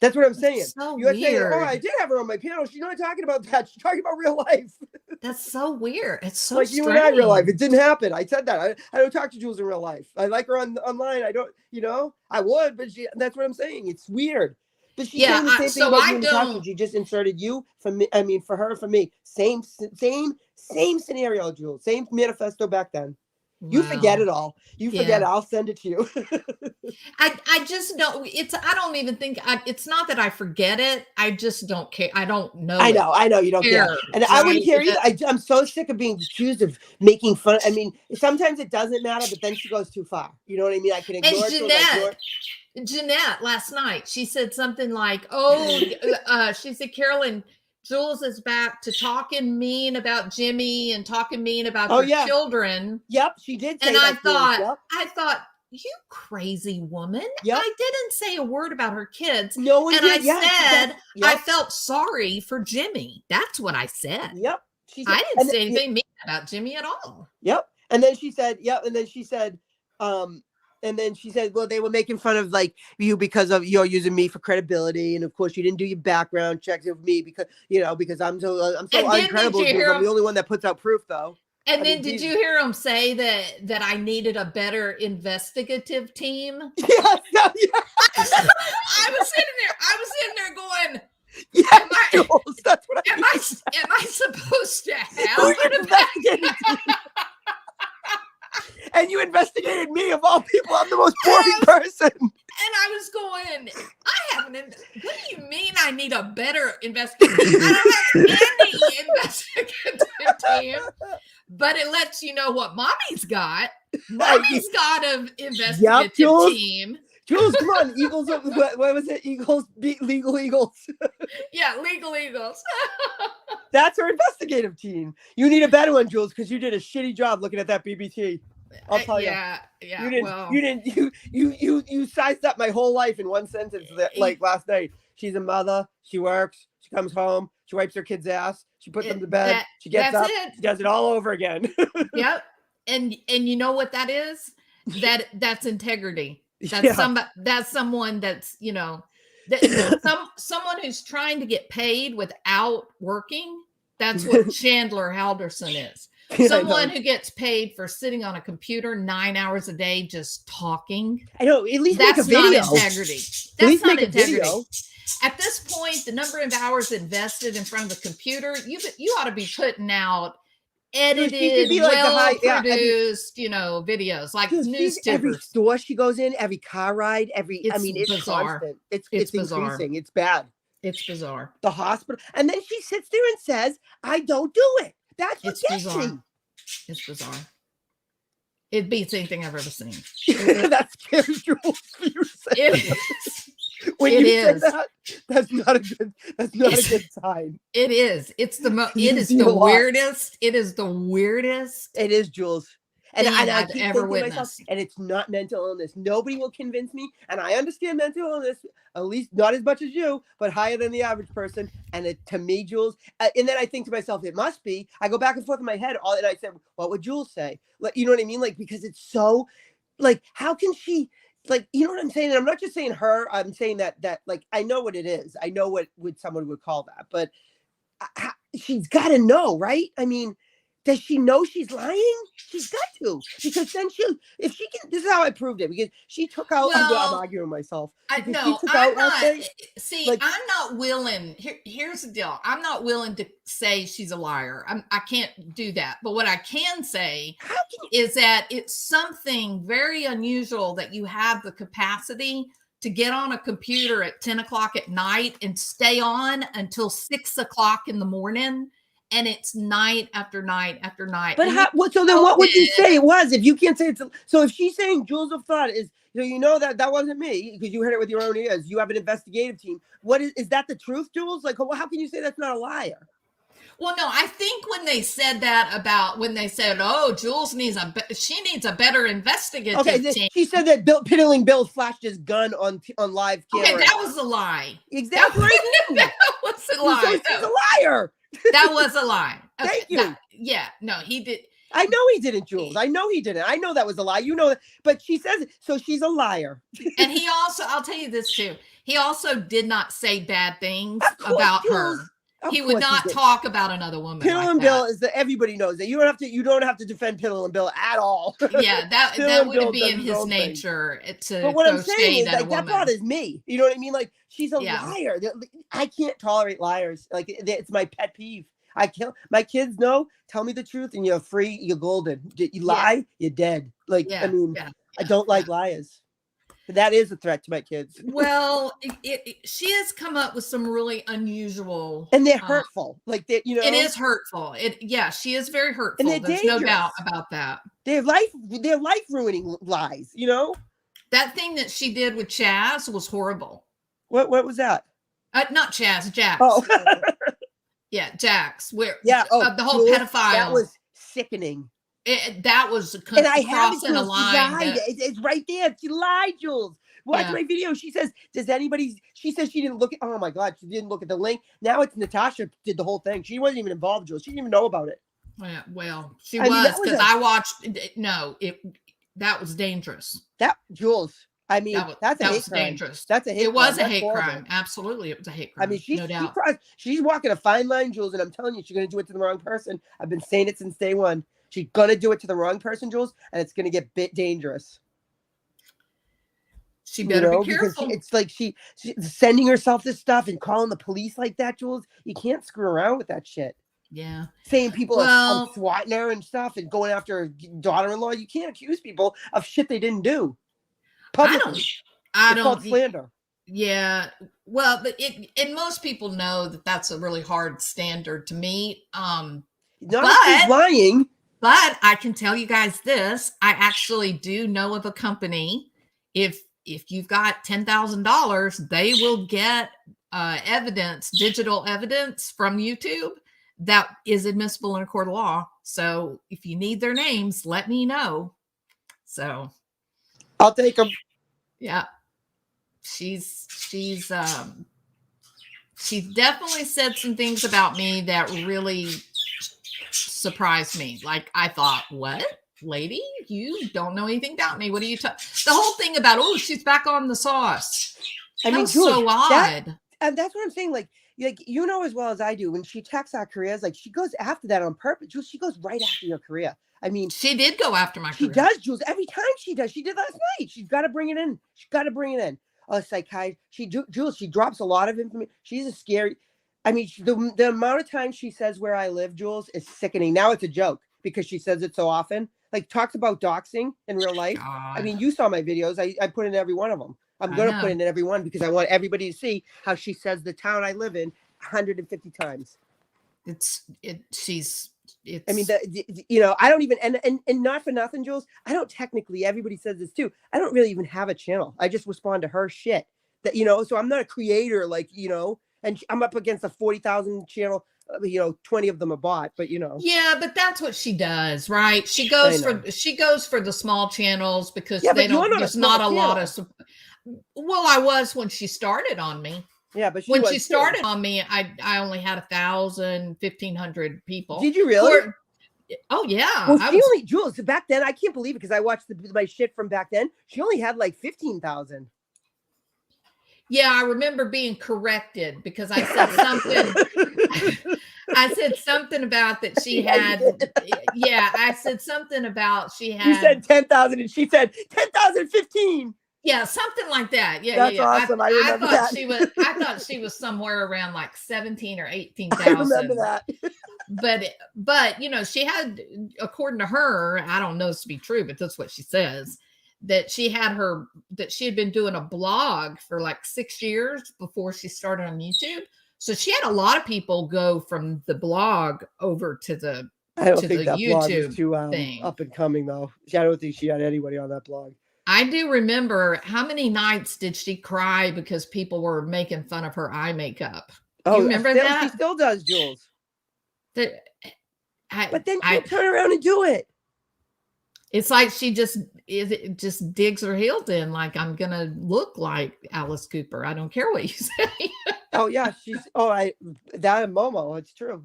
That's what I'm saying. So You're weird. saying, "Oh, I did have her on my panel." She's not talking about that. She's talking about real life. That's so weird. It's so like strange. You and I, real life. It didn't happen. I said that. I don't talk to Jules in real life. I like her online. I don't. I would, but that's what I'm saying. It's weird. But she's Yeah, saying the same thing so about I you and Natasha. don't. She just inserted you for me. I mean, for her, for me. Same scenario, Jules. Same manifesto back then. You forget Wow. it all. You forget Yeah. it. I'll send it to you. I just don't. I don't even think. It's not that I forget it. I just don't care. I don't know. I know you don't care. And I wouldn't care either. I'm so sick of being accused of making fun. I mean, sometimes it doesn't matter, but then she goes too far. You know what I mean? I can And ignore it. Jeanette last night, she said something like, "Oh, she said, Carolyn, Jules is back to talking mean about Jimmy and talking mean about your children." Yep, she did say and that. I thought, you crazy woman. Yep. I didn't say a word about her kids. No one and did. I said, I felt sorry for Jimmy. That's what I said. Yep. She said, I didn't say anything mean about Jimmy at all. Yep. And then she said, and then she said, well, they were making fun of like you because of you're using me for credibility, and of course you didn't do your background checks of me because I'm so incredible. I'm the only one that puts out proof, though. And then did you hear him say that I needed a better investigative team? Yeah. I was sitting there going, Jules, that's what am I supposed to have Who's an investigative team? And you investigated me, of all people. I'm the most boring person. And I was going, what do you mean I need a better investigative team? I don't have any investigative team. But it lets you know what mommy's got. Mommy's got an investigative team. Jules, come on. Eagles, what was it? Eagles, legal Eagles. Yeah, legal Eagles. That's our investigative team. You need a better one, Jules, because you did a shitty job looking at that BBT. I'll tell you. Yeah. You sized up my whole life in one sentence. Like last night, she's a mother. She works. She comes home. She wipes her kid's ass. She puts them to bed. She gets up. She does it all over again. Yep. And you know what that is? That's integrity. That's someone that's, someone who's trying to get paid without working. That's what Chandler Halderson is. Someone who gets paid for sitting on a computer 9 hours a day just talking. I know. At least that's make a video. Not integrity. That's not integrity. At this point, the number of hours invested in front of the computer, you ought to be putting out edited, well-produced, videos like news. Every store she goes in, every car ride, it's bizarre. Constant. It's bizarre. Increasing. It's bad. It's bizarre. The hospital, and then she sits there and says, "I don't do it." That's what gets me. It's bizarre. It beats anything I've ever seen. That scares Jules. It is. When you say that, that's not a good sign. It is. It's the weirdest. It is the weirdest. It is, Jules. And I keep ever thinking to myself, and it's not mental illness. Nobody will convince me. And I understand mental illness, at least not as much as you, but higher than the average person. And to me, Jules, and then I think to myself, it must be. I go back and forth in my head, and I said, what would Jules say? Like, you know what I mean? Like, because it's so, like, how can she, like, you know what I'm saying? And I'm not just saying her. I'm saying that like, I know what it is. I know what someone would call that, but she's got to know, right? I mean, does she know she's lying? She's got to, because then if she can, this is how I proved it, because she took out, I'm arguing with myself. I'm not willing, here's the deal. I'm not willing to say she's a liar. I can't do that. But what I can say is that it's something very unusual that you have the capacity to get on a computer at 10 o'clock at night and stay on until 6 o'clock in the morning. And it's night after night after night. But so then what would you say it was if you can't say it's? So if she's saying Jules of Thought is, that wasn't me because you heard it with your own ears. You have an investigative team. What is that the truth, Jules? Like, how can you say that's not a liar? Well, no, I think when they said oh, Jules needs a better investigative team. She said that Piddling Bill flashed his gun on live camera. Okay, that was a lie. Exactly. That was a lie. She's a liar. That was a lie. Okay, Thank you. No, he did. I know he didn't, Jules. I know he didn't. I know that was a lie. You know that, but she says it, so she's a liar. And he also, I'll tell you this too. He also did not say bad things about her. Of He would course not did. talk about another woman. Piddle like and that. Bill is that everybody knows that. You don't have to defend Piddle and Bill at all. Yeah, that Bill that and Bill wouldn't be does in his his own thing. nature to But what go I'm saying shade is, at a like, that woman. bothers me. You know what I mean? Like, she's a Yeah. liar. I can't tolerate liars. Like, it's my pet peeve. I kill my kids. Know, tell me the truth, and you're free. You're golden. You lie, you're dead. Like, Yeah, I mean, yeah, I don't like liars. That is a threat to my kids. Well, she has come up with some really unusual, And they're hurtful. Like, that, It is hurtful. Yeah, she is very hurtful. they're There's no doubt dangerous. about that. They're life ruining lies. That thing that she did with Chaz was horrible. What was that? Not Chaz, Jax. Oh, Yeah, Jax. Where yeah. Oh, the whole Jules, pedophile. That was sickening. That was And I have it, crossing a Jules. She line. lied. It's right there. She lied, Jules. Watch my video. She says, she says she didn't look at, oh my God, she didn't look at the link. Now it's Natasha did the whole thing. She wasn't even involved, Jules. She didn't even know about it. Yeah, well, she I mean, was that was because a- I watched. No, that was dangerous. That, Jules, I mean, that's a that hate was crime. dangerous. That's a hate It was crime. a That's hate horrible. crime. Absolutely, it was a hate crime. I mean, no doubt. she's walking a fine line, Jules, and I'm telling you, she's going to do it to the wrong person. I've been saying it since day one. She's going to do it to the wrong person, Jules, and it's going to get bit dangerous. She better be Because careful. it's like she's sending herself this stuff and calling the police like that, Jules. You can't screw around with that shit. Yeah. Saying people Well- are swatting her and stuff and going after her daughter-in-law. You can't accuse people of shit they didn't do. Publicly. I It's called don't. slander. Yeah. Well, but and most people know that that's a really hard standard to meet. Not if she's lying. But I can tell you guys this: I actually do know of a company. If you've got $10,000, they will get evidence, digital evidence from YouTube that is admissible in a court of law. So if you need their names, let me know. So I'll take them. yeah, she's definitely said some things about me that really surprised me. Like I thought, what? Lady, you don't know anything about me. What are you talking? The whole thing about, oh, she's back on the sauce. I mean, That was Jules, so odd. And that's what I'm saying. Like you know as well as I do, when she checks our careers, like she goes after that on purpose. Jules, she goes right after your career. I mean, She did go after my she career. does, Jules. Every time she does. She did last night. She's got to bring it in. She's got to bring it in. A psychiatrist. Jules, she drops a lot of information. She's a scary. I mean, the amount of time she says where I live, Jules, is sickening. Now it's a joke because she says it so often. Like talks about doxing in real life. I mean, you saw my videos. I put in every one of them. I'm going to put in every one because I want everybody to see how she says the town I live in 150 times. I mean, I don't even, and not for nothing, Jules, I don't technically, everybody says this too. I don't really even have a channel. I just respond to her shit that, so I'm not a creator, like, and I'm up against a 40,000 channel, 20 of them are bought, but Yeah, but that's what she does, right? She goes for the small channels because they don't. There's not a lot of. Well, I was when she started on me. Yeah, but when she started on me, I only had 1,000, 1,500 people. Did you really? Oh yeah. Well, Jules, back then I can't believe it because I watched my shit from back then. She only had like 15,000. Yeah, I remember being corrected because I said something. I said something about that she had. Yeah, I said something about she had. You said 10,000 and she said 10,015. Yeah, something like that. Yeah, that's yeah. awesome. I remember that. I thought she was somewhere around like 17 or 18,000. I remember that. but she had, according to her, I don't know this to be true, but that's what she says. That she had been doing a blog for like 6 years before she started on YouTube. So she had a lot of people go from the blog over to the I don't think that YouTube blog is too thing. Up and coming though. I don't think she had anybody on that blog. I do remember how many nights did she cry because people were making fun of her eye makeup. Oh, you remember that? She still does, Jules. But then she'll turn around and do it. It's like she just digs her heels in, like I'm gonna look like Alice Cooper. I don't care what you say. Oh yeah, that and Momo. It's true.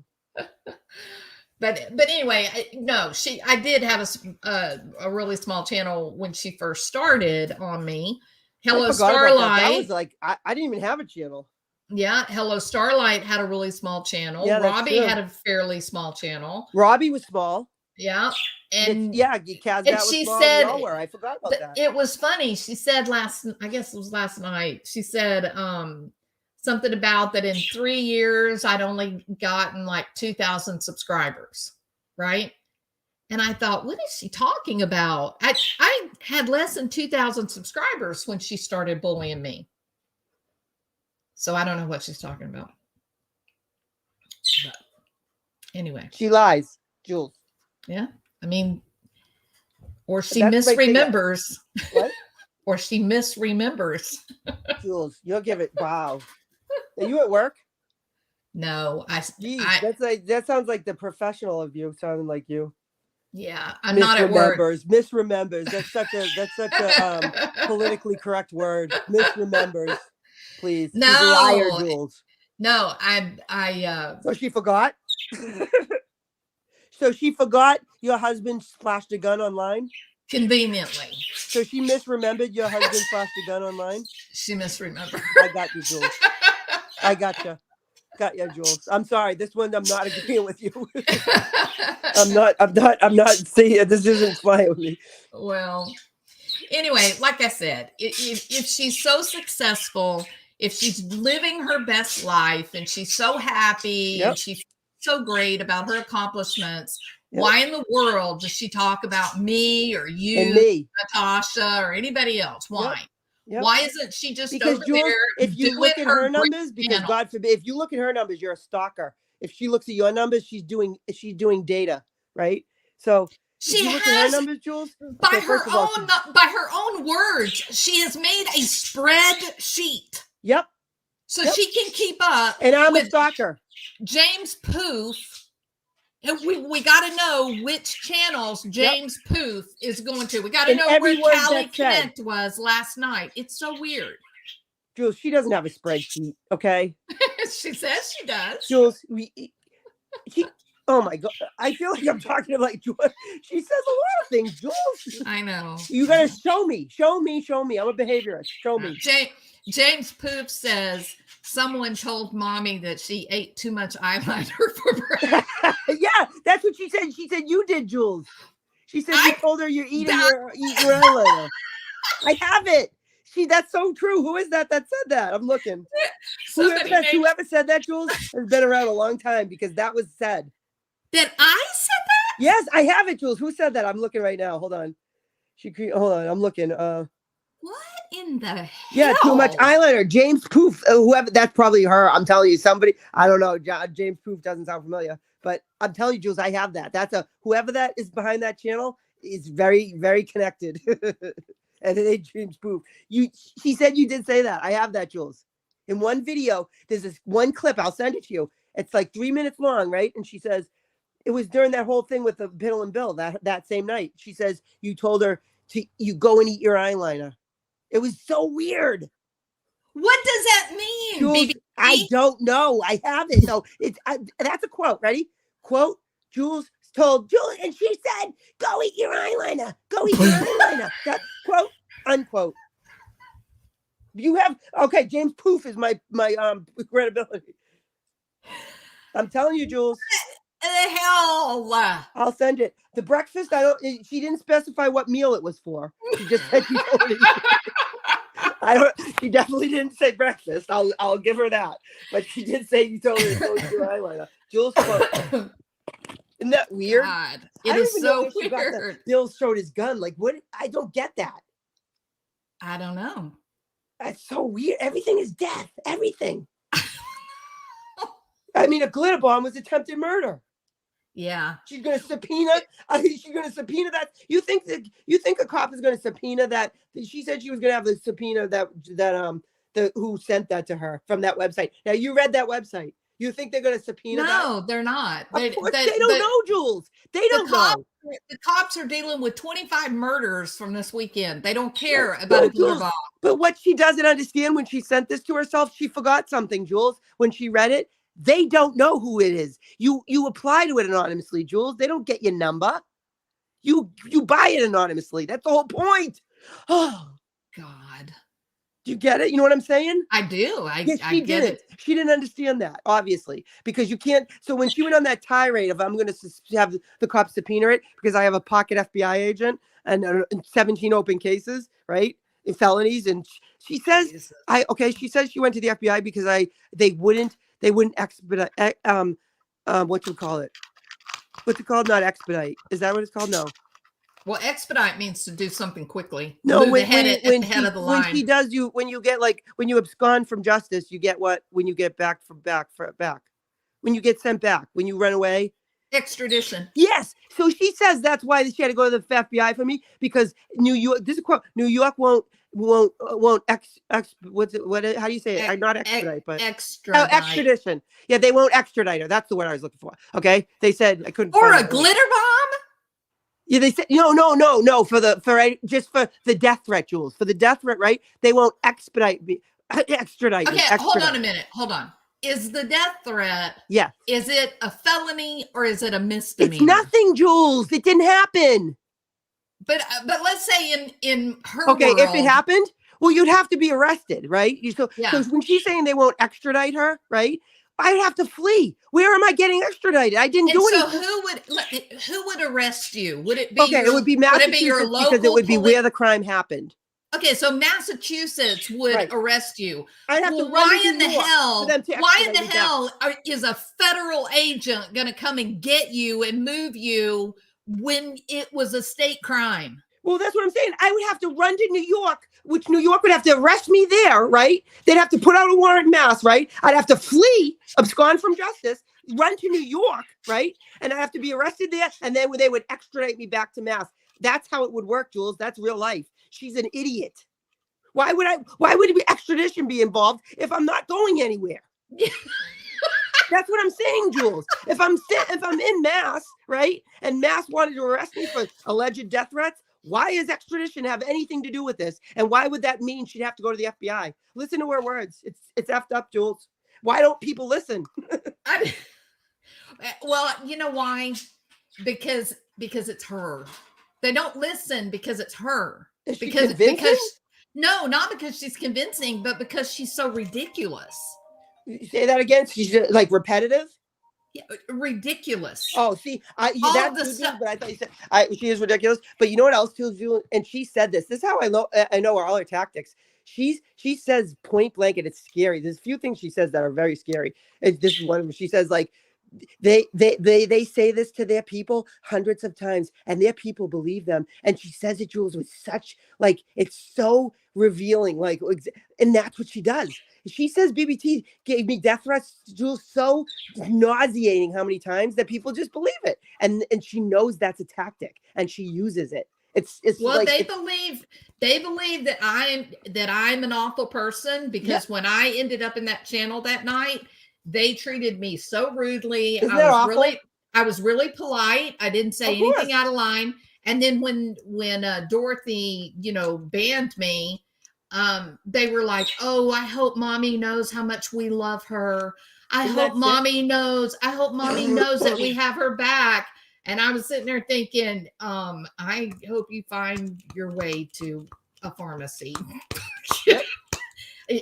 But anyway, I did have a really small channel when she first started on me. Hello Starlight. That was like I didn't even have a channel. Yeah, Hello Starlight had a really small channel. Yeah, that's Robbie true. had a fairly small channel. Robbie was small. Yeah. And Yeah, Kazbat was she small. said We all were. I forgot about that. it was funny. She said I guess it was last night. She said something about that in 3 years I'd only gotten like 2,000 subscribers, right? And I thought, what is she talking about? I had less than 2,000 subscribers when she started bullying me. So I don't know what she's talking about. But anyway. She lies, Jules. Yeah. I mean, or she That's my thing. misremembers. What? Or she misremembers. Jules, you'll give it. Wow. Are you at work? No, Jeez, that sounds like the professional of you, sounding like you. Yeah, I'm not at work. Misremembers. That's such a politically correct word. Misremembers. Please. No. She's a liar, Jules. No, I So she forgot? So she forgot your husband flashed a gun online? conveniently. So she misremembered your husband flashed a gun online? She misremembered. I got you, Jules. I got you. Got you, Jules. I'm sorry. This one, I'm not agreeing with you. I'm not seeing this isn't flying with me. Well, anyway, like I said, if she's so successful, if she's living her best life and she's so happy and she's so great about her accomplishments, why in the world does she talk about me or you, and me, Natasha, or anybody else? Why? Yep. Why isn't she just because over Jules, there if you look at her numbers, because channel? God forbid, if you look at her numbers, you're a stalker. If she looks at your numbers, she's doing data, right? So She look at her numbers, Jules, by her own words, she has made a spreadsheet. Yep. So she can keep up. And I'm a stalker. James Poof. And we got to know which channels James Poof is going to. We got to know where Callie Kent was last night. It's so weird. Jules, she doesn't have a spreadsheet, okay? She says she does. Jules, oh my God. I feel like I'm talking to like Jules. She says a lot of things, Jules. I know. You got to show me. I'm a behaviorist. Show me. James Poof says, someone told mommy that she ate too much eyeliner for breakfast. Yeah, that's what she said. She said you did, Jules. She said you told her you're eating your eyeliner. I have it. That's so true. Who is that said that? I'm looking. Whoever said that, Jules, has been around a long time because that was said. That I said that? Yes, I have it, Jules. Who said that? I'm looking right now. Hold on. Hold on. I'm looking. What in the hell? Yeah, too much eyeliner. James Poof, whoever, that's probably her. I'm telling you, somebody, I don't know. James Poof doesn't sound familiar, but I'm telling you, Jules, I have that. Whoever that is behind that channel is very, very connected. And it ain't James Poof. She said you did say that. I have that, Jules. In one video, there's this one clip. I'll send it to you. It's like 3 minutes long, right? And she says, it was during that whole thing with the Bill and Bill that same night. She says, you told her you go and eat your eyeliner. It was so weird. What does that mean? Jules, I don't know. I have it. So that's a quote. Ready? Quote, Jules told Julie, and she said, go eat your eyeliner. Go eat your eyeliner. That quote, unquote. Okay, James Poof is my credibility. I'm telling you, Jules. The hell? I'll send it. The breakfast, she didn't specify what meal it was for. She just said she told her. She definitely didn't say breakfast. I'll give her that. But she did say you told her to go eat your eyeliner. Jules quote. Isn't that weird? God, it is so weird. Bill showed his gun. Like, what? I don't get that. I don't know. That's so weird. Everything is death. Everything. I mean, a glitter bomb was attempted murder. Yeah. She's going to subpoena. She's going to subpoena that. You think a cop is going to subpoena that? She said she was going to have the subpoena that who sent that to her from that website. Now you read that website. You think they're going to subpoena that? No, they're not. Of course they don't know, Jules. They don't know. The cops are dealing with 25 murders from this weekend. They don't care about a glitter bomb. But what she doesn't understand when she sent this to herself, she forgot something, Jules. When she read it, they don't know who it is. You apply to it anonymously, Jules. They don't get your number. You buy it anonymously. That's the whole point. Oh God. Do you get it? You know what I'm saying? I do. I She get didn't. it. She didn't understand that, obviously, because you can't. So when she went on that tirade of I'm going to have the cops subpoena it because I have a pocket FBI agent and 17 open cases, right, in felonies, and she says Jesus. She says she went to the FBI because they wouldn't expedite what you call it? What's it called? Not expedite. Is that what it's called? No. Well, expedite means to do something quickly. No, Move ahead of the when line. she does when you abscond from justice, you get what when you get back when you get sent back, when you run away. Extradition. Yes. So she says that's why she had to go to the FBI for me because New York. This is a quote. New York won't how do you say it? Not expedite, but extradition. Yeah, they won't extradite her. That's the word I was looking for. Okay, they said I couldn't. Or find a glitter bomb. Yeah, they said no, for the death threat, Jules. For the death threat, right? They won't extradite me. Okay, hold on a minute. Hold on. Is the death threat? Yeah. Is it a felony or is it a misdemeanor? It's nothing, Jules. It didn't happen. But let's say in her world, if it happened, well, you'd have to be arrested, right? So when she's saying they won't extradite her, right? I'd have to flee. Where am I getting extradited? I didn't do anything. So who would arrest you? Would it be it would be Massachusetts because it would be where the crime happened. Okay, so Massachusetts would arrest you. I'd have to why in the hell is a federal agent going to come and get you and move you when it was a state crime? Well, that's what I'm saying. I would have to run to New York, which New York would have to arrest me there, right? They'd have to put out a warrant in Mass, right? I'd have to flee, abscond from justice, run to New York, right? And I'd have to be arrested there, and then they would extradite me back to Mass. That's how it would work, Jules. That's real life. She's an idiot. Why would extradition be involved if I'm not going anywhere? That's what I'm saying, Jules. If I'm in Mass, right, and Mass wanted to arrest me for alleged death threats, why does extradition have anything to do with this? And why would that mean she'd have to go to the FBI? Listen to her words. It's effed up, Jules. Why don't people listen? Well, you know why? Because it's her. They don't listen because it's her. Is she because convincing? No, not because she's convincing, but because she's so ridiculous. Say that again. She's like repetitive. Yeah, ridiculous. Oh, see, All that's the good stuff. news, but I thought you said she is ridiculous. But you know what else too? And she said this. This is how I know all her tactics. She says point blank, and it's scary. There's a few things she says that are very scary. And this is one of them. She says like, they say this to their people hundreds of times, and their people believe them. And she says it, Jules, with such like it's so revealing, like, and that's what she does. She says BBT gave me death threats, Jules, so nauseating how many times that people just believe it, and she knows that's a tactic, and she uses it. It's well, like, they believe that I'm an awful person because when I ended up in that channel that night, they treated me so rudely. Isn't that awful? I was really polite. I didn't say anything out of line. And then when Dorothy, banned me, they were like, "Oh, I hope mommy knows how much we love her. I hope mommy knows that we have her back." And I was sitting there thinking, I hope you find your way to a pharmacy.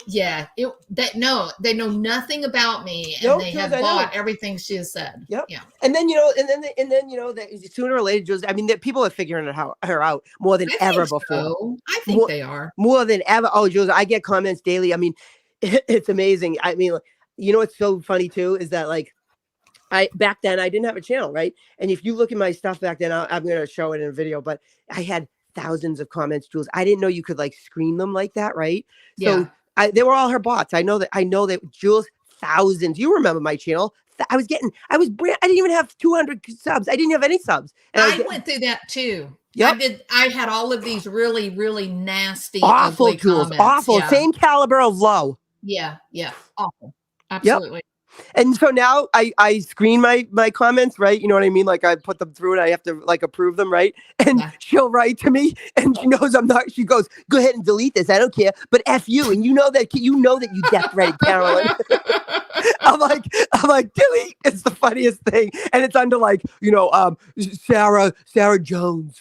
Yeah, they know nothing about me, and they have bought everything she has said. Yep. Yeah. And then that sooner or later, Jules, I mean, that people are figuring her out more than ever before. So. I think they are more than ever. Oh, Jules, I get comments daily. I mean, it's amazing. I mean, what's so funny too is that like back then I didn't have a channel, right? And if you look at my stuff back then, I'm going to show it in a video, but I had thousands of comments, Jules. I didn't know you could like screen them like that, right? So they were all her bots. I know that Jules, thousands. You remember my channel? I didn't even have 200 subs. I didn't have any subs. And I went through that too. Yep. I had all of these really, really nasty, awful Jules, comments. Awful. Yeah. Same caliber of low. Yeah. Awful. Absolutely. Yep. And so now I screen my comments, right? You know what I mean? Like I put them through and I have to like approve them, right? And she'll write to me and she knows I'm not, she goes, "Go ahead and delete this. I don't care. But F you." And you know that you death threated Carolyn. I'm like, delete. It's the funniest thing. And it's under like, Sarah Jones.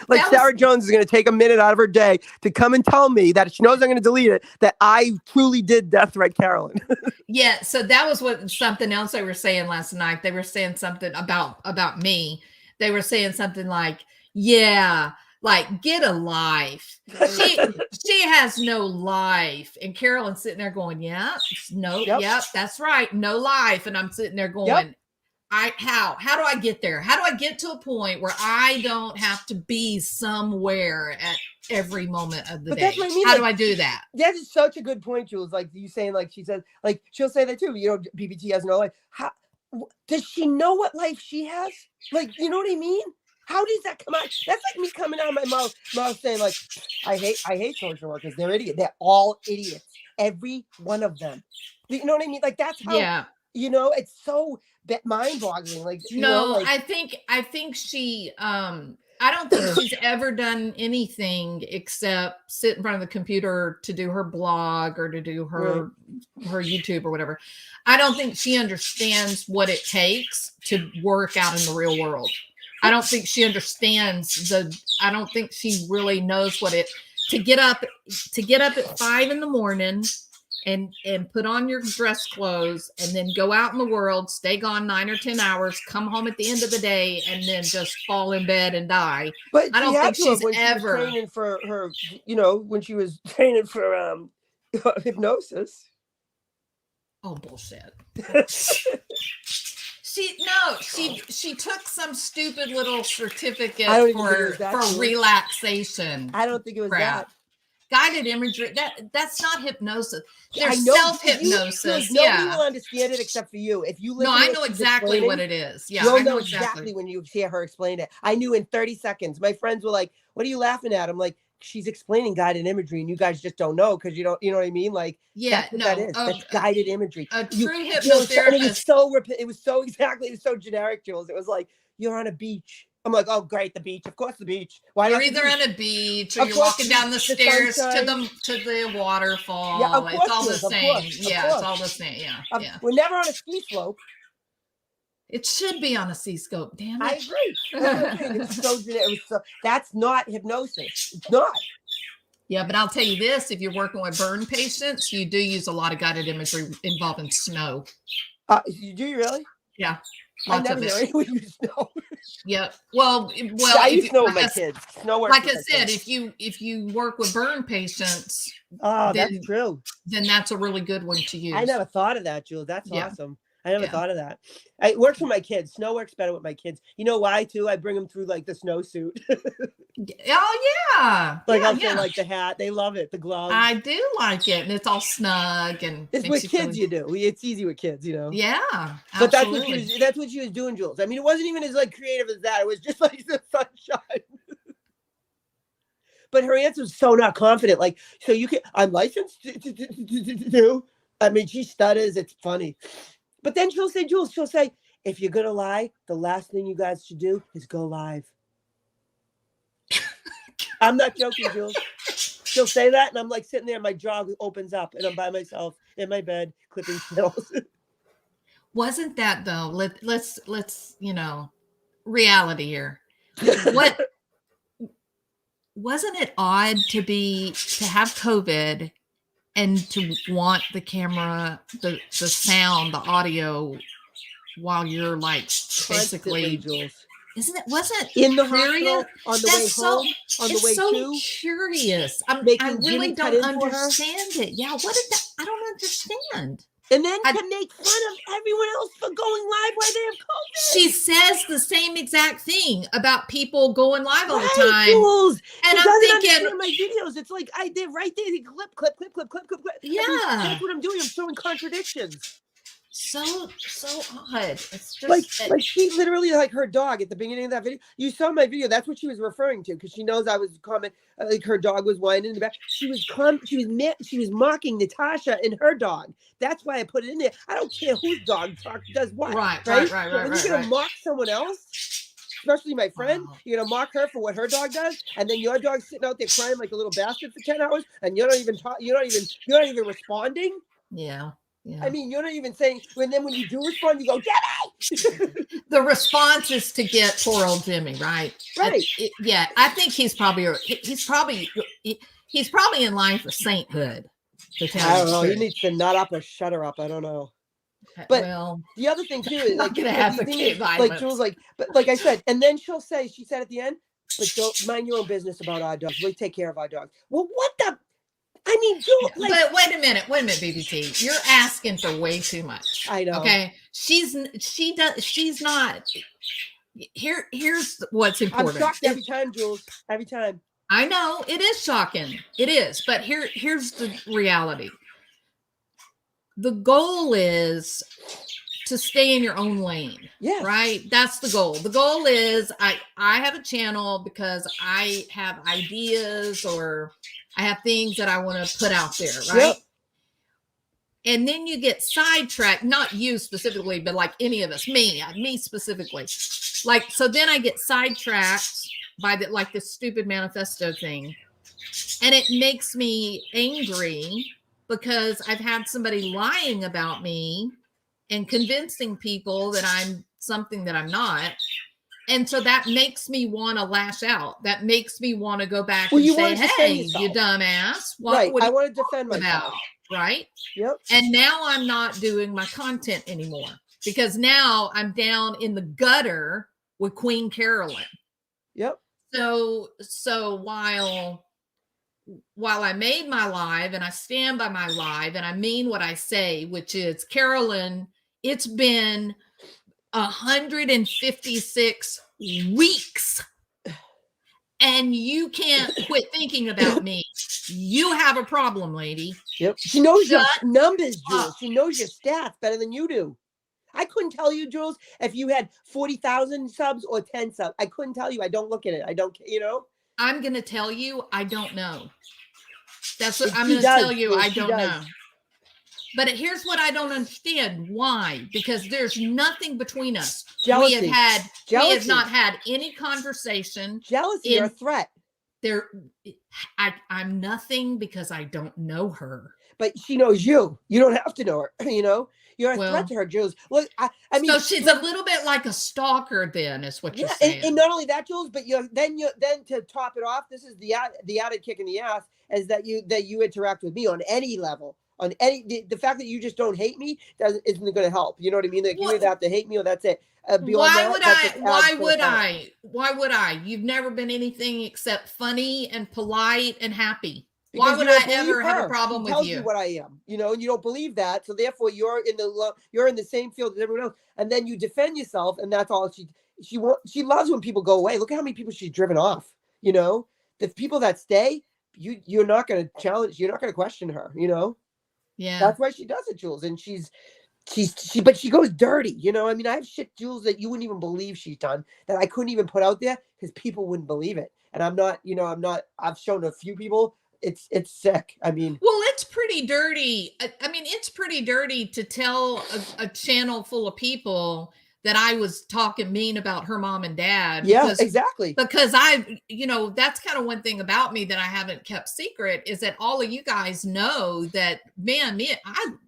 Like That was- Sarah Jones is going to take a minute out of her day to come and tell me that she knows I'm going to delete it, that I truly did death threat Carolyn. Yeah, so that was what something else they were saying last night. They were saying something about me. They were saying something like, "Yeah, like get a life. She has no life." And Carolyn's sitting there going, "Yeah, no, yep, that's right, no life." And I'm sitting there going, how do I get there? How do I get to a point where I don't have to be somewhere at every moment of the day? That's what I mean. How like, do I do that? That is such a good point, Jules. Like you saying, like she says, like she'll say that too. You know, BBT has no life. How does she know what life she has? Like, you know what I mean? How does that come out? That's like me coming out of my mouth saying, like, I hate social workers. They're idiots. They're all idiots. Every one of them. You know what I mean? Like that's how. You know, it's so mind-boggling. Like, you know, like, I think she I don't think she's ever done anything except sit in front of the computer to do her blog or to do her YouTube or whatever. I don't think she understands what it takes to work out in the real world. I don't think she understands I don't think she really knows what it to get up at 5 a.m. and put on your dress clothes and then go out in the world, stay gone 9 or 10 hours, come home at the end of the day, and then just fall in bed and die. But I don't think she's when ever she was training for her, you know, when she was training for hypnosis. Oh, bullshit. She took some stupid little certificate for relaxation. I don't think it was crap. that. Guided imagery, that's not hypnosis. There's I know, self-hypnosis. Nobody will understand it except for you. If you listen, no, I know exactly what it is. Yeah, you'll I know exactly when you hear her explain it. I knew in 30 seconds. My friends were like, "What are you laughing at?" I'm like, "She's explaining guided imagery, and you guys just don't know because you don't. You know what I mean? Like, that's what that is. That's guided imagery. A true hypnotherapist. It was so generic, Jules. It was like you're on a beach. I'm like, oh, great, the beach. Of course, the beach. Why you're either on a beach or you're walking down the stairs to the waterfall. Yeah, of course it's all the same. It's all the same. Yeah. We're never on a ski slope. It should be on a ski slope. Damn it. I agree. That's not hypnosis. It's not. Yeah, but I'll tell you this: if you're working with burn patients, you do use a lot of guided imagery involving snow. You do really? Yeah. Lots I never know anyone use snow. Yeah. Well, I use snow with my kids. Snow works. Like I said, if you work with burn patients, that's true. Then that's a really good one to use. I never thought of that, Jules. That's awesome. I never thought of that. It works for my kids. Snow works better with my kids. You know why too? I bring them through like the snowsuit. Oh yeah. Like like the hat. They love it. The gloves. I do like it, and it's all snug and. It's with kids. You do. It's easy with kids. You know. Yeah. But that's what she was doing, Jules. I mean, it wasn't even as like creative as that. It was just like the sunshine. But her answer was so not confident. Like, so you can. I'm licensed to do. I mean, she stutters. It's funny. But then she'll say, if you're going to lie, the last thing you guys should do is go live. I'm not joking, Jules. She'll say that, and I'm like sitting there, my jaw opens up, and I'm by myself in my bed, clipping nails. Wasn't that, though, let's reality here. Wasn't it odd to have COVID and to want the camera, the sound, the audio while you're like basically, Jules. Wasn't in the hospital on the way home, on the way to? Curious. I really don't understand it. Yeah, what is that? I don't understand. And then to make fun of everyone else for going live while they have COVID. She says the same exact thing about people going live all the time. Jules. And I'm thinking, my videos, it's like I did right there. Clip. Yeah, that's what I'm doing. I'm showing contradictions. So odd. It's just like she literally, like her dog at the beginning of that video. You saw my video. That's what she was referring to because she knows I was like her dog was whining in the back. She was mocking Natasha and her dog. That's why I put it in there. I don't care whose dog does what. Right. When you're gonna mock someone else, especially my friend, you're gonna mock her for what her dog does, and then your dog's sitting out there crying like a little bastard for 10 hours, and you're not even responding. Yeah. Yeah. I mean, you're not even saying, and then when you do respond, you go, Jimmy! The response is to get poor old Jimmy, right? Right. Yeah, I think he's probably in line for sainthood. To tell I you don't the know. He truth. needs to nut up or shut her up. I don't know. But Well, the other thing too is not like, gonna but the advocate thing is, like violence. Jules, like, but like I said, and then she said at the end, but don't mind your own business about our dogs. We take care of our dogs. Well, what the? I mean, Jules, like, But wait a minute, BBT. You're asking for way too much. I know. Okay, she's not. Here's what's I'm important. shocked every time, Jules. Every time. I know it is shocking. It is, but here's the reality. The goal is to stay in your own lane. Yes. Right? That's the goal. The goal is I have a channel because I have ideas or I have things that I want to put out there, right? Yep. And then you get sidetracked, not you specifically, but like any of us, me specifically. Like, so then I get sidetracked by this stupid manifesto thing. And it makes me angry because I've had somebody lying about me and convincing people that I'm something that I'm not. And so that makes me want to lash out. That makes me want to go back and say, hey, you dumbass. Right. I want to defend myself. About? Right? Yep. And now I'm not doing my content anymore because now I'm down in the gutter with Queen Carolyn. Yep. So while I made my live and I stand by my live and I mean what I say, which is, Carolyn, it's been 156 weeks and you can't quit thinking about me. You have a problem, lady. Yep. She knows your numbers, Jules. She knows your stats better than you do. I couldn't tell you, Jules, if you had 40,000 subs or 10 subs. I couldn't tell you. I don't look at it. I don't, I'm going to tell you, I don't know. That's what I'm going to tell you. I don't know. But here's what I don't understand. Why? Because there's nothing between us. Jealousy. We have not had any conversation. Jealousy or a threat. I'm nothing because I don't know her. But she knows you. You don't have to know her. You're a threat to her, Jules. Look, I mean, so she's a little bit like a stalker. Then is what you're saying. And not only that, Jules, but then to top it off, this is the added kick in the ass is that you interact with me on any level. On any the fact that you just don't hate me isn't going to help. You know what I mean? Like you either have to hate me or that's it. Why would I? You've never been anything except funny and polite and happy. Why would I ever have a problem with you? Tells you what I am, and you don't believe that, so therefore you're in the same field as everyone else, and then you defend yourself, and that's all she loves when people go away. Look at how many people she's driven off. The people that stay, you're not going to challenge, you're not going to question her. Yeah, that's why she does it, Jules, and but she goes dirty. I mean, I have shit, Jules, that you wouldn't even believe she's done that I couldn't even put out there because people wouldn't believe it, and I'm not. I've shown a few people. It's sick. I mean, well, it's pretty dirty. I mean, it's pretty dirty to tell a channel full of people that I was talking mean about her mom and dad. Yeah, exactly. Because that's kind of one thing about me that I haven't kept secret is that all of you guys know that, man,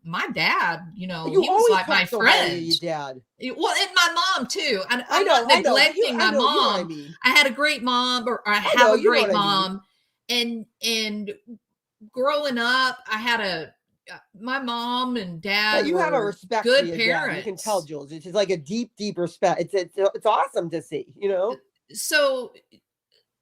my dad, he was like my friend. Your dad. Well, and my mom too. I'm not neglecting my mom. I had a great mom, or I have a great mom. And growing up, I had my mom and dad. You have a respect good for your parents. Dad. You can tell, Jules. It's like a deep, deep respect. It's awesome to see. So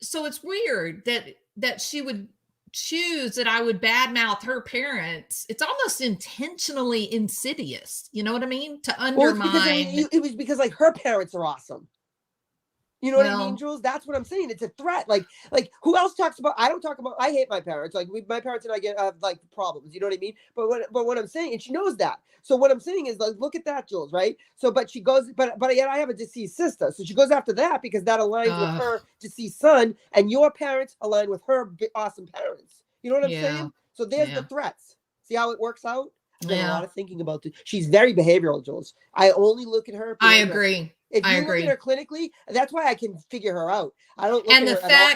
it's weird that she would choose that I would badmouth her parents. It's almost intentionally insidious. You know what I mean? To undermine. Well, it was because like her parents are awesome. You know what I mean, Jules? That's what I'm saying. It's a threat. Like who else talks about? I don't talk about. I hate my parents. Like my parents and I get like problems. You know what I mean? But what I'm saying, and she knows that. So what I'm saying is like, look at that, Jules, right? So, but she goes, but yet I have a deceased sister, so she goes after that because that aligns with her deceased son, and your parents align with her awesome parents. You know what I'm saying? So there's the threats. See how it works out? I've done a lot of thinking about it. She's very behavioral, Jules. I only look at her. I agree. If you look at her clinically, that's why I can figure her out. I don't look and at the her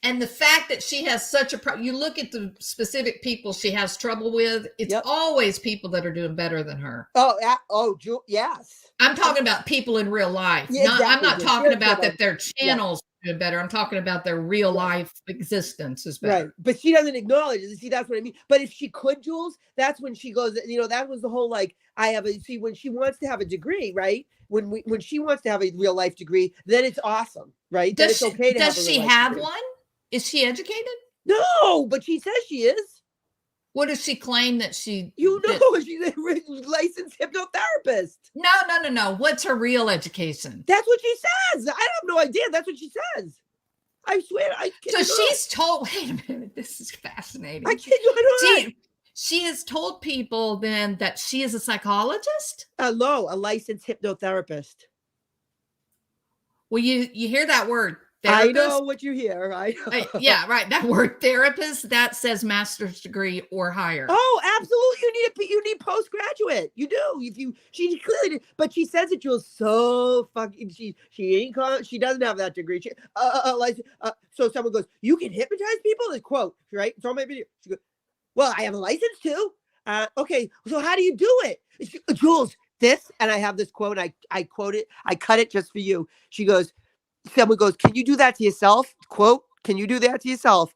And the fact that she has such a you look at the specific people she has trouble with, it's Yep. always people that are doing better than her. Oh, yes. I'm talking about people in real life. Yeah, I'm not exactly. talking Sure, about sure. that their channels are doing better. I'm talking about their real life existence is better. Right. But she doesn't acknowledge it. See, that's what I mean. But if she could, Jules, that's when she goes, that was the whole, like, when she wants to have a degree, right? When she wants to have a real life degree, then it's awesome, right? Then it's okay to have a Does real she life have degree. one? Is she educated? No, but she says she is. What does she claim that she? She's a licensed hypnotherapist. No. What's her real education? That's what she says. I have no idea. That's what she says. I swear. So she's told. Wait a minute. This is fascinating. I kid you not. She has told people then that she is a psychologist. No, a licensed hypnotherapist. Well, you hear that word? I Therapist? know what you hear. I know. Yeah, right. That word therapist, that says master's degree or higher. Oh, absolutely. You need postgraduate. You do. She clearly did, but she says it, Jules, so fucking. She doesn't have that degree. So someone goes, "You can hypnotize people." This quote, right? It's on my video. She goes, "Well, I have a license too." Okay, so how do you do it, Jules? This, and I have this quote. I quote it. I cut it just for you. She goes. Someone goes, "Can you do that to yourself?" Quote, "Can you do that to yourself?"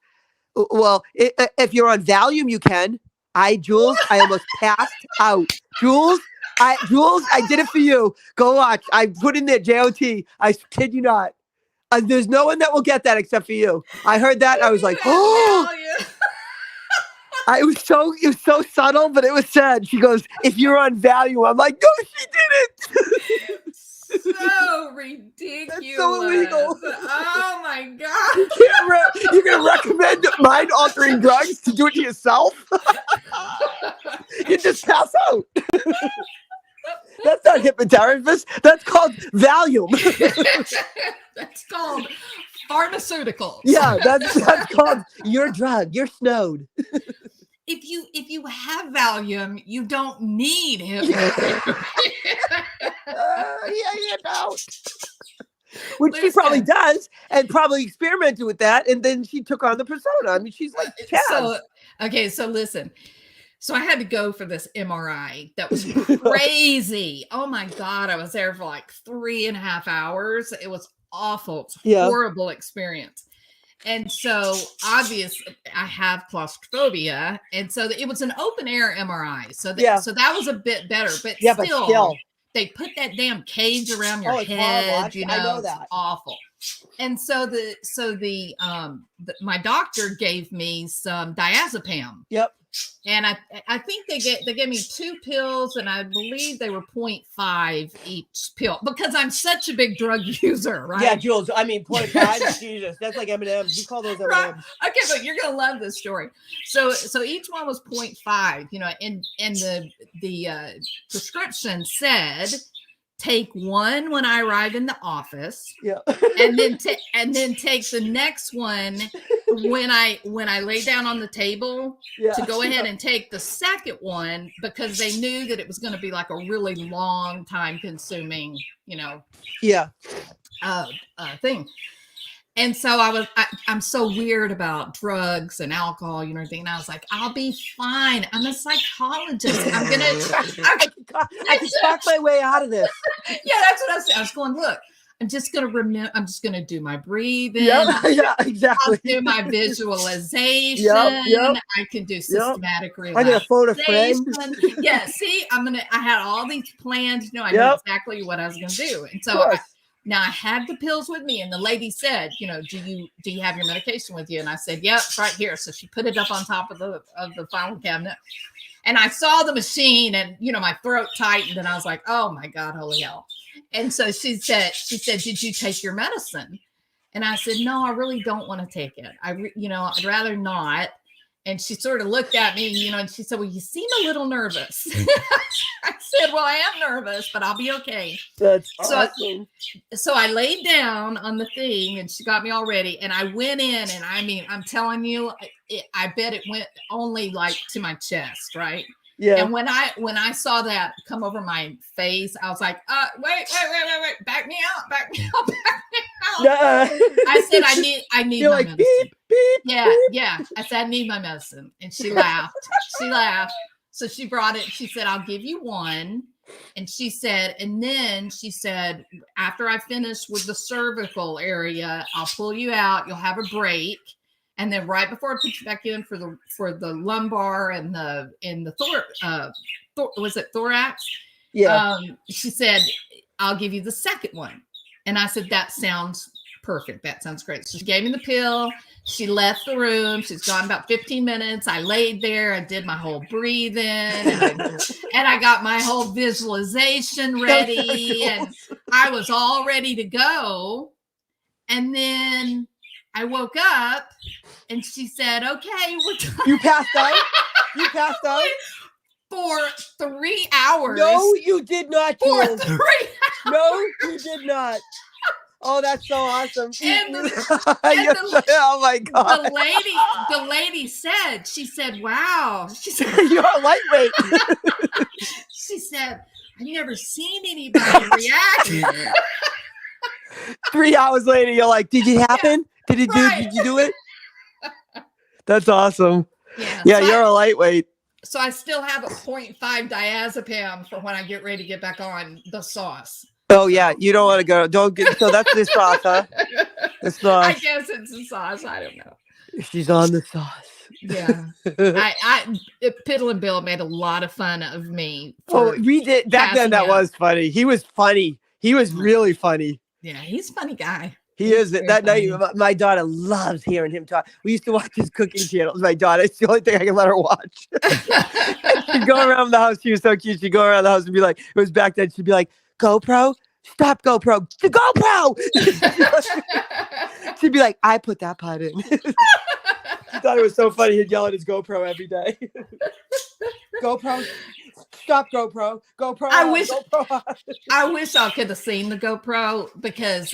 Well, if you're on Valium, you can. Jules, I almost passed out. Jules, I did it for you. Go watch. I put in there JOT. I kid you not. There's no one that will get that except for you. I heard that. I was like, oh. It was so subtle, but it was said. She goes, "If you're on Valium," I'm like, no, she didn't. So ridiculous. That's so illegal. Oh my God. You're going to recommend mind-altering drugs to do it to yourself? You just pass out. That's not hypnotherapist. That's called Valium. That's called pharmaceuticals. Yeah, that's called your drug. You're snowed. If you have Valium, you don't need him. Yeah, you don't. Which she probably does, and probably experimented with that, and then she took on the persona. I mean, she's like Chaz. So listen. So I had to go for this MRI. That was crazy. Oh my God. I was there for like 3.5 hours. It was awful. It's a horrible experience. And so obviously I have claustrophobia. And so it was an open air MRI. So that was a bit better, but still they put that damn cage around your head. You know, I know that. It's awful. And so my doctor gave me some diazepam. Yep. And I think they gave me 2 pills, and I believe they were 0.5 each pill because I'm such a big drug user, right? Yeah, Jules. I mean, 0.5. Jesus, that's like M&Ms. We call those M&Ms. Right. Okay, but you're gonna love this story. So each one was 0.5. You know, and the prescription said, take one when I arrive in the office, and then take the next one when I lay down on the table to go ahead and take the second one, because they knew that it was going to be like a really long time consuming, thing. And so I'm so weird about drugs and alcohol, and everything. And I was like, I'll be fine. I'm a psychologist. I can talk my way out of this. Yeah, that's what I was saying. I was going, look, I'm just going to do my breathing. Yeah, exactly. I'll do my visualization. Yep. I can do systematic relaxation. I'm going to phone a friend. Yeah, see, I had all these plans. I knew exactly what I was going to do. And so now I had the pills with me, and the lady said, do you have your medication with you? And I said, yep, it's right here. So she put it up on top of the filing cabinet, and I saw the machine, and my throat tightened, and I was like, oh my God, holy hell. And so she said, did you take your medicine? And I said, no, I really don't want to take it. I'd rather not. And she sort of looked at me, and she said, well, you seem a little nervous. I said, well, I am nervous, but I'll be okay. That's awesome. So I laid down on the thing, and she got me all ready. And I went in, and I mean, I'm telling you, I bet it went only like to my chest, right? Yeah. And when I saw that come over my face, I was like, wait, back me out. Nuh-uh. I said, I need You're my like medicine. beep beep. Yeah, yeah. I said, I need my medicine. And she laughed. She laughed. So she brought it. She said, I'll give you one. And she said, and then she said, after I finish with the cervical area, I'll pull you out. You'll have a break. And then right before I put you back in for the lumbar and the was it thorax? Yeah. She said, I'll give you the second one. And I said, that sounds perfect. That sounds great. So she gave me the pill. She left the room. She's gone about 15 minutes. I laid there. I did my whole breathing and I got my whole visualization ready. And I was all ready to go. And then I woke up and she said, okay, we're done. You passed out? You passed out? For 3 hours. No, you did not, For Jules. 3 No, you did not. Oh, that's so awesome. And Oh my God. The lady said, she said, wow. She said, You're a lightweight. she said, I've never seen anybody react. 3 hours later, you're like, did it happen? Did you do it? That's awesome. Yeah, You're a lightweight. So I still have a 0.5 diazepam for when I get ready to get back on the sauce. Oh yeah, you don't want to go. Don't get. So that's the sauce, huh? The sauce. I guess it's the sauce. I don't know. She's on the sauce. Yeah. Piddle and Bill made a lot of fun of me. We did back then. That was funny. He was funny. He was really funny. Yeah, he's a funny guy. He is. That night, my daughter loves hearing him talk. We used to watch his cooking channels. My daughter, it's the only thing I can let her watch. She'd go around the house. She was so cute. She'd go around the house and be like, it was back then. She'd be like, GoPro, stop GoPro, the GoPro. She'd be like, I put that part in. She thought it was so funny. He'd yell at his GoPro every day. GoPro, stop GoPro, GoPro. I wish GoPro. I wish I could have seen the GoPro because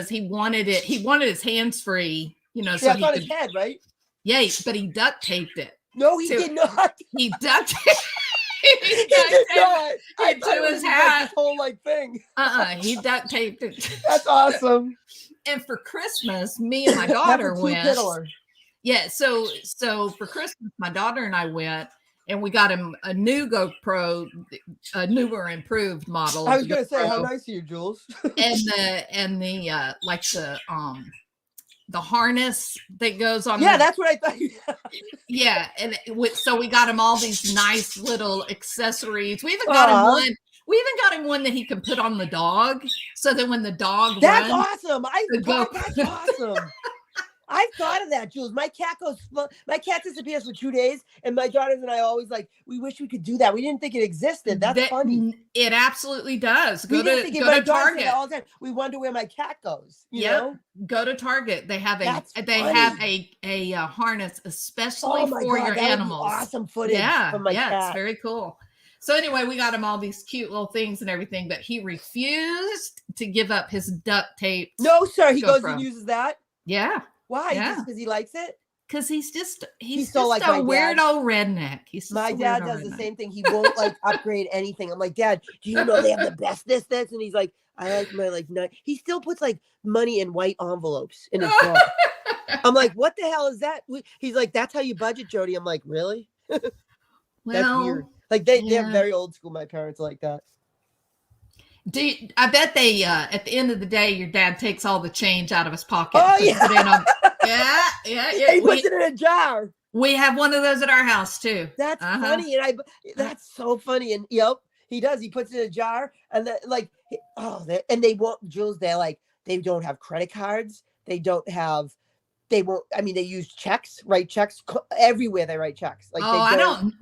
he wanted it. He wanted his hands free, so That's on his head, right? Yeah, but he duct taped it. No, he did not. He duct taped. He did not. I thought it was his like hat. this whole thing. He duct taped it. That's awesome. And for Christmas, me and my daughter went. Piddler. Yeah, so for Christmas, my daughter and I went, and we got him a new GoPro, a newer, improved model. I was gonna say, how nice of you, Jules. and the harness that goes on. Yeah, that's what I thought. Yeah, and so we got him all these nice little accessories. We even got him one. We even got him one that he can put on the dog, so that when the dog That's runs, awesome. That's awesome. I thought of that, Jules. My cat disappears for 2 days, and my daughters and I always we wish we could do that. We didn't think it existed. That's funny. It absolutely does. Go to Target all the time. We wonder where my cat goes. You know? Go to Target. They have a harness especially for your animals. Awesome footage from my cat. It's very cool. So anyway, we got him all these cute little things and everything, but he refused to give up his duct tape. No, sir. He goes and uses that. Yeah. Why? Yeah. Just because he likes it? Because he's just so like a weird old redneck. My dad does the same thing. He won't upgrade anything. I'm like, Dad, do you know they have the best this? And he's like, I like my he still puts money in white envelopes in his book. I'm like, what the hell is that? He's like, that's how you budget, Jody. I'm like, really? That's weird. They're very old school. My parents are like that. I bet they at the end of the day, your dad takes all the change out of his pocket. Oh yeah. He puts it in a jar. We have one of those at our house too. That's funny, and that's so funny. And he does. He puts it in a jar, and and they won't, Jules. They don't have credit cards. They won't. I mean, they use checks, write checks everywhere. They write checks. I don't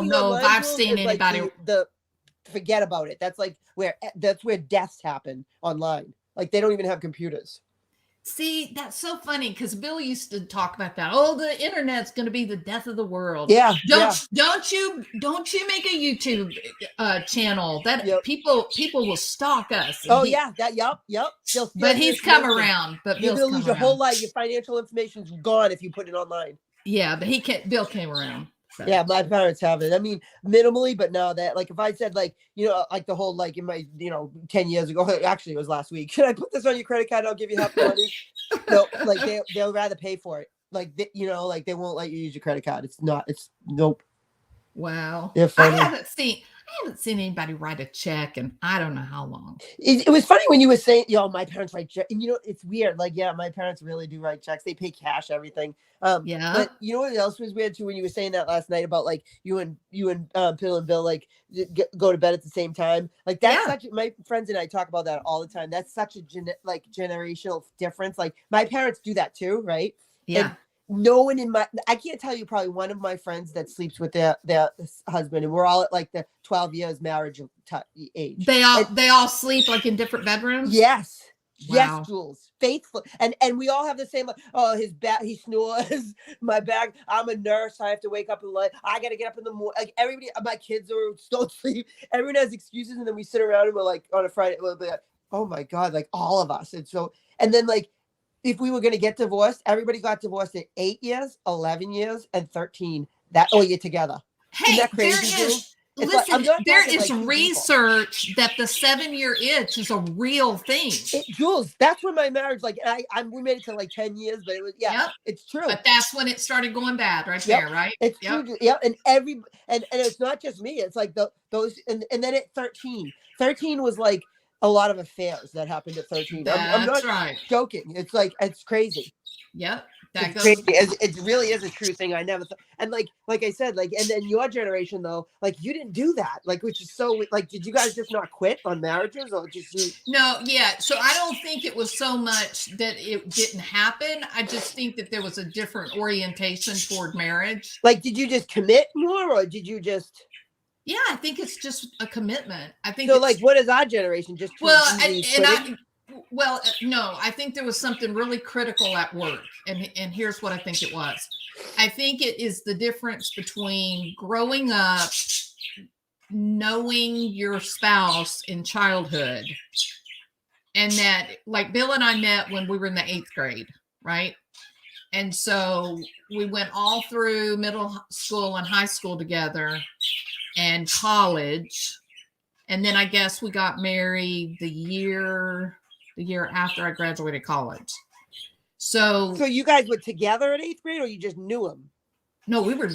know if I've seen anybody. Forget about it. That's where deaths happen online. They don't even have computers. See, that's so funny because Bill used to talk about that. Oh, the internet's going to be the death of the world. Yeah. Don't you make a YouTube channel that people will stalk us. Yep. But he's come around. But you'll lose your whole life. Your financial information's gone if you put it online. Yeah, but Bill came around. So. Yeah, my parents have it. I mean, minimally, but no, that like if I said like, like the whole like in my, 10 years ago, actually it was last week. Should I put this on your credit card? I'll give you half the money. No, like they'll rather pay for it. Like like they won't let you use your credit card. It's nope. Wow. They're I funny. haven't seen anybody write a check in I don't know how long. It was funny when you were saying, my parents write checks. And it's weird. Like, yeah, my parents really do write checks. They pay cash, everything. Yeah. But you know what else was weird too when you were saying that last night about like you and Bill and Bill like go to bed at the same time. Like that's such. My friends and I talk about that all the time. That's such a generational difference. Like my parents do that too, right? Yeah. And no one I can't tell you probably one of my friends that sleeps with their husband, and we're all at like the 12 years marriage age. They all sleep like in different bedrooms. Yes. Wow. Yes, Jules. Faithful. And we all have the same, like, oh, his back, he snores, my back. I'm a nurse. I have to wake up and I got to get up in the morning. Like everybody, my kids don't sleep. Everyone has excuses. And then we sit around and we're like on a Friday, we'll be like, oh my God, like all of us. And then like, if we were going to get divorced, everybody got divorced at 8 years, 11 years, and 13. That all year together. Hey, Isn't that crazy, Jules? Listen, there is research that the 7-year itch is a real thing. Jules, that's when my marriage, like, we made it to like 10 years, but it was, it's true. But that's when it started going bad there, right? It's true. Yeah. And and it's not just me. It's like those, and then at 13 was like a lot of affairs that happened at 13. I'm not joking. It's like, it's crazy. Yep. Crazy. It really is a true thing. I never thought. And like I said, like, and then your generation though, like you didn't do that, like, which is so like, did you guys just not quit on marriages or just No, yeah. So I don't think it was so much that it didn't happen. I just think that there was a different orientation toward marriage. Like, did you just commit more or did you just? Yeah, I think it's just a commitment. I think so. Like, what is our generation? Just no, I think there was something really critical at work. And here's what I think it was. I think it is the difference between growing up, knowing your spouse in childhood, and that, like, Bill and I met when we were in the 8th grade, right? And so we went all through middle school and high school together and college. And then I guess we got married the year after I graduated college. So you guys were together at 8th grade, or you just knew him? No, we would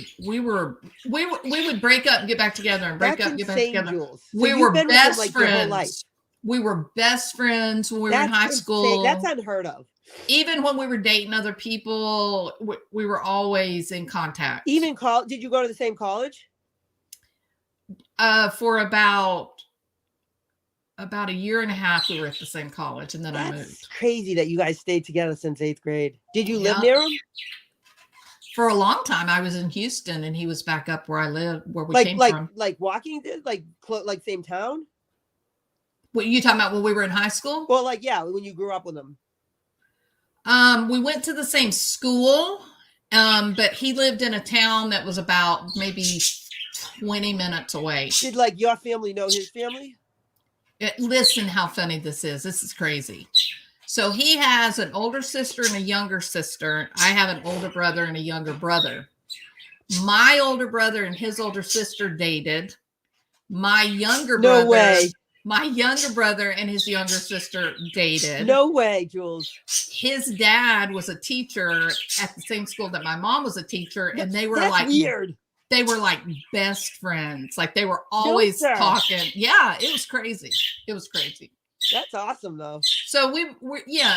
break up and get back together and break up and get back together. Jules. So we were best like friends. We were best friends when we were in high school. That's unheard of. Even when we were dating other people, we were always in contact. Even college? Did you go to the same college? For about a year and a half, we were at the same college, and then I moved. It's crazy that you guys stayed together since 8th grade. Did you live near him? For a long time, I was in Houston, and he was back up where I lived, where we came from. Like walking, like same town? What you talking about when we were in high school? Well, like, yeah, when you grew up with him. We went to the same school, but he lived in a town that was about maybe 20 minutes away. Did like your family know his family? Listen how funny this is. This is crazy. So he has an older sister and a younger sister. I have an older brother and a younger brother. My older brother and his older sister dated. My younger brother and his younger sister dated. No way, Jules. His dad was a teacher at the same school that my mom was a teacher, and they were weird. They were like best friends. Like they were always talking. Yeah, it was crazy. It was crazy. That's awesome though. So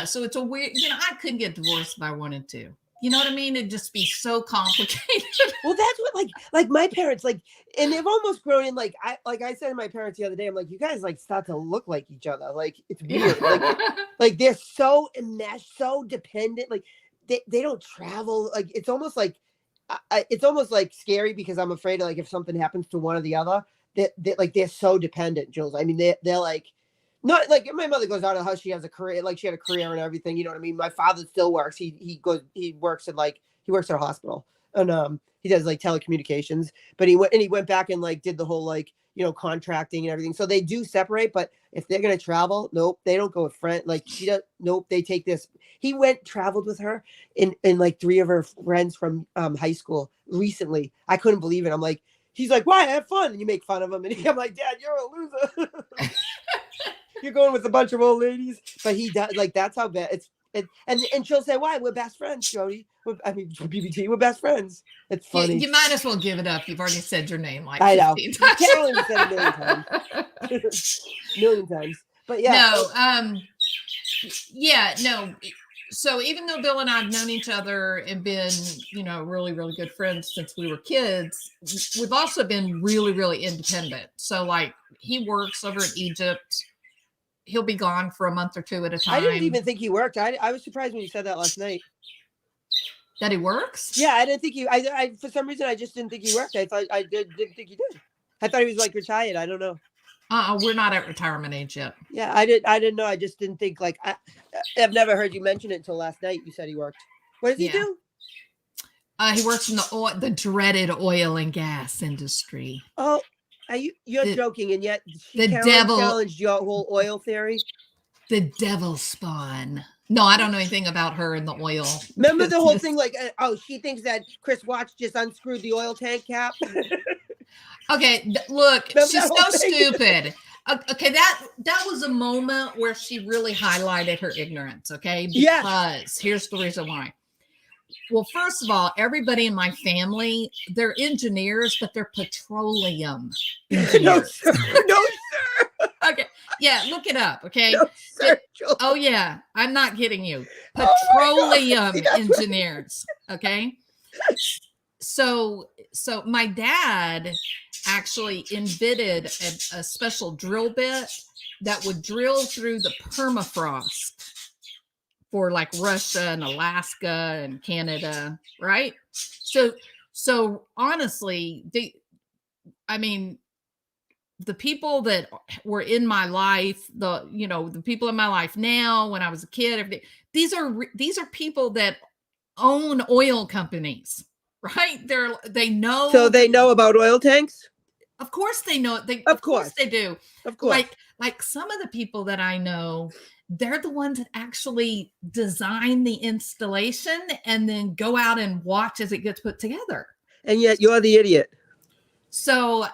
so it's a weird, I couldn't get divorced if I wanted to. You know what I mean? It'd just be so complicated. Well, that's what like my parents, like, and they've almost grown in, like I said to my parents the other day, I'm like, you guys like start to look like each other. Like it's weird. like they're so enmeshed, so dependent. Like they don't travel. Like it's almost like scary because I'm afraid of, like, if something happens to one or the other, they're so dependent, Jules. I mean, they're like, not like my mother goes out of the house. She has a career, like she had a career and everything. You know what I mean? My father still works. He works at a hospital, and he does like telecommunications, but he went back and like did the whole, like, contracting and everything. So they do separate, but if they're going to travel, nope, they don't go with friends. Like she does. Nope. They take this. He traveled with her and like 3 of her friends from high school recently. I couldn't believe it. I'm like, he's like, why? Have fun. And you make fun of him. And I'm like, Dad, you're a loser. You're going with a bunch of old ladies. But he does, like, that's how bad it's. And she'll say, why? We're best friends, Jody. BBT, we're best friends. It's funny. You might as well give it up. You've already said your name like I know. 15 times. Carolyn said it a million times. But yeah. No, So even though Bill and I have known each other and been, really, really good friends since we were kids, we've also been really, really independent. So like he works over in Egypt. He'll be gone for a month or 2 at a time. I didn't even think he worked. I was surprised when you said that last night. That he works? Yeah, I didn't think I for some reason I just didn't think he worked. I thought didn't think he did. I thought he was like retired. I don't know. We're not at retirement age yet. Yeah, I didn't know. I just didn't think like I've never heard you mention it until last night. You said he worked. What does he do? He works in the dreaded oil and gas industry. Oh, you're joking, and yet the devil challenged your whole oil theory. The devil spawn. No, I don't know anything about her in the oil. Remember the whole thing, like, she thinks that Chris Watts just unscrewed the oil tank cap. Okay, look, Remember she's so stupid. Okay, that was a moment where she really highlighted her ignorance. Okay, because here's the reason why. Well, first of all, everybody in my family, they're engineers, but they're petroleum engineers. No, sir. No, sir. Okay. Yeah, look it up. Okay. No, sir. Oh, yeah. I'm not kidding you. Petroleum engineers. Okay. So my dad actually invented a special drill bit that would drill through the permafrost for like Russia and Alaska and Canada, right? So honestly, the people that were in my life, the people in my life now, when I was a kid, these are people that own oil companies, right? They know. So they know about oil tanks? Of course they know. Of course they do. Of course. Like some of the people that I know, they're the ones that actually design the installation and then go out and watch as it gets put together. And yet you're the idiot. So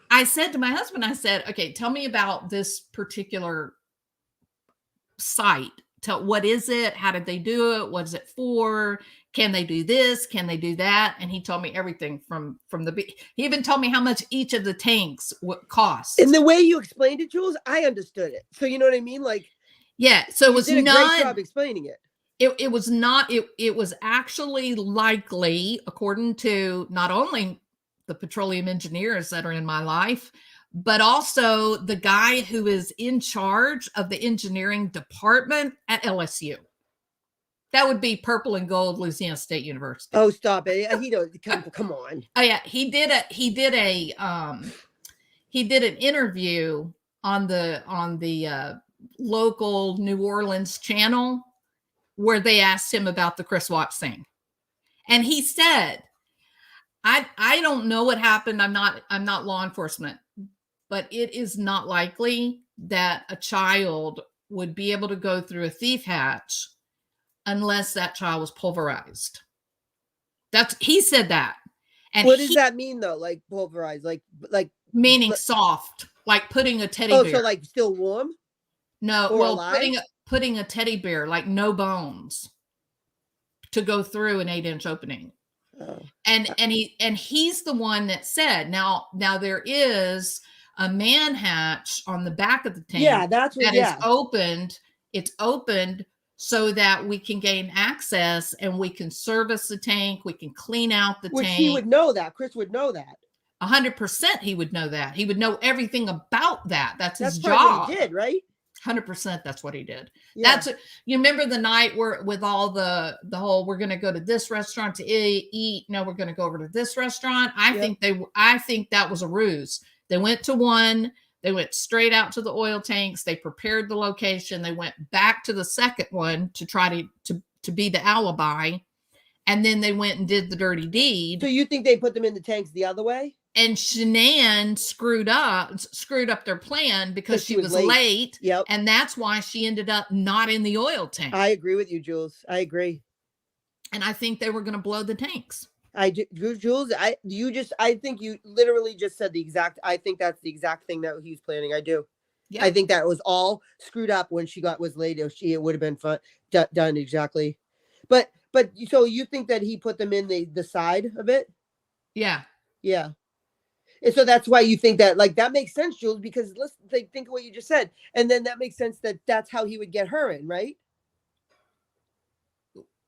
I said to my husband, I said, okay, tell me about this particular site. What is it? How did they do it? What is it for? Can they do this? Can they do that? And he told me everything from he even told me how much each of the tanks would cost. And the way you explained it, Jules, I understood it. So you know what I mean? Like, yeah. So it was you did a not great job explaining it. It was not, it was actually likely, according to not only the petroleum engineers that are in my life, but also the guy who is in charge of the engineering department at LSU. That would be Purple and Gold, Louisiana State University. Oh, stop it! He don't come on. Oh yeah, he did an interview on the local New Orleans channel where they asked him about the Chris Watts thing, and he said, "I don't know what happened. I'm not law enforcement, but it is not likely that a child would be able to go through a thief hatch unless that child was pulverized." He said that. And what does that mean though? Like pulverized, like meaning soft, like putting a teddy bear. Oh, so like still warm? No, or well, alive? putting a teddy bear, like no bones, to go through an 8-inch opening. Oh. And he's the one that said, now there is a man hatch on the back of the tank. Yeah, that's what. Is opened. It's opened so that we can gain access and we can service the tank. We can clean out the Which tank. he would know that. Chris would know that. 100% he would know that. He would know everything about that. That's his part job. what he did, right? 100% that's what he did. Yeah. You remember the night where with all the whole, we're going to go to this restaurant to eat. No, we're going to go over to this restaurant. I think that was a ruse. They went to one, they went straight out to the oil tanks. They prepared the location. They went back to the second one to try to be the alibi. And then they went and did the dirty deed. So you think they put them in the tanks the other way? And Shanann screwed up their plan because she was late. Yep. And that's why she ended up not in the oil tank. I agree with you, Jules. I agree. And I think they were going to blow the tanks. I do, Jules. I think you literally just said I think that's the exact thing that he was planning. I do. Yeah. I think that was all screwed up when she was late. It would have been done exactly. But so you think that he put them in the side of it? Yeah. Yeah. And so that's why you think that, like, that makes sense, Jules, because let's think of what you just said. And then that makes sense that that's how he would get her in, right?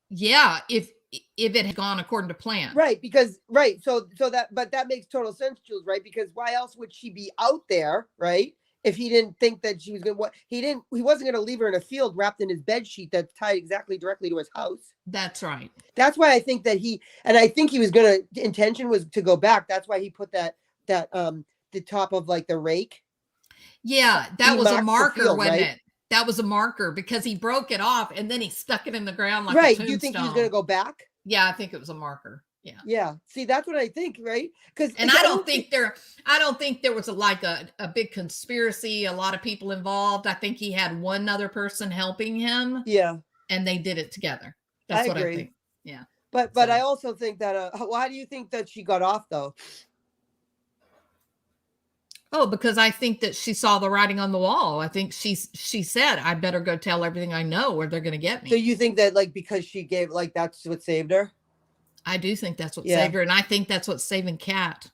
Yeah. If it had gone according to plan. Right. So that makes total sense, Jules, right? Because why else would she be out there, right? If he didn't think that she was going to, he wasn't going to leave her in a field wrapped in his bed sheet that's tied directly to his house. That's right. That's why I think that intention was to go back. That's why he put that the top of like the rake. Yeah. That was a marker, field, wasn't right? it? That was a marker because he broke it off and then he stuck it in the ground like right. a tombstone. Do you think he was going to go back? Yeah, I think it was a marker. Yeah. Yeah. See, that's what I think, right? Because I don't think there was a big conspiracy, a lot of people involved. I think he had one other person helping him. Yeah. And they did it together. That's what I think. Yeah. But I also think that why do you think that she got off though? Oh, because I think that she saw the writing on the wall. I think she said, I better go tell everything I know or they're going to get me. So you think that like because she gave like that's what saved her? I do think that's what saved her. And I think that's what's saving Kat.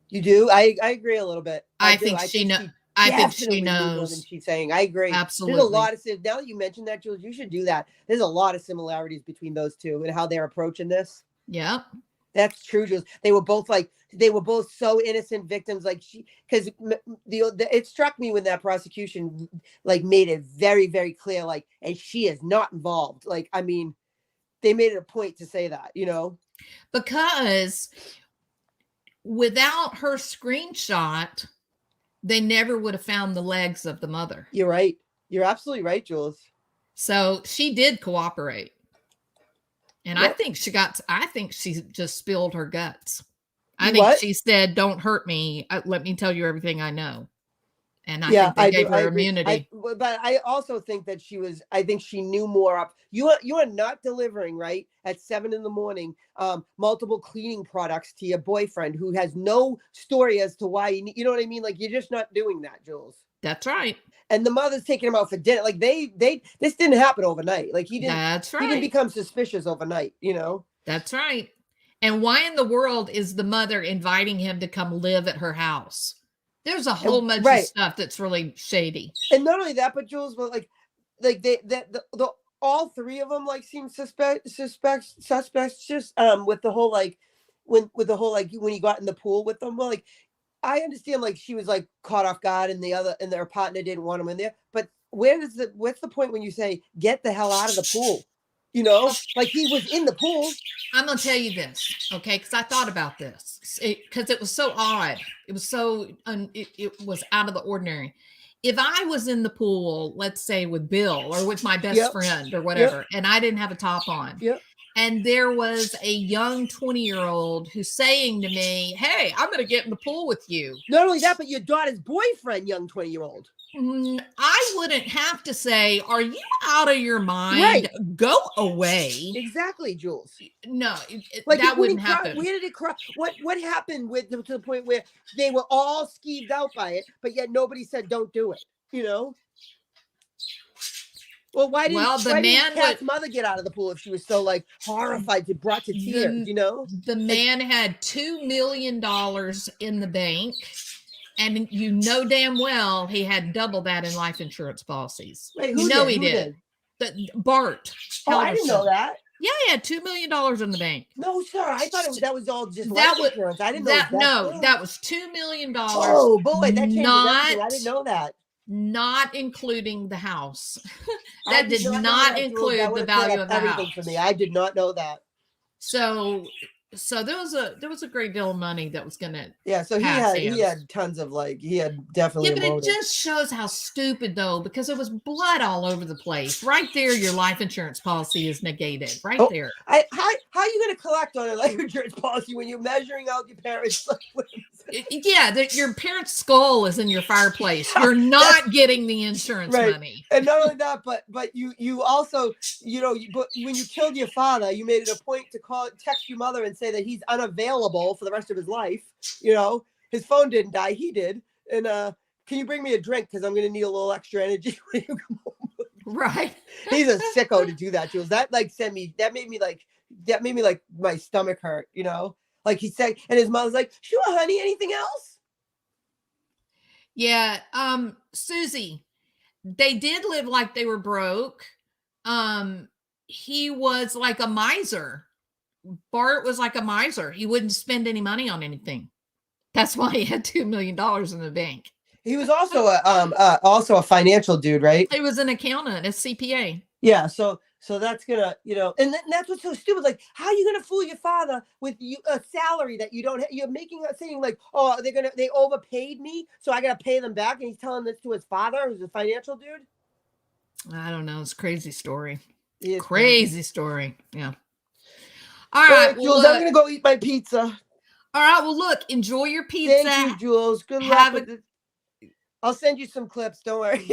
You do? I agree a little bit. I think she knows. I think she knows. Than she's saying. I agree. Absolutely. There's a lot of now that you mentioned that, Jules, you should do that. There's a lot of similarities between those two and how they're approaching this. Yeah. That's true, Jules. They were both so innocent victims. Like because it struck me when that prosecution like made it very, very clear, like, and she is not involved. Like, I mean, they made it a point to say that, you know, because without her screenshot, they never would have found the legs of the mother. You're right. You're absolutely right, Jules. So she did cooperate. And yep. I think she just spilled her guts. I think she said, don't hurt me. Let me tell you everything I know. And I think they gave her immunity. But I also think that I think she knew more up. You are not delivering, right, at 7 a.m, multiple cleaning products to your boyfriend who has no story as to why you know what I mean? Like, you're just not doing that, Jules. That's right. And the mother's taking him out for dinner. Like this didn't happen overnight. Like he didn't. That's right. He didn't become suspicious overnight. You know. That's right. And why in the world is the mother inviting him to come live at her house? There's a whole bunch of stuff that's really shady. And not only that, but Jules, but like the all three of them like seem suspects. Just with the whole like when you got in the pool with them. Well, like. I understand, like she was like caught off guard, and their partner didn't want him in there. But what's the point when you say get the hell out of the pool? You know, like he was in the pool. I'm gonna tell you this, okay? Because I thought about this because it was so odd. It was so it was out of the ordinary. If I was in the pool, let's say with Bill or with my best friend or whatever, and I didn't have a top on. Yep. And there was a young 20-year-old who's saying to me, hey, I'm going to get in the pool with you. Not only that, but your daughter's boyfriend, young 20-year-old. I wouldn't have to say, are you out of your mind? Right. Go away. Exactly, Jules. No, like that wouldn't happen. Where did it cross? What happened to the point where they were all skeeved out by it, but yet nobody said don't do it, you know? Well, why didn't Kat's mother get out of the pool if she was so like horrified, brought to tears? You know, the man had $2 million in the bank, and you know damn well he had double that in life insurance policies. Wait, he did. Bart. Oh, I didn't know that. Yeah, he had $2 million in the bank. No, sir, I thought that was all just life insurance. I didn't know that. No, that was $2 million. Oh boy, that changed everything. I didn't know that. Not including the house. That did not include the value of the house. For me, I did not know that. So So there was a great deal of money that was going to Yeah, so he pass had hands. tons of he had definitely Yeah, but a it motive. just shows how stupid though, because there was blood all over the place. Right there, your life insurance policy is negated. Right Oh, there. how are you going to collect on a life insurance policy when you're measuring out your parents' limbs? Yeah, that your parents' skull is in your fireplace. You're not getting the insurance Right. money. And not only that, but you also, but when you killed your father, you made it a point to text your mother and say that he's unavailable for the rest of his life. His phone didn't die, he did. And can you bring me a drink because I'm going to need a little extra energy when you come home? Right. He's a sicko to do that, Jules. That made me like my stomach hurt. Like he said, and his mother's like, "Sure, honey. Anything else?" Yeah. Susie, they did live like they were broke. He was like a miser. Bart was like a miser. He wouldn't spend any money on anything. That's why he had $2 million in the bank. He was also a financial dude, right? He was an accountant, a CPA. Yeah. So that's gonna, and that's what's so stupid. Like, how are you gonna fool your father with a salary that you don't have? You're saying like, oh, they overpaid me, so I gotta pay them back. And he's telling this to his father, who's a financial dude. I don't know. It's a crazy story. He is Crazy story. Yeah. All right, well, Jules, I'm gonna go eat my pizza. All right. Well, look, enjoy your pizza. Thank you, Jules. Good luck with it. I'll send you some clips. Don't worry.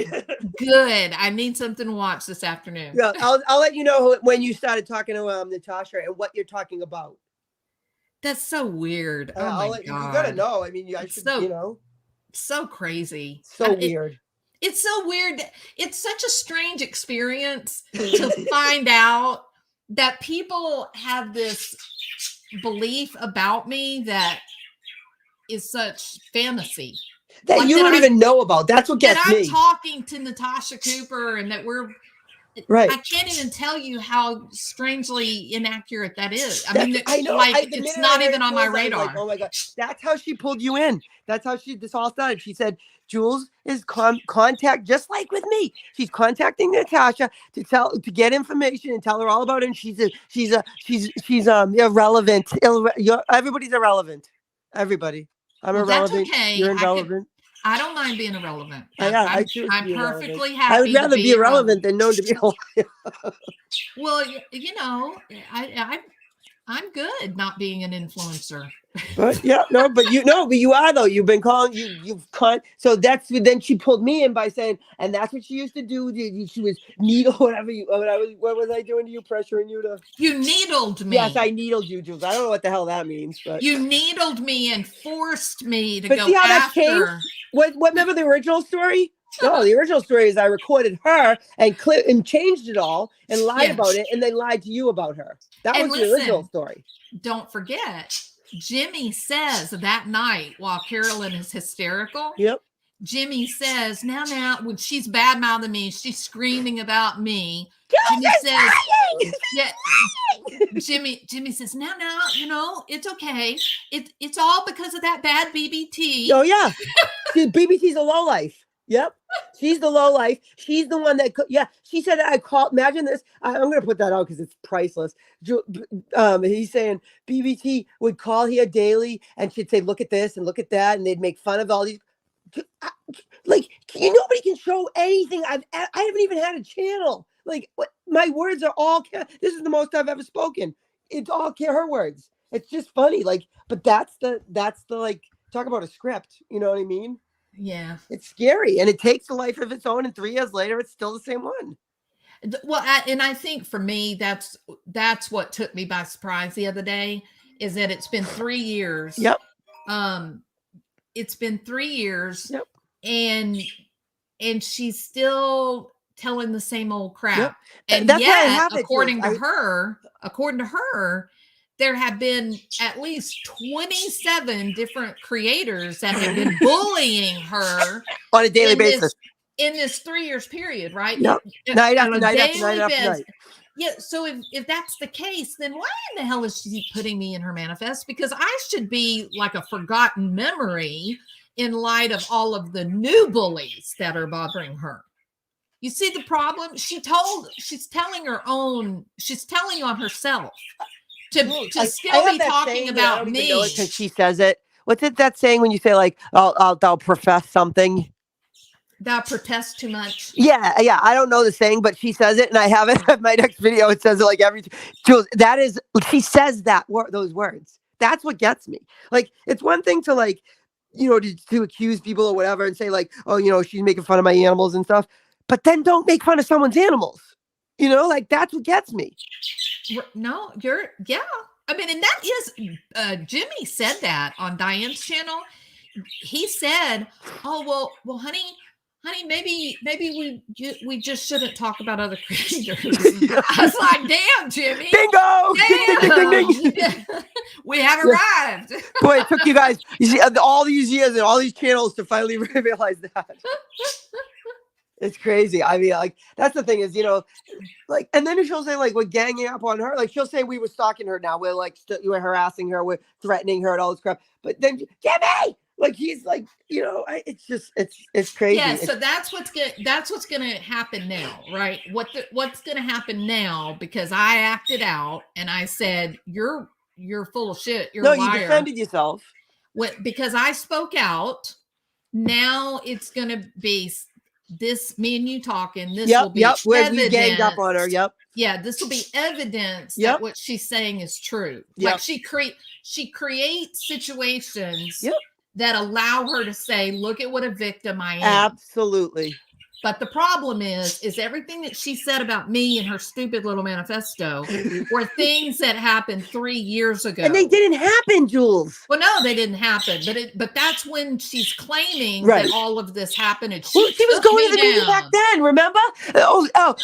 Good. I need something to watch this afternoon. Yeah, I'll let you know when you started talking to Natasha and what you're talking about. That's so weird. Oh my God. You gotta know. I mean, I should, So crazy. So weird. It's so weird. It's such a strange experience to find out that people have this belief about me that is such fantasy. That you don't even know about. That's what gets me. I'm talking to Natasha Cooper and that we're right. I can't even tell you how strangely inaccurate that is. I mean, I know. It's not even on my radar. Like, oh my God. That's how she pulled you in. That's how this all started. She said, Jules is contact, just like with me. She's contacting Natasha to get information and tell her all about it. And she's irrelevant. Everybody's irrelevant. Everybody. I'm irrelevant. That's okay. You're irrelevant. I don't mind being irrelevant. I'm perfectly happy. I would rather be irrelevant than known to be alive. Well, I'm good not being an influencer. But you are though. You've been calling so then she pulled me in by saying, and that's what she used to do. She was needle whatever what was I doing to you, pressuring you to? You needled me. Yes, I needled you, Jules. I don't know what the hell that means, but you needled me and forced me to but go see how after. That changed? What remember the original story? No, the original story is I recorded her and changed it all and lied about it and then lied to you about her. That was the original story. Don't forget, Jimmy says that night while Carolyn is hysterical. Yep. Jimmy says, now, when she's bad mouthing me, she's screaming about me. Jimmy says, Jimmy says, now, it's okay. It's all because of that bad BBT. Oh yeah. BBT's a lowlife. Yep. She's the low life. She's the one that, she said, imagine this. I'm going to put that out because it's priceless. He's saying BBT would call here daily and she'd say, look at this and look at that. And they'd make fun of all these. Like, nobody can show anything. I haven't even had a channel. Like, my words are all, this is the most I've ever spoken. It's all her words. It's just funny. Like, but that's the like, talk about a script. You know what I mean? Yeah. It's scary and it takes a life of its own. And 3 years later, it's still the same one. Well, and I think for me, that's what took me by surprise the other day is that it's been 3 years. Yep. It's been 3 yeher Yep. and she's still telling the same old crap. Yep. And that's yet, according to her, there have been at least 27 different creators that have been bullying her on a daily basis in this 3 years period, right? Yep. Night after night after night after night. Yeah. So if that's the case, then why in the hell is she putting me in her manifest? Because I should be like a forgotten memory in light of all of the new bullies that are bothering her. You see the problem? She's telling on herself. to I still have be that talking saying, but I about don't even know it me. because she says it. What's it that saying when you say like I'll profess something? That protest too much. Yeah, I don't know the saying, but she says it, and I have it in my next video. It says it like every Jules. That is, she says those words. That's what gets me. Like, it's one thing to like, to accuse people or whatever and say like, oh, she's making fun of my animals and stuff, but then don't make fun of someone's animals. Like that's what gets me. No, yeah. I mean, and that is, Jimmy said that on Diane's channel. He said, oh, well, honey, maybe we just shouldn't talk about other creatures. I was like, damn, Jimmy. Bingo! Damn. Ding, ding, ding, ding. We have arrived. Boy, it took you guys all these years and all these channels to finally realize that. It's crazy. I mean, like, that's the thing is, like, and then she'll say, like, we're ganging up on her. Like, she'll say we were stalking her now. We're, like, we're harassing her. We're threatening her and all this crap. But then, Jimmy! Like, he's like, it's just, it's crazy. Yeah, so that's what's going to happen now, right? What's going to happen now, because I acted out and I said, you're full of shit. You're a liar. You defended yourself. Because I spoke out. Now it's going to be this, me and you talking. This will be where we ganged up on her. Yep. Yeah, this will be evidence that what she's saying is true. Yep. Like she creates situations Yep. that allow her to say, look at what a victim I am. Absolutely. But the problem is everything that she said about me and her stupid little manifesto were things that happened 3 years ago. And they didn't happen, Jules. Well, no, they didn't happen. But that's when she's claiming Right. that all of this happened. And She was going to the meeting back then, remember? I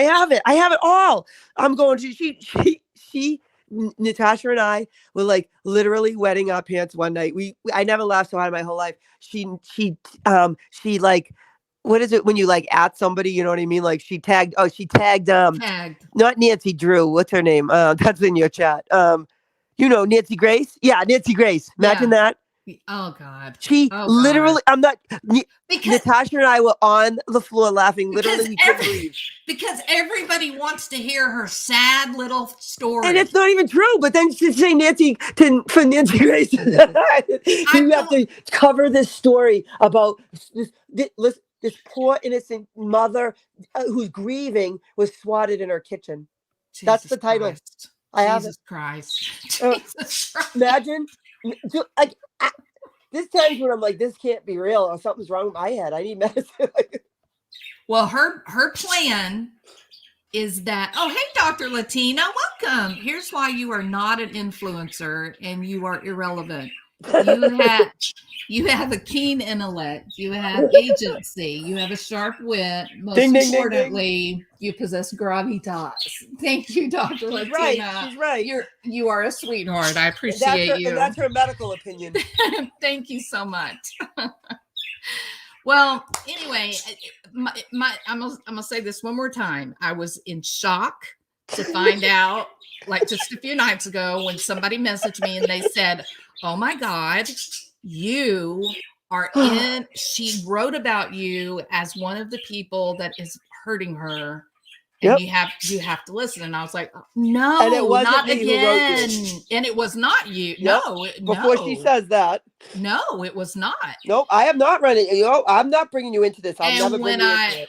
have it. I have it all. I'm going to, Natasha and I were like literally wetting our pants one night. I never laughed so hard in my whole life. She like, what is it when you like at somebody, you know what I mean? Like she tagged not Nancy Drew. What's her name? That's in your chat. Nancy Grace. Yeah. Nancy Grace. Imagine that. Oh God. Literally, God. Because Natasha and I were on the floor laughing. Literally, we couldn't breathe. Because everybody wants to hear her sad little story. And it's not even true. But then to say for Nancy Grace, you have to cover this story about this poor innocent mother who's grieving was swatted in her kitchen. That's the title. Christ. I have Jesus Christ. Jesus Christ. Imagine. Like this times when I'm like, this can't be real, or something's wrong with my head. I need medicine. Well, her plan is that, oh, hey, Dr. Latina, welcome. Here's why you are not an influencer and you are irrelevant. You have a keen intellect. You have agency. You have a sharp wit. Most importantly, you possess gravitas. Thank you, Dr. Latina. She's right. You are a sweetheart. I appreciate you. And that's her medical opinion. Thank you so much. Well, anyway, I'm gonna say this one more time. I was in shock to find out, like just a few nights ago, when somebody messaged me and they said, "Oh my God, you are in." She wrote about you as one of the people that is hurting her, and you have to listen. And I was like, "No, and it wasn't not me again." Who wrote you. And it was not you. Yep. No, Before she says that. No, it was not. Nope, I am not running. I'm not bringing you into this. When I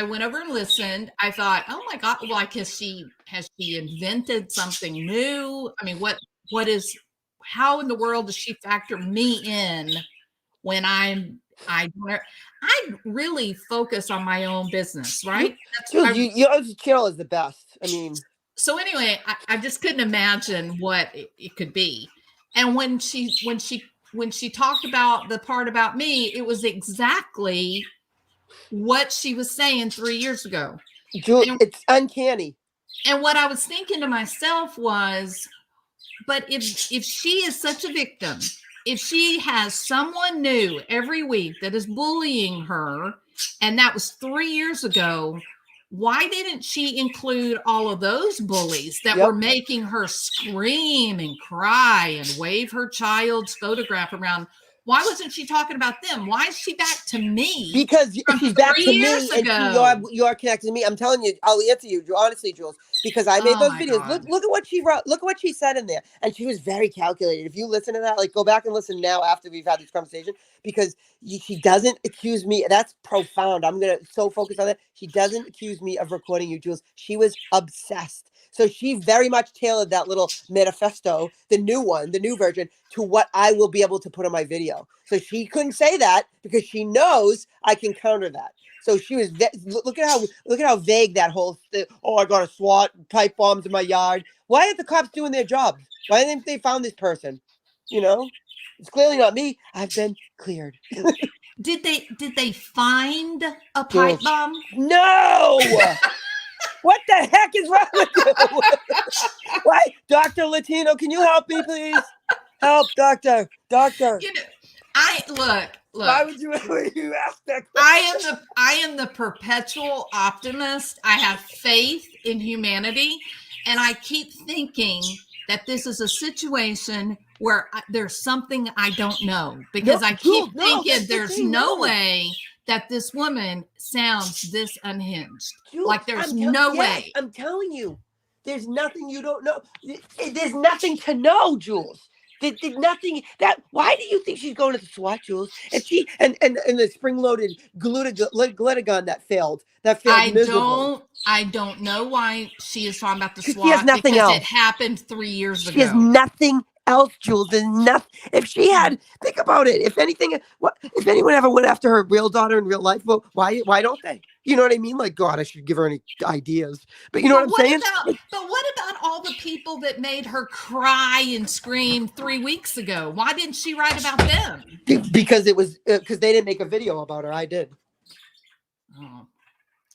went over and listened, I thought, oh my God, like has she invented something new? I mean, how in the world does she factor me in when I really focus on my own business, right? Your channel is the best. I mean, so anyway, I just couldn't imagine what it could be. And when she talked about the part about me, it was exactly what she was saying 3 years ago. It's uncanny. And what I was thinking to myself was, but if she is such a victim, if she has someone new every week that is bullying her, and that was 3 years ago, why didn't she include all of those bullies that were making her scream and cry and wave her child's photograph around? Why wasn't she talking about them? Why is she back to me? Because from she's back 3 to me years and ago? you're connected to me. I'm telling you, I'll answer you, honestly, Jules, because I made Oh those my videos. God. Look at what she wrote. Look at what she said in there. And she was very calculated. If you listen to that, like go back and listen now after we've had this conversation, because she doesn't accuse me. That's profound. I'm going to so focus on that. She doesn't accuse me of recording you, Jules. She was obsessed. So she very much tailored that little manifesto, the new one, the new version, to what I will be able to put on my video. So she couldn't say that because she knows I can counter that. So she was look at how vague that whole thing. Oh, I got a SWAT pipe bombs in my yard. Why aren't the cops doing their jobs? Why didn't they found this person? You know, it's clearly not me. I've been cleared. Did they find a pipe Jules. bomb? No. What the heck is wrong with you? Why, Dr. Latino? Can you help me, please? Help, doctor. You know, look. Why would you ask that question? I am the perpetual optimist. I have faith in humanity, and I keep thinking that this is a situation where there's something I don't know, because I keep thinking there's no way that this woman sounds this unhinged. Jules, Like there's no way. I'm telling you, there's nothing you don't know. There's nothing to know, Jules. There's nothing that. Why do you think she's going to the SWAT, Jules? And she and the spring-loaded glitter that failed. I don't know why she is talking about the SWAT. She has nothing because else. It happened 3 years ago. She has nothing else, Jules. There's nothing. If she had, think about it. If anything, if anyone ever went after her real daughter in real life, well, why don't they? You know what I mean? Like, God, I should give her any ideas. But you know what I'm saying? But what about all the people that made her cry and scream 3 weeks ago? Why didn't she write about them? Because it was because they didn't make a video about her. I did. Oh.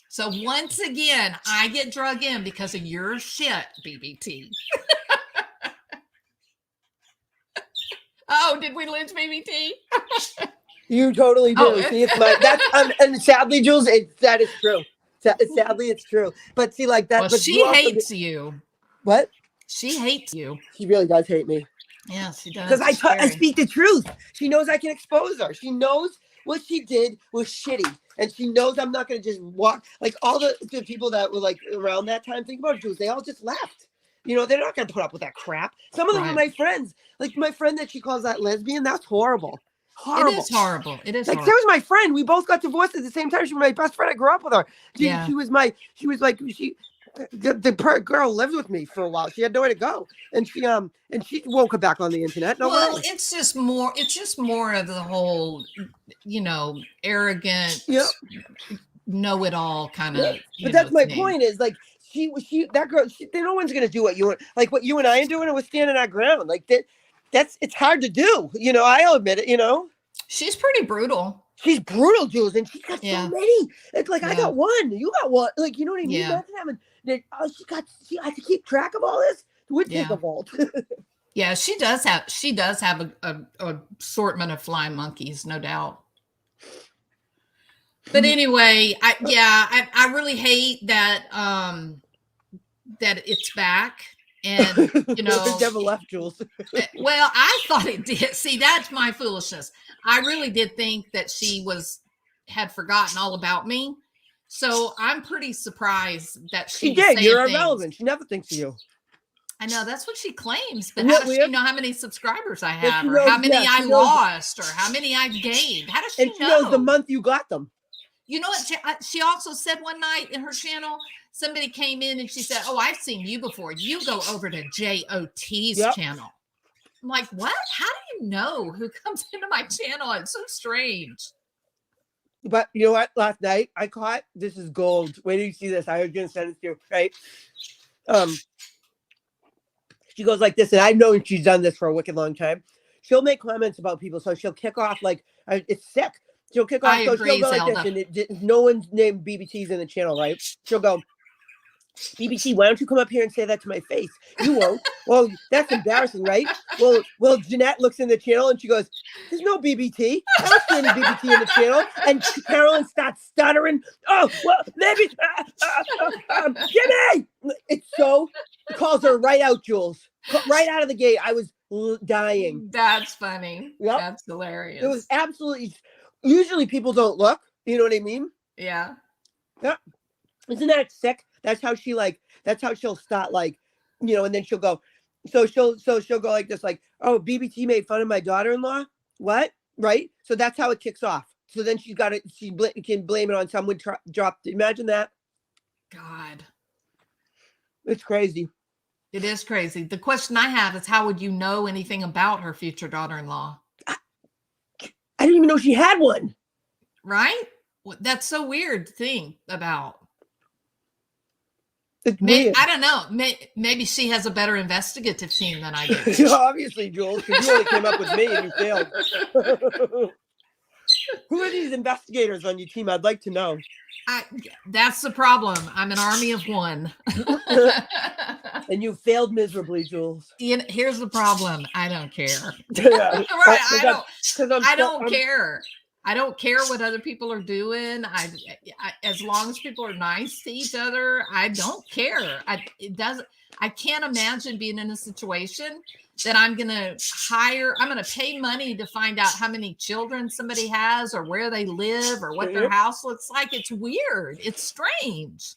So once again, I get drug in because of your shit, BBT. Oh, did we lynch BBT? You totally do. Oh, See, it's my and sadly, Jules, that is true. Sadly, it's true. But see, like that. Well, but she hates you. What? She hates you. She really does hate me. Yeah, she does. Because I speak the truth. She knows I can expose her. She knows what she did was shitty. And she knows I'm not going to just walk. Like all the people that were like around that time, think about it, Jules, they all just left. You know, they're not going to put up with that crap. Some of them are my friends. Like my friend that she calls that lesbian, that's horrible. Horrible. It is horrible. It is like horrible. Sarah's my friend. We both got divorced at the same time. She was my best friend. I grew up with her. The girl lived with me for a while. She had nowhere to go, and she woke her back on the internet. No way. It's just more of the whole, arrogant, know-it-all kind of. But that's my point. Is like that girl. No one's gonna do what you want. Like what you and I are doing, and we're standing our ground. Like that. It's hard to do. I'll admit it. She's pretty brutal. She's brutal, Jules, and she's got so many. It's like I got one, you got one. Like you know what I mean? Yeah. She has to keep track of all this. It would take a vault. Yeah, she does have a assortment of flying monkeys, no doubt. But anyway, I really hate that that it's back. And the devil left, Jules. Well, I thought it did. See, that's my foolishness. I really did think that she had forgotten all about me. So I'm pretty surprised that she did. You're things. irrelevant. She never thinks of you. I know that's what she claims, but how does she know how many subscribers I have, or knows, how many I knows. lost, or how many I gained? How does she know? And she knows the month you got them. You know what? She also said one night in her channel, somebody came in and she said, "Oh, I've seen you before. You go over to JOT's channel." I'm like, what? How do you know who comes into my channel? It's so strange. But you know what? Last night I caught, this is gold. Wait till you see this. I was going to send it to you, right? She goes like this, and I've known she's done this for a wicked long time. She'll make comments about people, so she'll kick off like, it's sick. She'll kick off, so she'll go like this, and no one's named BBT's in the channel, right? She'll go, BBT, why don't you come up here and say that to my face? You won't. Well, that's embarrassing, right? Well, Jeanette looks in the channel and she goes, there's no BBT. I don't see any BBT in the channel. And Carolyn starts stuttering. Oh, well, maybe, Jimmy! It's so, calls her right out, Jules. Right out of the gate. I was dying. That's funny. Yep. That's hilarious. It was absolutely. Usually people don't look. You know what I mean? Yeah. Yep. Isn't that sick? That's how she like. That's how she'll start like, and then she'll go. So she'll go like this, like, oh, BBT made fun of my daughter-in-law. What? Right? So that's how it kicks off. So then she's got it. She can blame it on someone dropped. Imagine that. God. It's crazy. It is crazy. The question I have is, how would you know anything about her future daughter-in-law? I didn't even know she had one. Right? That's so weird to think about. It's weird. I don't know. Maybe she has a better investigative team than I do. Obviously, Jules, because you only came up with me and you failed. Who are these investigators on your team? I'd like to know. That's the problem. I'm an army of one. And you failed miserably, Jules. Here's the problem. I don't care. Yeah. Right. I don't care. I don't care what other people are doing. As long as people are nice to each other, I don't care. I can't imagine being in a situation that I'm going to pay money to find out how many children somebody has or where they live or what their house looks like. It's weird. It's strange.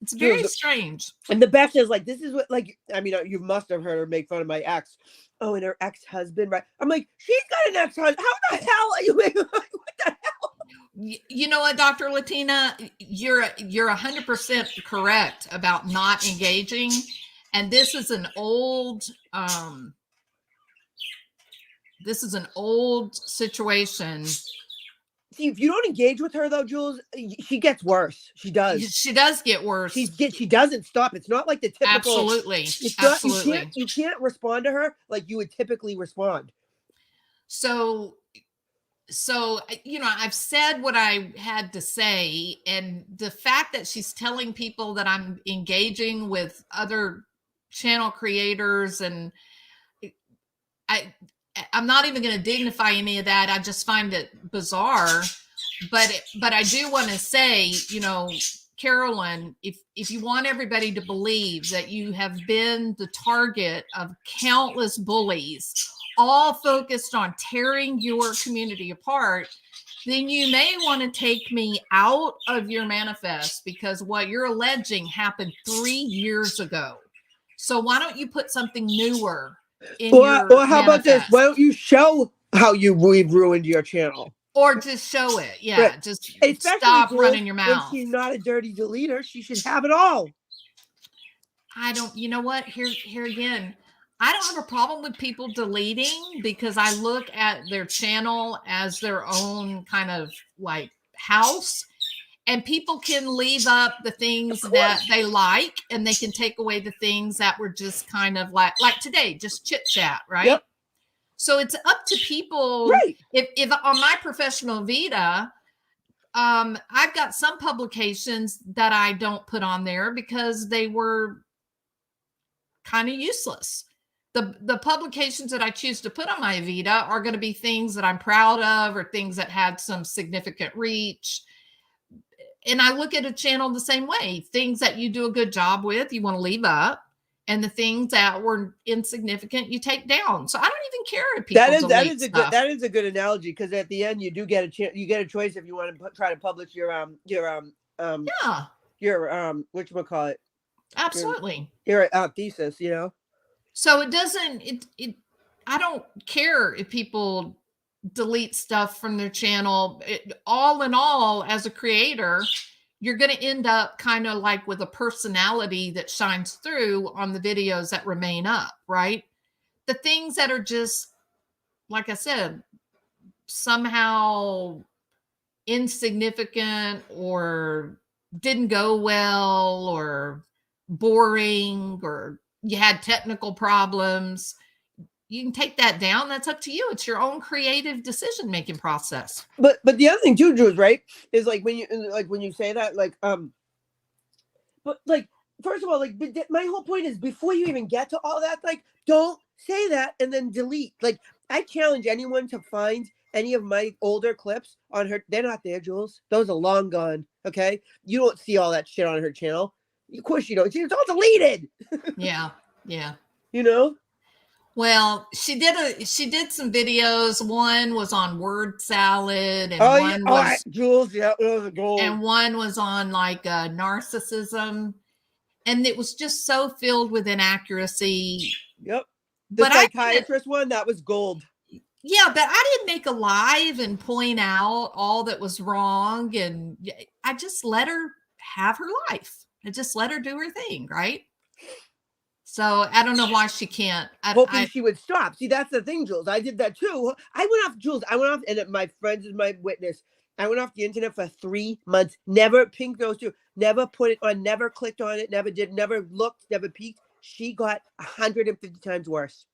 It's very strange. And the best is like, this is what, like, I mean, you must have heard her make fun of my ex. Oh, and her ex-husband, right? I'm like, she's got an ex-husband. How the hell are you making, what the hell? You know what, Dr. Latina, you're 100% correct about not engaging. And this is an old situation. See, if you don't engage with her though, Jules, she gets worse. She does. She does get worse. She doesn't stop. It's not like the typical. Absolutely. Absolutely. You can't respond to her like you would typically respond. So, I've said what I had to say, and the fact that she's telling people that I'm engaging with other channel creators, and I'm not even going to dignify any of that. I just find it bizarre. But I do want to say, Carolyn, if you want everybody to believe that you have been the target of countless bullies, all focused on tearing your community apart, then you may want to take me out of your manifest, because what you're alleging happened 3 years ago. So why don't you put something newer in your or how about this? manifest? Why don't you show how we've ruined your channel? Or just show it. Yeah. Right. Just Especially stop running your mouth. When she's not a dirty deleter, she should have it all. You know what? Here again, I don't have a problem with people deleting, because I look at their channel as their own kind of like house, and people can leave up the things that they like, and they can take away the things that were just kind of like today, just chit chat, right? Yep. So it's up to people. Right. If on my professional Vita, I've got some publications that I don't put on there because they were kind of useless. The publications that I choose to put on my Vita are going to be things that I'm proud of, or things that had some significant reach. And I look at a channel the same way. Things that you do a good job with, you want to leave up. And the things that were insignificant, you take down. So I don't even care if people delete stuff. That is a good analogy, because at the end you do get a chance. You get a choice if you want to try to publish your whatchamacallit. Absolutely. Your thesis, So it doesn't. I don't care if people delete stuff from their channel. All in all, as a creator, you're going to end up kind of like with a personality that shines through on the videos that remain up, right? The things that are just, like I said, somehow insignificant or didn't go well or boring, or you had technical problems, you can take that down. That's up to you. It's your own creative decision-making process. But the other thing too, Jules, right, is like when you say that, but like, first of all, like, my whole point is, before you even get to all that, like, don't say that and then delete. Like, I challenge anyone to find any of my older clips on her. They're not there, Jules. Those are long gone. Okay, you don't see all that shit on her channel. Of course you don't. It's all deleted. Yeah. Well, she did some videos. One was on word salad, and Oh yeah, one all was right, Jules. Yeah, those are gold. and one was on like narcissism, and it was just so filled with inaccuracy. Yep. The But I didn't, psychiatrist one, that was gold. yeah, but I didn't make a live and point out all that was wrong, and I just let her have her life. I just let her do her thing, right? So I don't know why she can't. Hoping she would stop. See, that's the thing, Jules. I did that too. I went off, Jules. I went off, and my friend is my witness. I went off the internet for 3 months. Never pink those two. Never put it on. Never clicked on it. Never did. Never looked. Never peeked. She got 150 times worse.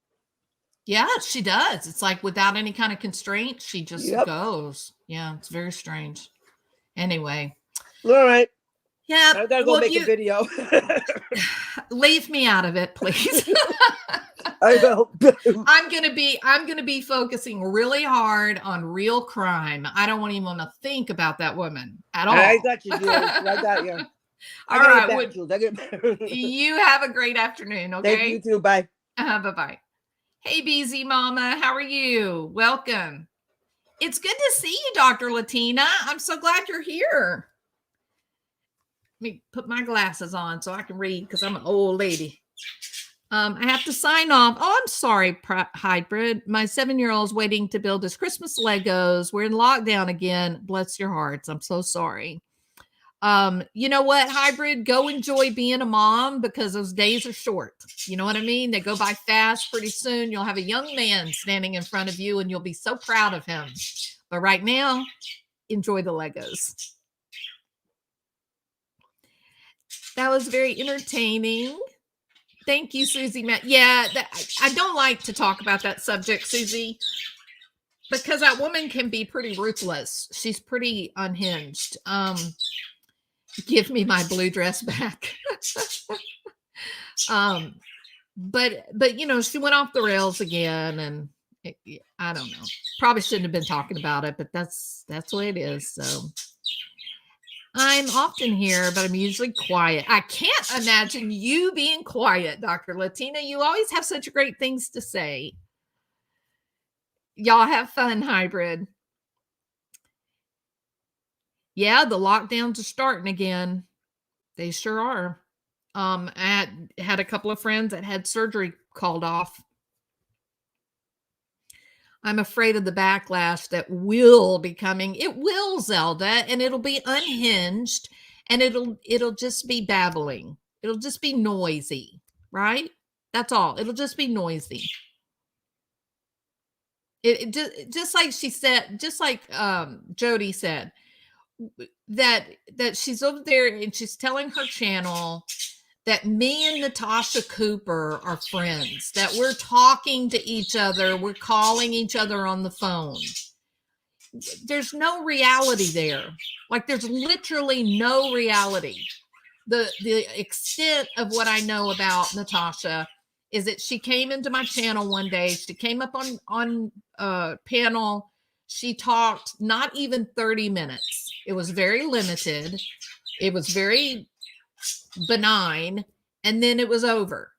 Yeah, she does. It's like without any kind of constraint, she just Yep. goes. Yeah, it's very strange. Anyway. All right. Yeah. I gotta go make a video. Leave me out of it, please. I will. I'm gonna be focusing really hard on real crime. I don't want even to think about that woman at all. I got you, Jules. I got you. All right, back, Jules. I get you have a great afternoon. Okay. Thank you too. Bye. Bye-bye. Hey, BZ Mama, how are you? Welcome. It's good to see you, Dr. Latina. I'm so glad you're here. Let me put my glasses on so I can read because I'm an old lady. I have to sign off. Oh, I'm sorry, Hybrid. My 7-year-old's waiting to build his Christmas Legos. We're in lockdown again. Bless your hearts. I'm so sorry. You know what, Hybrid? Go enjoy being a mom because those days are short. You know what I mean? They go by fast. Pretty soon you'll have a young man standing in front of you and you'll be so proud of him. But right now, enjoy the Legos. That was very entertaining. Thank you, Susie. Yeah, I don't like to talk about that subject, Susie, because that woman can be pretty ruthless. She's pretty unhinged. Give me my blue dress back. But you know, she went off the rails again, and I don't know. Probably shouldn't have been talking about it, but that's the way it is. So I'm often here, but I'm usually quiet. I can't imagine you being quiet, Dr. Latina. You always have such great things to say. Y'all have fun, Hybrid. Yeah, the lockdowns are starting again. They sure are. I had a couple of friends that had surgery called off. I'm afraid of the backlash that will be coming. It will, Zelda, and it'll be unhinged, and it'll just be babbling. It'll just be noisy, right? That's all. It'll just be noisy. It just like she said, just like Jody said, that she's over there and she's telling her channel that me and Natasha Cooper are friends, that we're talking to each other, we're calling each other on the phone. There's no reality there. Like there's literally no reality. The extent of what I know about Natasha is that she came into my channel one day. She came up on a panel. She talked not even 30 minutes. It was very limited. It was very benign, and then it was over.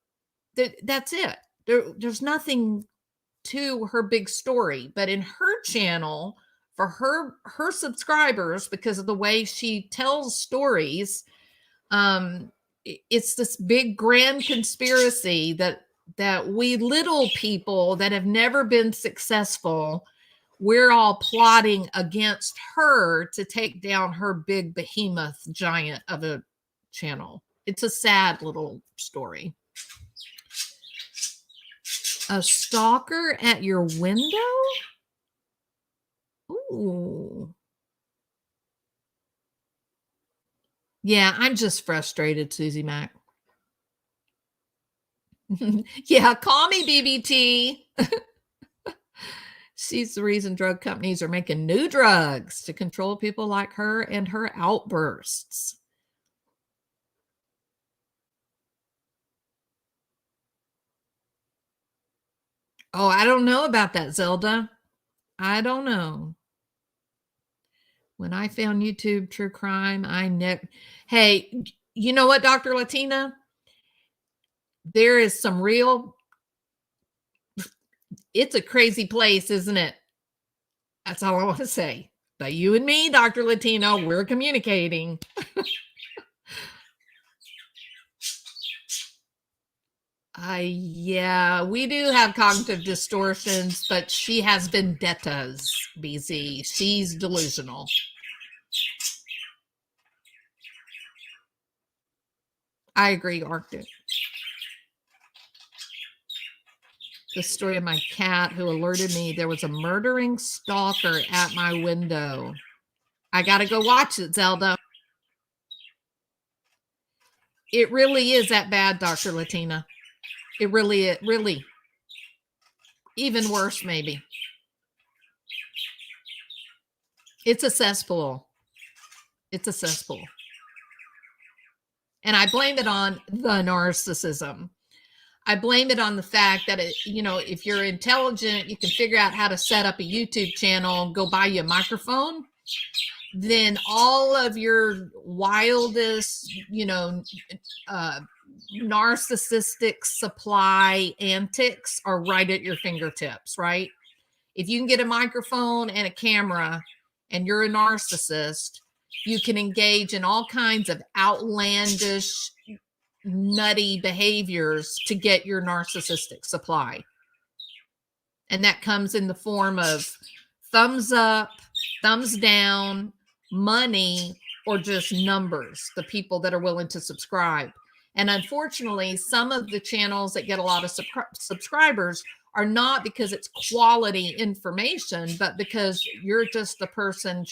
That's it. There's nothing to her big story. But in her channel, for her subscribers, because of the way she tells stories, it's this big grand conspiracy that we little people that have never been successful, we're all plotting against her to take down her big behemoth giant of a channel. It's a sad little story. A stalker at your window? Ooh. Yeah, I'm just frustrated, Susie Mac. Yeah, call me BBT. She's the reason drug companies are making new drugs to control people like her and her outbursts. Oh, I don't know about that, Zelda. I don't know. When I found YouTube true crime, hey, you know what, Dr. Latina? There is some real It's a crazy place, isn't it? That's all I want to say. But you and me, Dr. Latino, we're communicating. Yeah, we do have cognitive distortions, but she has vendettas, BZ. She's delusional. I agree, Arctic. The story of my cat who alerted me there was a murdering stalker at my window. I got to go watch it, Zelda. It really is that bad, Dr. Latina. It really. Even worse, maybe. It's a cesspool. It's a cesspool. And I blame it on the narcissism. I blame it on the fact that, if you're intelligent, you can figure out how to set up a YouTube channel, go buy you a microphone. Then all of your wildest, narcissistic supply antics are right at your fingertips, right? If you can get a microphone and a camera and you're a narcissist, you can engage in all kinds of outlandish, nutty behaviors to get your narcissistic supply. And that comes in the form of thumbs up, thumbs down, money, or just numbers, the people that are willing to subscribe. And unfortunately, some of the channels that get a lot of subscribers are not because it's quality information, but because you're just the person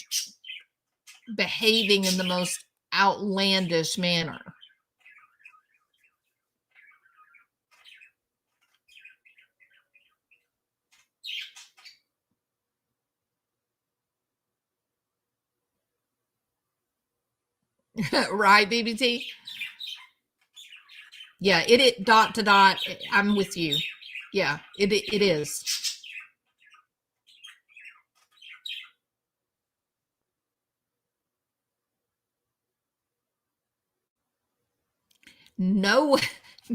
behaving in the most outlandish manner. Right, BBT? Yeah, it dot to dot. I'm with you. Yeah, it is. No,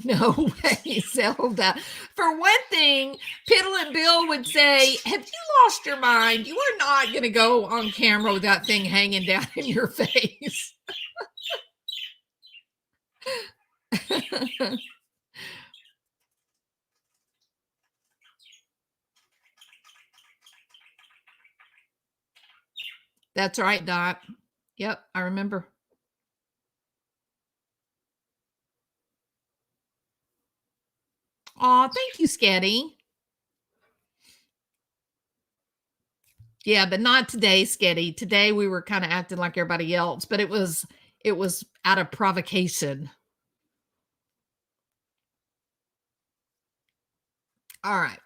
no way, Zelda. For one thing, Piddle and Bill would say, have you lost your mind? You are not going to go on camera with that thing hanging down in your face. That's right, Dot. Yep, I remember. Aw, thank you, Scotty. Yeah, but not today, Sketty. Today we were kind of acting like everybody else, but it was out of provocation. All right.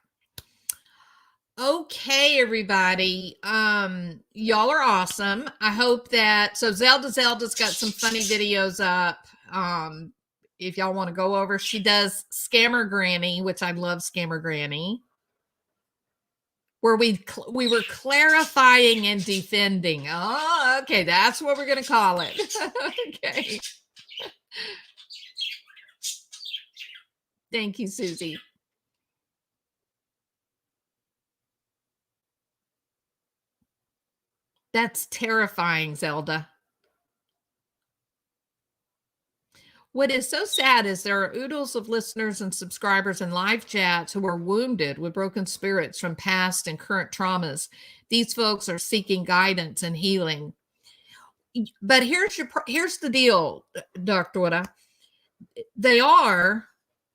Okay, everybody. Y'all are awesome. I hope that Zelda's got some funny videos up. If y'all want to go over, she does Scammer Granny, which I love Scammer Granny, where we were clarifying and defending. Oh, okay, that's what we're gonna call it. Okay. Thank you, Susie. That's terrifying, Zelda. What is so sad is there are oodles of listeners and subscribers in live chats who are wounded with broken spirits from past and current traumas. These folks are seeking guidance and healing. But here's the deal, Dr. Wada. They are,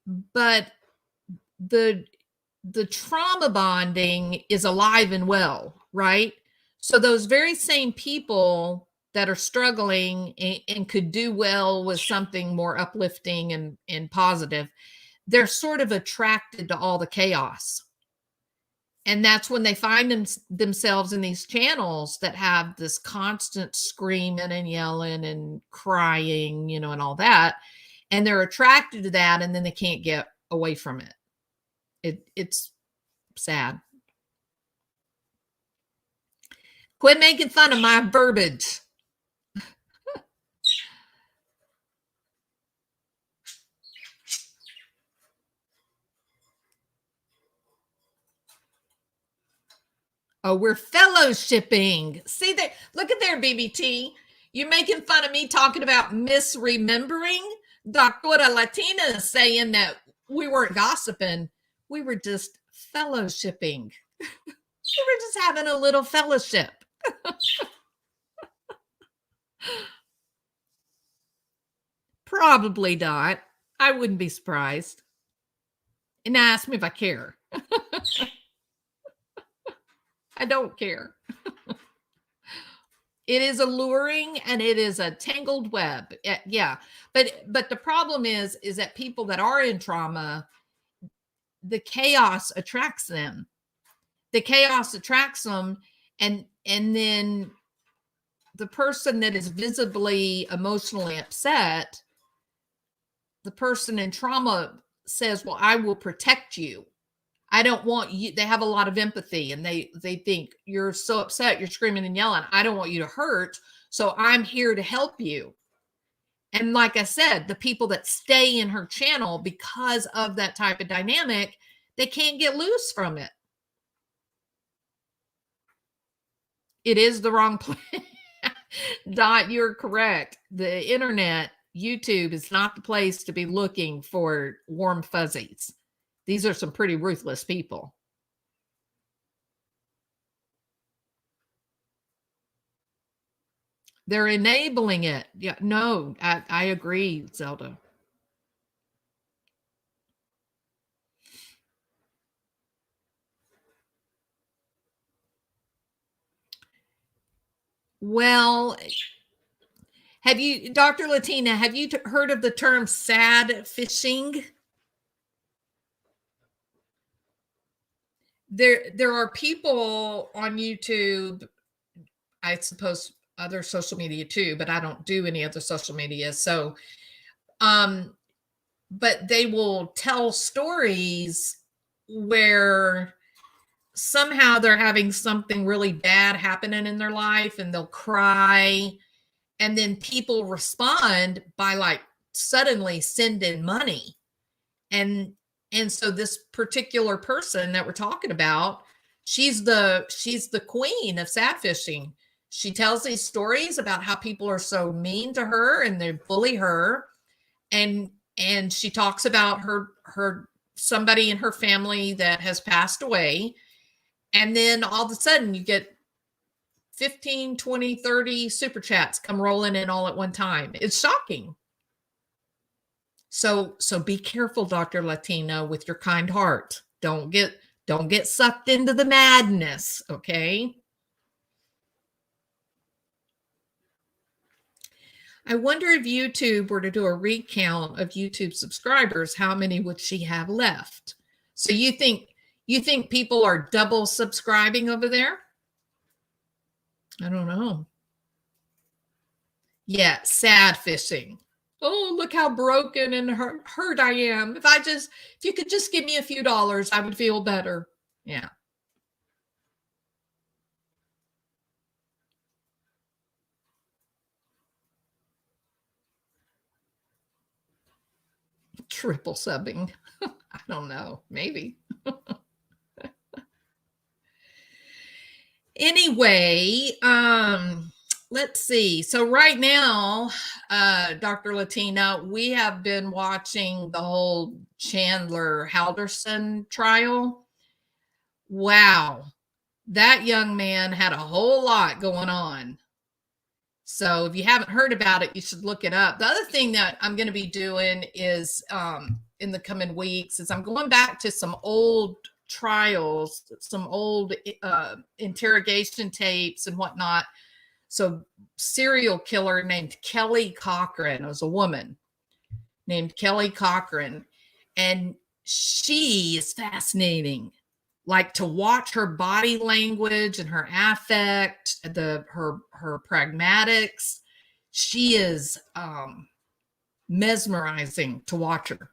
but the trauma bonding is alive and well, right? So those very same people that are struggling and could do well with something more uplifting and positive, they're sort of attracted to all the chaos. And that's when they find themselves in these channels that have this constant screaming and yelling and crying, and all that. And they're attracted to that, and then they can't get away from it. It's sad. Quit making fun of my verbiage. Oh, we're fellowshipping. See there, look at there, BBT. You're making fun of me talking about misremembering. Doctora Latina is saying that we weren't gossiping. We were just fellowshipping. We were just having a little fellowship. Probably not. I wouldn't be surprised. And ask me if I care. I don't care. It is alluring and it is a tangled web. Yeah. But the problem is that people that are in trauma, the chaos attracts them. The chaos attracts them, and then the person that is visibly emotionally upset, the person in trauma says, well, I will protect you. I don't want you. They have a lot of empathy, and they think you're so upset, you're screaming and yelling. I don't want you to hurt, so I'm here to help you. And like I said, the people that stay in her channel because of that type of dynamic, they can't get loose from it. It is the wrong place. Dot, you're correct. The internet, YouTube is not the place to be looking for warm fuzzies. These are some pretty ruthless people. They're enabling it. Yeah, no, I agree, Zelda. Well, have you, Dr. Latina, have you heard of the term sad fishing? There are people on YouTube, I suppose other social media too, but I don't do any other social media. So, but they will tell stories where somehow they're having something really bad happening in their life and they'll cry, and then people respond by like suddenly sending money. And so this particular person that we're talking about, she's the queen of sad fishing. She tells these stories about how people are so mean to her and they bully her, and she talks about her somebody in her family that has passed away. And then all of a sudden you get 15, 20, 30 super chats come rolling in all at one time. It's shocking. So be careful, Dr. Latina, with your kind heart. Don't get sucked into the madness, okay? I wonder if YouTube were to do a recount of YouTube subscribers, how many would she have left? So you think people are double subscribing over there? I don't know. Yeah, sad fishing. Oh, look how broken and hurt I am. If you could just give me a few dollars, I would feel better. Yeah. Triple subbing. I don't know. Maybe. Anyway, let's see. So right now, Dr. Latina, we have been watching the whole Chandler Halderson trial. Wow. That young man had a whole lot going on. So if you haven't heard about it, you should look it up. The other thing that I'm going to be doing is in the coming weeks is I'm going back to some old trials, some old interrogation tapes and whatnot. So serial killer named Kelly Cochran, it was a woman named Kelly Cochran, and she is fascinating. Like to watch her body language and her affect, her pragmatics. She is mesmerizing to watch her.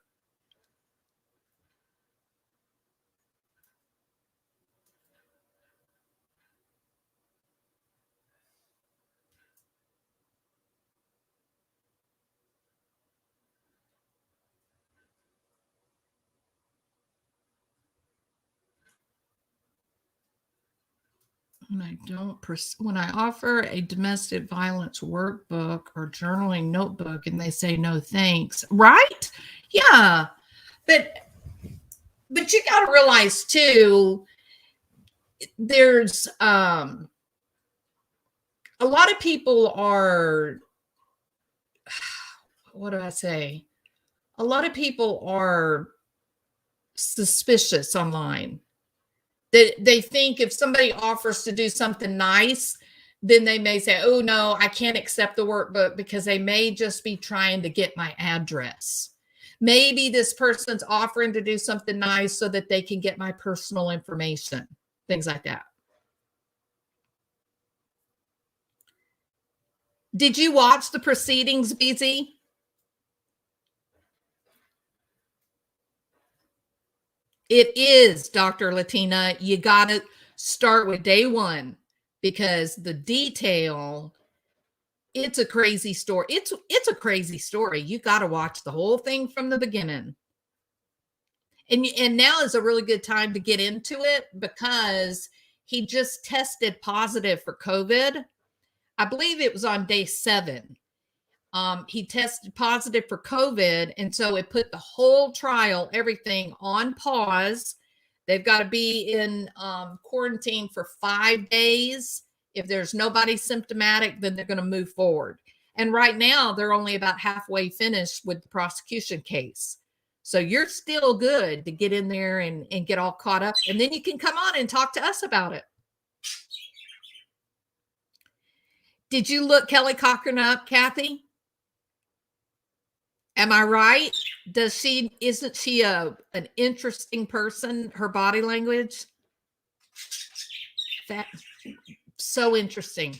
when I offer a domestic violence workbook or journaling notebook and they say no thanks, right? Yeah. But you got to realize too, there's a lot of people are, what do I say? A lot of people are suspicious online. They think if somebody offers to do something nice, then they may say, oh no, I can't accept the workbook, because they may just be trying to get my address. Maybe this person's offering to do something nice so that they can get my personal information, things like that. Did you watch the proceedings, BZ? It is, Dr. Latina. You got to start with day one, because the detail, it's a crazy story. It's a crazy story. You got to watch the whole thing from the beginning. And now is a really good time to get into it, because he just tested positive for COVID. I believe it was on day 7. He tested positive for COVID, and so it put the whole trial, everything on pause. They've got to be in quarantine for 5 days. If there's nobody symptomatic, then they're going to move forward. And right now, they're only about halfway finished with the prosecution case. So you're still good to get in there and get all caught up. And then you can come on and talk to us about it. Did you look Kelly Cochran up, Kathy? Am I right? Isn't she an interesting person? Her body language? So interesting.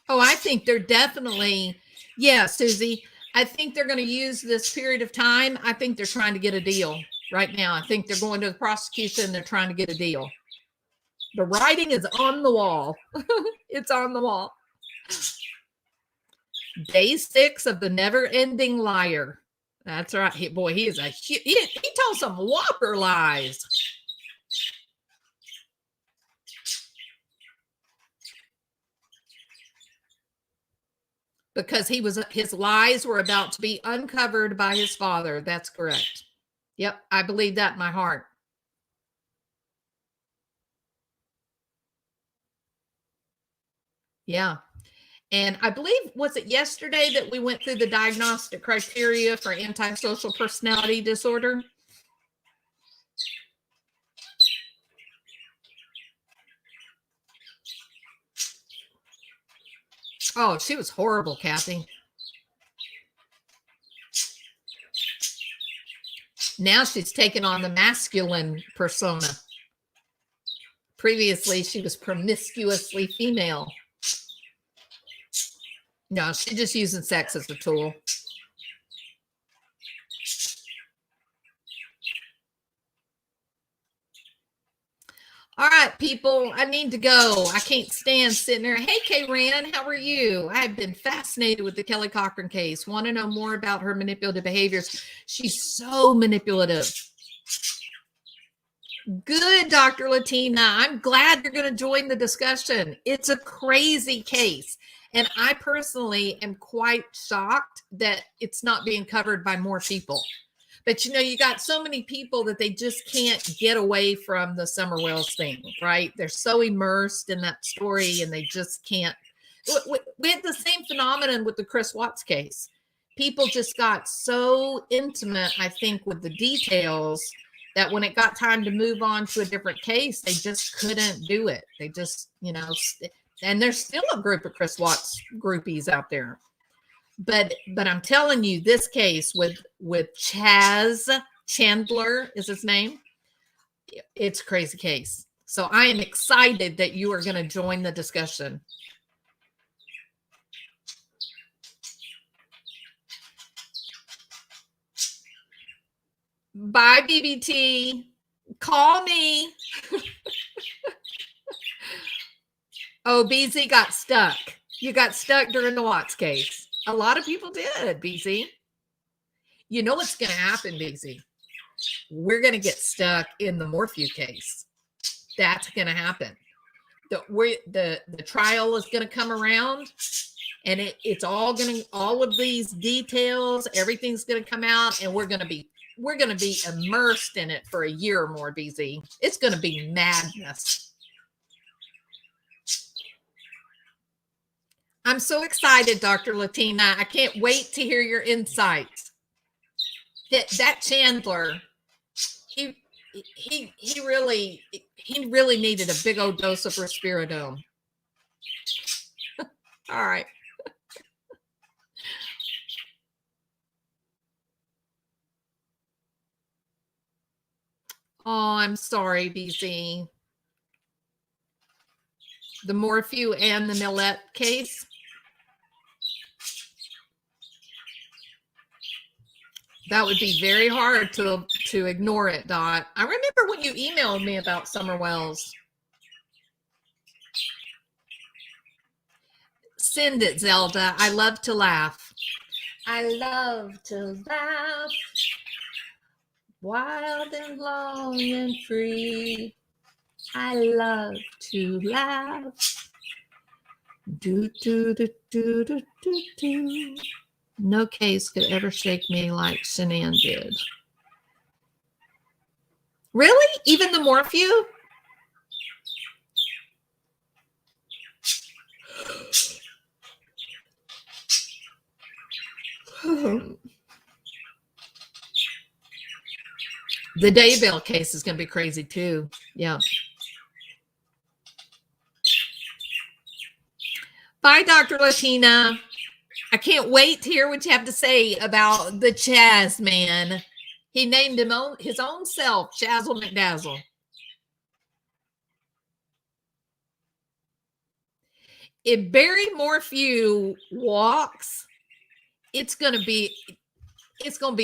Oh, I think they're definitely, yeah, Susie. I think they're going to use this period of time. I think they're trying to get a deal right now. I think they're going to the prosecution. They're trying to get a deal. The writing is on the wall. It's on the wall. Day 6 of the never-ending liar. That's right. He tells some whopper lies. Because his lies were about to be uncovered by his father. That's correct. Yep, I believe that in my heart. Yeah. And I believe, was it yesterday that we went through the diagnostic criteria for antisocial personality disorder? Oh, she was horrible, Kathy. Now she's taken on the masculine persona. Previously, she was promiscuously female. No, she's just using sex as a tool. All right, people, I need to go. I can't stand sitting there. Hey, Kay-Ran, how are you? I've been fascinated with the Kelly Cochran case. Want to know more about her manipulative behaviors. She's so manipulative. Good, Dr. Latina. I'm glad you're going to join the discussion. It's a crazy case. And I personally am quite shocked that it's not being covered by more people. But, you know, you got so many people that they just can't get away from the Summer Wells thing, right? They're so immersed in that story and they just can't. We had the same phenomenon with the Chris Watts case. People just got so intimate, I think, with the details that when it got time to move on to a different case, they just couldn't do it. They just, you know, and there's still a group of Chris Watts groupies out there. But I'm telling you, this case with Chandler is his name. It's a crazy case. So I am excited that you are going to join the discussion. Bye, BBT. Call me. Oh, BZ got stuck. You got stuck during the Watts case. A lot of people did, BZ. You know what's going to happen, BZ. we're going to get stuck in the Morphew case. That's going to happen. The trial is going to come around, and it's all of these details, everything's going to come out, and we're going to be immersed in it for a year or more, BZ. It's going to be madness. I'm so excited, Dr. Latina. I can't wait to hear your insights. That Chandler, he really needed a big old dose of risperidone. All right. Oh, I'm sorry, BZ. The Morphew and the Millette case. That would be very hard to ignore it, Dot. I remember when you emailed me about Summer Wells. Send it, Zelda. I love to laugh. I love to laugh. Wild and long and free. I love to laugh. Do, do, do, do, do, do, do. No case could ever shake me like Shanann did. Really? Even the Morphew? The Daybell case is going to be crazy too. Yeah. Bye, Dr. Latina. I can't wait to hear what you have to say about the Chaz man. He named him his own self, Chazzle McDazzle. If Barry Morphew walks, it's going to be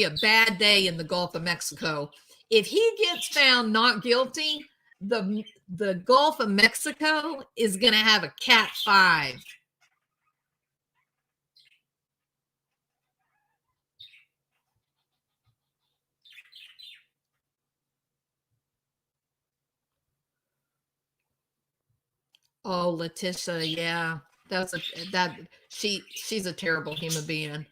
a bad day in the Gulf of Mexico. If he gets found not guilty, the Gulf of Mexico is going to have a Cat 5. Oh, Letitia, yeah. She's a terrible human being.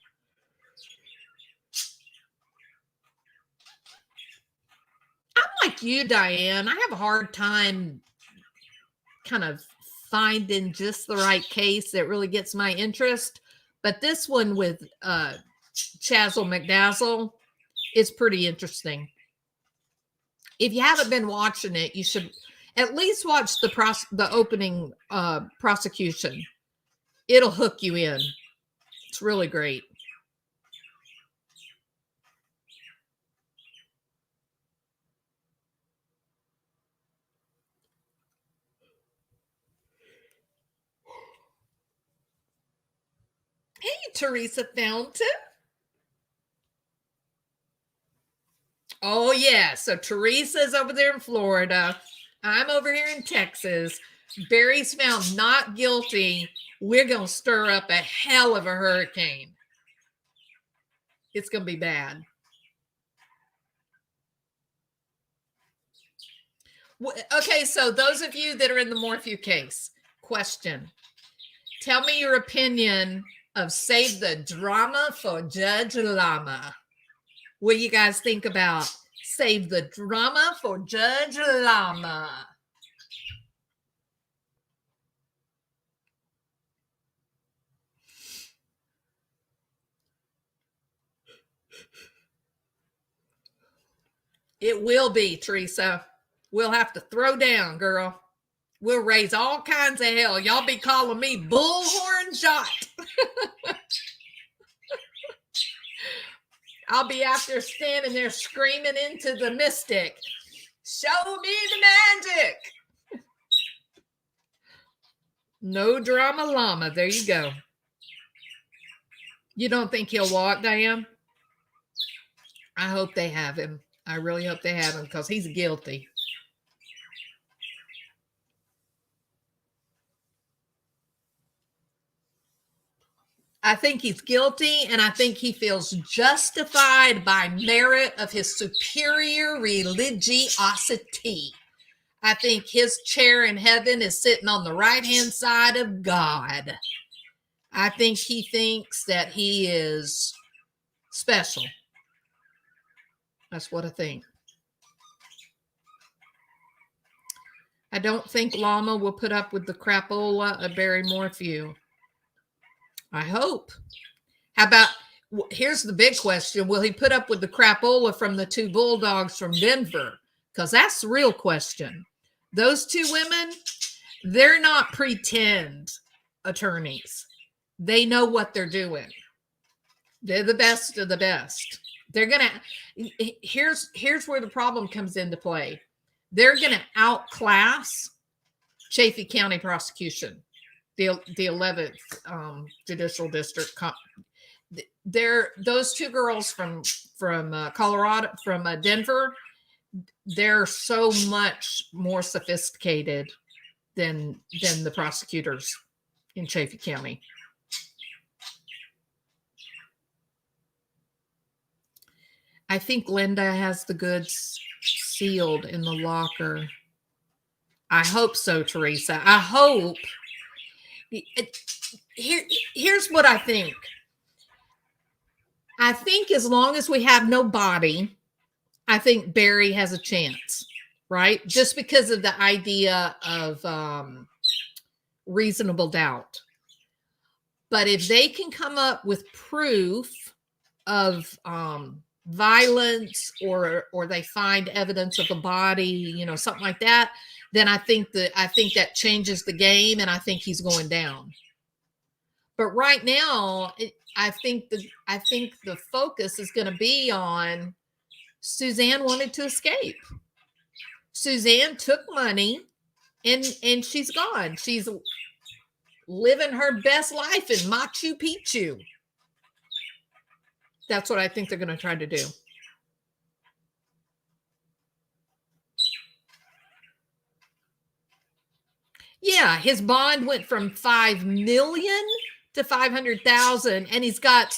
I'm like you, Diane. I have a hard time kind of finding just the right case that really gets my interest. But this one with Chazzle McDazzle is pretty interesting. If you haven't been watching it, you should at least watch the opening prosecution. It'll hook you in. It's really great. Hey, Teresa Fountain. Oh, yeah. So Teresa's over there in Florida. I'm over here in Texas. Barry's found not guilty. We're going to stir up a hell of a hurricane. It's going to be bad. Okay, so those of you that are in the Morphew case, question. Tell me your opinion of Save the Drama for Judge Lama. What do you guys think about Save the Drama for Judge Lama? It will be, Teresa. We'll have to throw down, girl. We'll raise all kinds of hell. Y'all be calling me Bullhorn Jot. I'll be out there standing there screaming into the mystic. Show me the magic. No drama llama. There you go. You don't think he'll walk, Diane? I hope they have him. I really hope they have him because he's guilty. I think he's guilty, and I think he feels justified by merit of his superior religiosity. I think his chair in heaven is sitting on the right-hand side of God. I think he thinks that he is special. That's what I think. I don't think Llama will put up with the crapola of Barry Morphew. I hope. How about, here's the big question. Will he put up with the crapola from the two bulldogs from Denver? Because that's the real question. Those two women, they're not pretend attorneys. They know what they're doing. They're the best of the best. They're going to, here's where the problem comes into play. They're going to outclass Chaffee County prosecution, the 11th judicial district. They're those two girls from Colorado, from Denver. They're so much more sophisticated than the prosecutors in Chaffee County. I think Linda has the goods sealed in the locker. I hope so, Teresa. I hope. Here's what I think. I think as long as we have no body, I think Barry has a chance, right? Just because of the idea of reasonable doubt. But if they can come up with proof of violence, or they find evidence of a body, something like that, then I think that changes the game, and I think he's going down. But right now, I think the focus is going to be on Suzanne wanted to escape. Suzanne took money, and she's gone. She's living her best life in Machu Picchu. That's what I think they're going to try to do. Yeah, his bond went from $5 million to $500,000, and he's got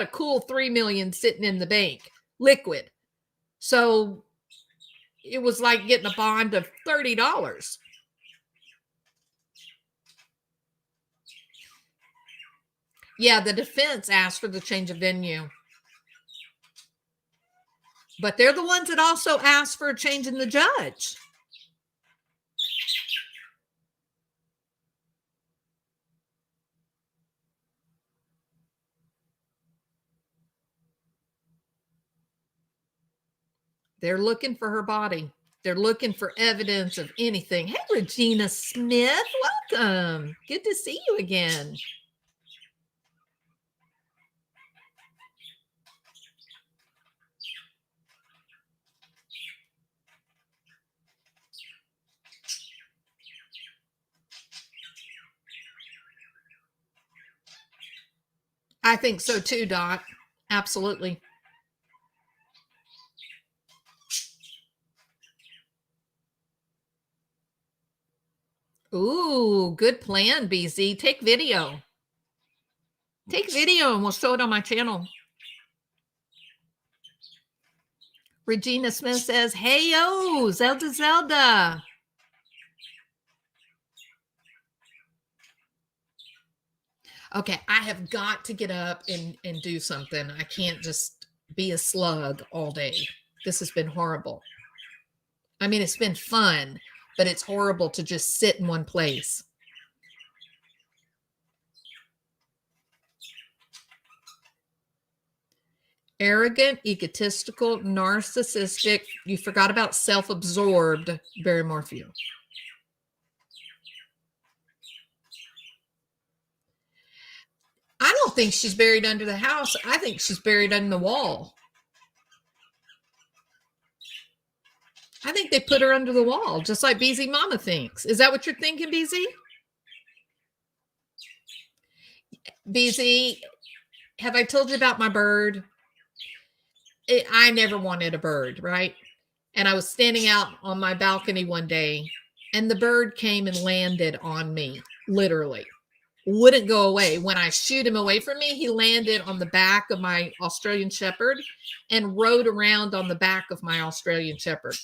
a cool $3 million sitting in the bank, liquid. So it was like getting a bond of $30. Yeah, the defense asked for the change of venue. But they're the ones that also asked for a change in the judge. They're looking for her body. They're looking for evidence of anything. Hey, Regina Smith, welcome. Good to see you again. I think so too, Dot. Absolutely. Ooh, good plan, BZ. Take video. Take video and we'll show it on my channel. Regina Smith says, hey, yo, Zelda. Okay, I have got to get up and do something. I can't just be a slug all day. This has been horrible. I mean, it's been fun, but it's horrible to just sit in one place. Arrogant, egotistical, narcissistic. You forgot about self-absorbed Barry Morphew. I don't think she's buried under the house. I think she's buried under the wall. I think they put her under the wall, just like BZ Mama thinks. Is that what you're thinking, BZ? BZ, have I told you about my bird? I never wanted a bird, right? And I was standing out on my balcony one day, and the bird came and landed on me, literally. wouldn't go away. When I shooed him away from me, he landed on the back of my Australian Shepherd and rode around on the back of my Australian Shepherd.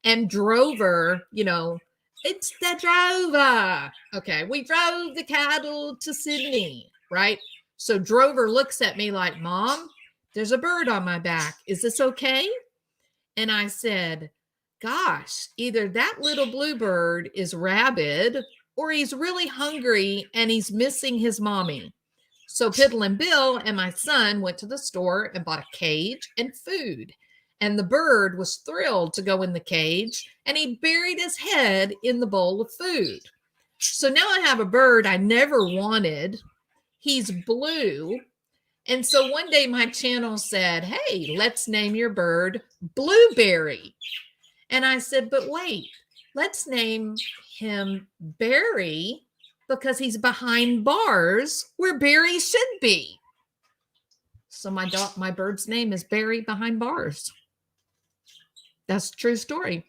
And Drover, you know, it's the Drover. Okay, we drove the cattle to Sydney, right? So Drover looks at me like, Mom, there's a bird on my back. Is this okay? And I said, gosh, either that little bluebird is rabid or he's really hungry and he's missing his mommy. So Piddle and Bill and my son went to the store and bought a cage and food. And the bird was thrilled to go in the cage, and he buried his head in the bowl of food. So now I have a bird I never wanted. He's blue. And so one day my channel said, hey, let's name your bird Blueberry. And I said, but wait, let's name him Barry because he's behind bars where Barry should be. So my bird's name is Barry behind bars. That's a true story.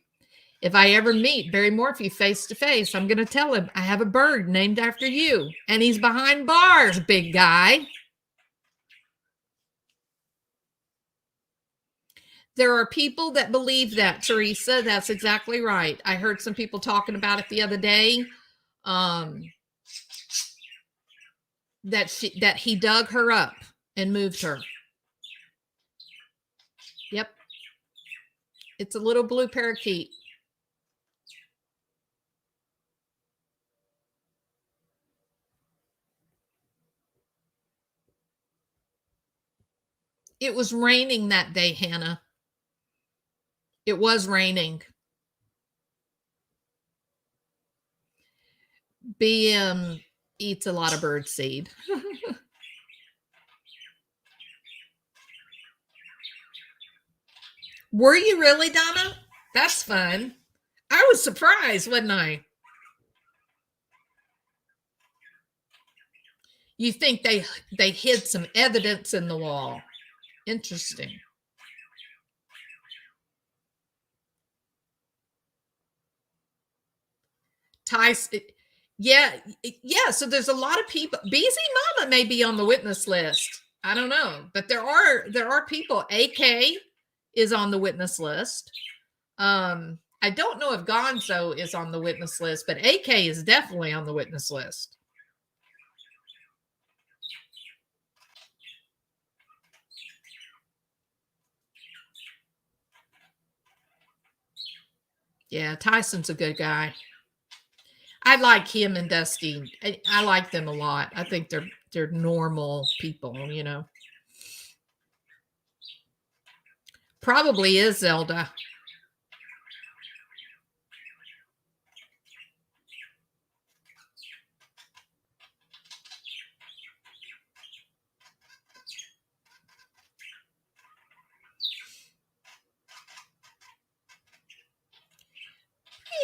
If I ever meet Barry Morphy face to face, I'm going to tell him I have a bird named after you and he's behind bars, big guy. There are people that believe that, Teresa. That's exactly right. I heard some people talking about it the other day. That he dug her up and moved her. Yep. It's a little blue parakeet. It was raining that day, Hannah. It was raining. BM eats a lot of bird seed. Were you really, Donna? That's fun. I was surprised, wasn't I? You think they hid some evidence in the wall. Interesting. Tyson, yeah. So there's a lot of people. BZ Mama may be on the witness list. I don't know, but there are people. AK is on the witness list. I don't know if Gonzo is on the witness list, but AK is definitely on the witness list. Yeah, Tyson's a good guy. I like him and Dusty. I like them a lot. I think they're normal people, you know. Probably is Zelda.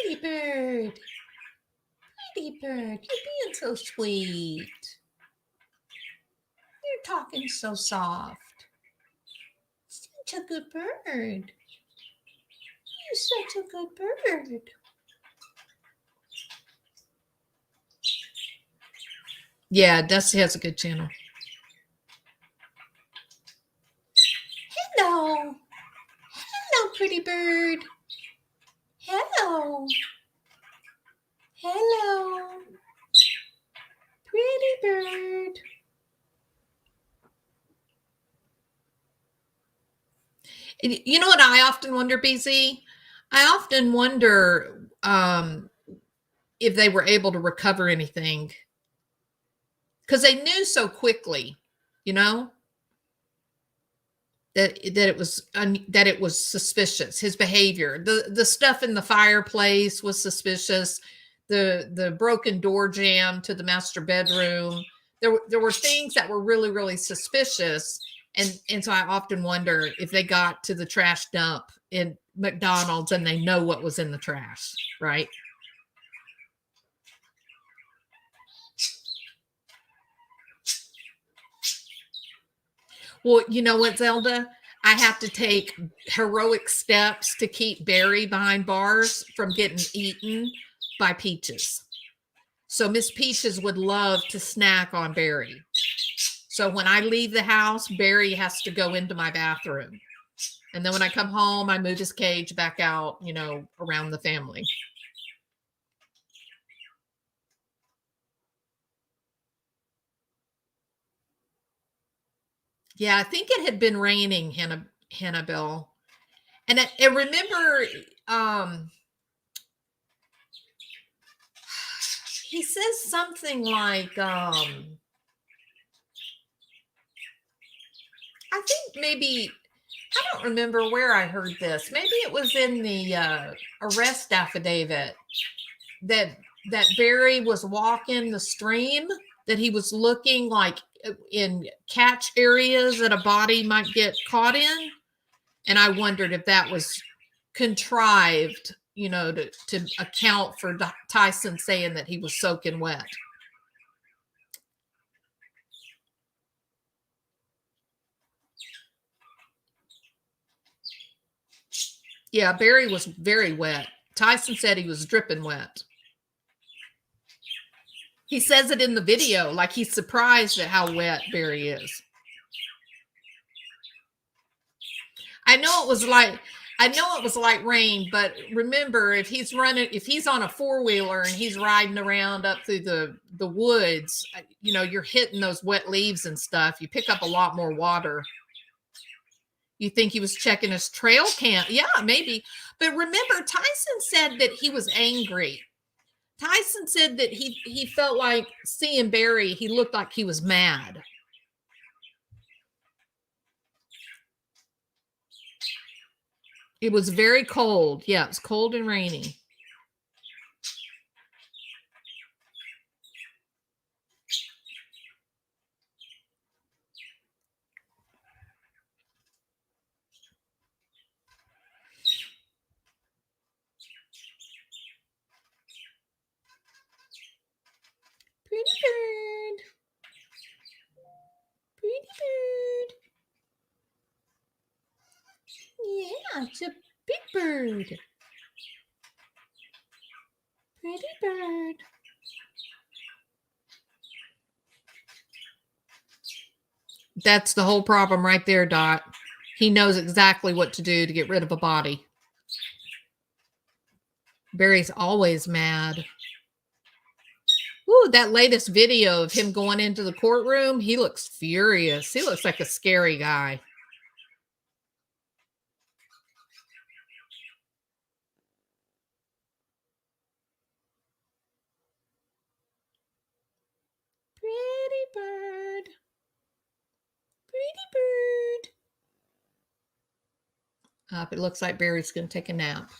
Pretty bird. Pretty bird. You're being so sweet. You're talking so soft. Such a good bird. You're such a good bird. Yeah, Dusty has a good channel. Hello. Hello, pretty bird. Hello. Hello. Pretty bird. You know what I often wonder, BZ? I often wonder if they were able to recover anything. Because they knew so quickly, you know, that it was suspicious. His behavior, the stuff in the fireplace was suspicious. The broken door jamb to the master bedroom. There were things that were really, really suspicious. And so I often wonder if they got to the trash dump in McDonald's and they know what was in the trash, right? Well, you know what, Zelda? I have to take heroic steps to keep Barry behind bars from getting eaten by Peaches. So Miss Peaches would love to snack on Barry. So when I leave the house, Barry has to go into my bathroom. And then when I come home, I move his cage back out, you know, around the family. Yeah, I think it had been raining, Hannibal. And I remember he says something like, I think maybe, I don't remember where I heard this. Maybe it was in the arrest affidavit that Barry was walking the stream, that he was looking like in catch areas that a body might get caught in. And I wondered if that was contrived, you know, to account for Tyson saying that he was soaking wet. Yeah, Barry was very wet. Tyson said he was dripping wet. He says it in the video, like he's surprised at how wet Barry is. I know it was like rain, but remember, if he's on a four-wheeler and he's riding around up through the woods, you know, you're hitting those wet leaves and stuff. You pick up a lot more water. You think he was checking his trail cam? Yeah, maybe. But remember, Tyson said that he was angry. Tyson said that he felt like seeing Barry, he looked like he was mad. It was very cold. Yeah, it was cold and rainy. Pretty bird. Pretty bird. Yeah, it's a big bird. Pretty bird. That's the whole problem right there, Dot. He knows exactly what to do to get rid of a body. Barry's always mad. Ooh, that latest video of him going into the courtroom, he looks furious. He looks like a scary guy. Pretty bird. Pretty bird. It looks like Barry's going to take a nap.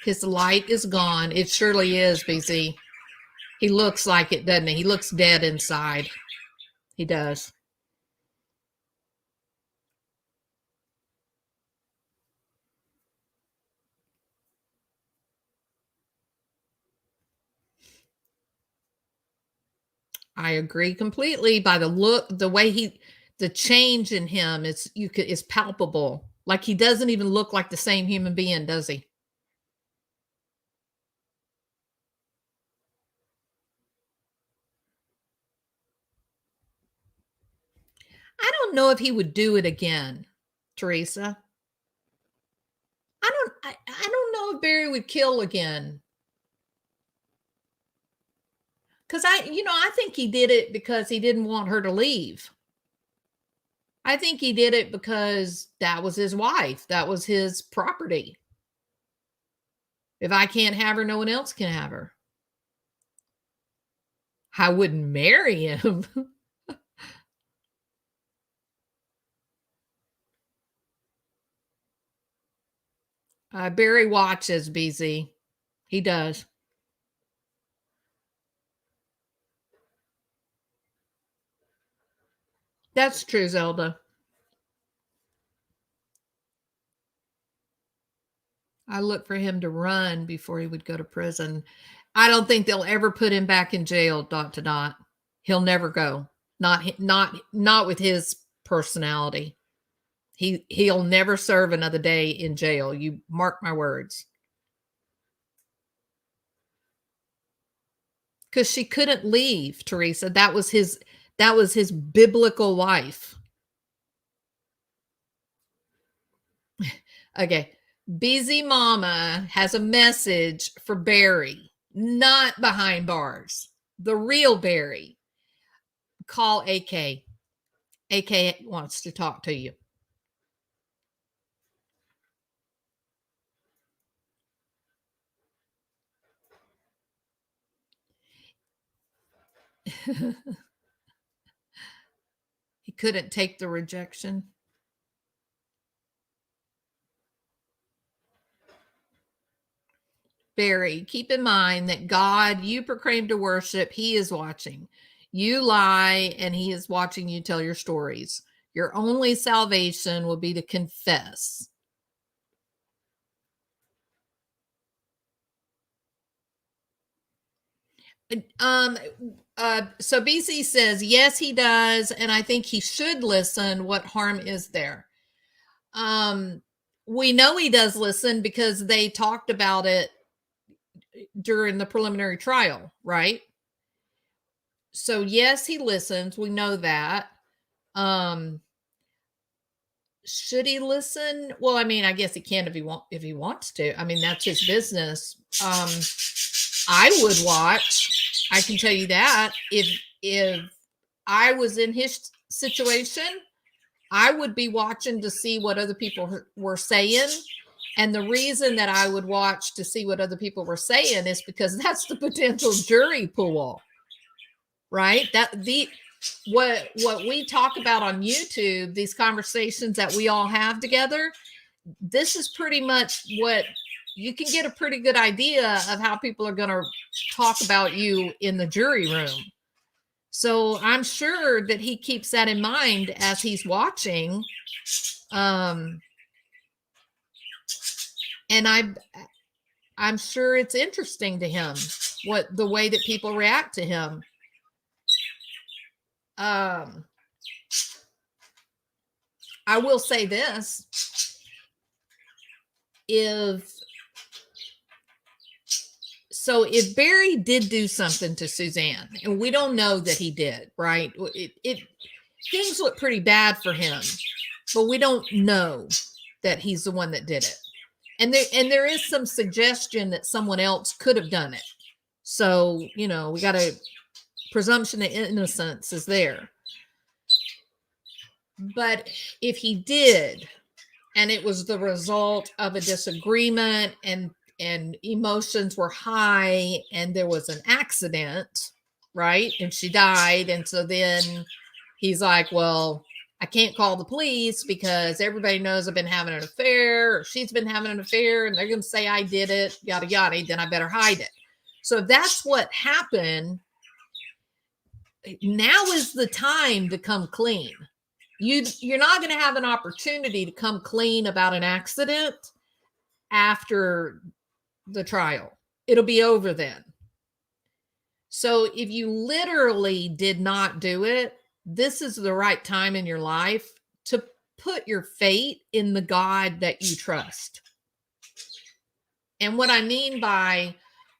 His light is gone. It surely is, BZ. He looks like it, doesn't he? He looks dead inside. He does. I agree completely. By the look, the way the change in him is palpable. Like he doesn't even look like the same human being, does he? I don't know if he would do it again, Teresa. I don't know if Barry would kill again. Because I think he did it because he didn't want her to leave. I think he did it because that was his wife. That was his property. If I can't have her, no one else can have her. I wouldn't marry him. Barry watches, BZ. He does. That's true, Zelda. I look for him to run before he would go to prison. I don't think they'll ever put him back in jail, dot to dot. He'll never go. Not with his personality. He'll never serve another day in jail. You mark my words. Because she couldn't leave, Teresa. That was his biblical wife. Okay. Busy Mama has a message for Barry, not behind bars. The real Barry. Call AK. AK wants to talk to you. He couldn't take the rejection. Barry, keep in mind that God you proclaim to worship, he is watching. You lie, and he is watching you tell your stories. Your only salvation will be to confess. So BC says, yes, he does, and I think he should listen. What harm is there? We know he does listen because they talked about it during the preliminary trial, right? So yes, he listens. We know that. Should he listen? Well, I mean, I guess he can if he wants to. I mean, that's his business. I would watch. I can tell you that if I was in his situation, I would be watching to see what other people were saying. And the reason that I would watch to see what other people were saying is because that's the potential jury pool, right? What we talk about on YouTube, these conversations that we all have together, this is pretty much what you can get a pretty good idea of how people are going to talk about you in the jury room. So I'm sure that he keeps that in mind as he's watching. And I'm sure it's interesting to him the way that people react to him. I will say this. If Barry did do something to Suzanne, and we don't know that he did, right? Things look pretty bad for him, but we don't know that he's the one that did it. And there is some suggestion that someone else could have done it. So, we got a presumption of innocence is there. But if he did, and it was the result of a disagreement and emotions were high and there was an accident, right? And she died. And so then he's like, well, I can't call the police because everybody knows I've been having an affair or she's been having an affair and they're going to say I did it, yada, yada. Then I better hide it. So if that's what happened, now is the time to come clean. You're not going to have an opportunity to come clean about an accident after the trial. It'll be over then. So if you literally did not do it, this is the right time in your life to put your faith in the God that you trust. And what I mean by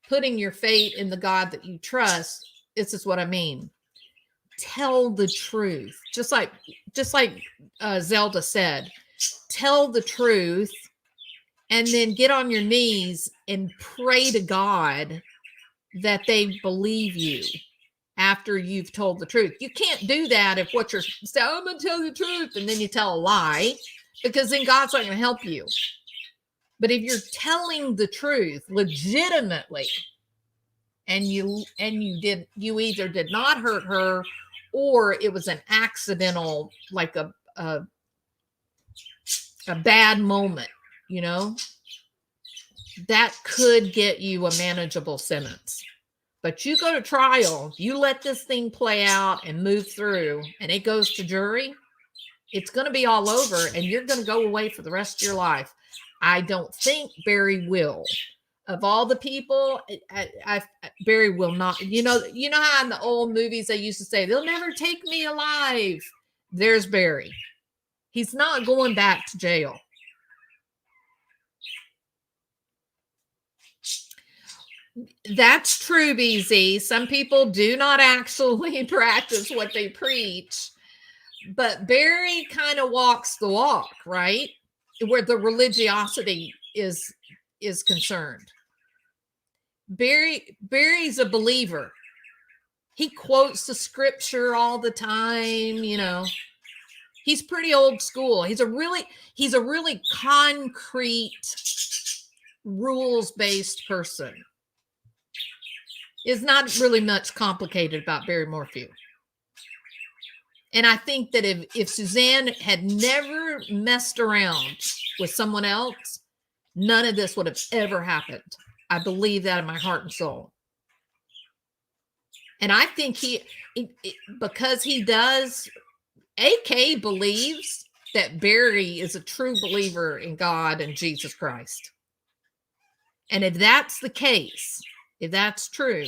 putting your faith in the God that you trust, this is what I mean. Tell the truth. Just like Zelda said, tell the truth and then get on your knees and pray to God that they believe you after you've told the truth. You can't do that if what you're saying, I'm going to tell the truth, and then you tell a lie, because then God's not going to help you. But if you're telling the truth legitimately, and you either did not hurt her or it was an accidental, like a bad moment, that could get you a manageable sentence. But you go to trial, you let this thing play out and move through, and it goes to jury, it's going to be all over, and you're going to go away for the rest of your life. I don't think Barry will. Of all the people, Barry will not. You know how in the old movies they used to say, they'll never take me alive. There's Barry. He's not going back to jail. That's true, BZ. Some people do not actually practice what they preach, but Barry kind of walks the walk, right? Where the religiosity is concerned. Barry's a believer. He quotes the scripture all the time, you know. He's pretty old school. He's a really concrete, rules-based person. It's not really much complicated about Barry Morphew. And I think that if Suzanne had never messed around with someone else, none of this would have ever happened. I believe that in my heart and soul. And I think because he does, AK believes that Barry is a true believer in God and Jesus Christ. And if that's the case, if that's true,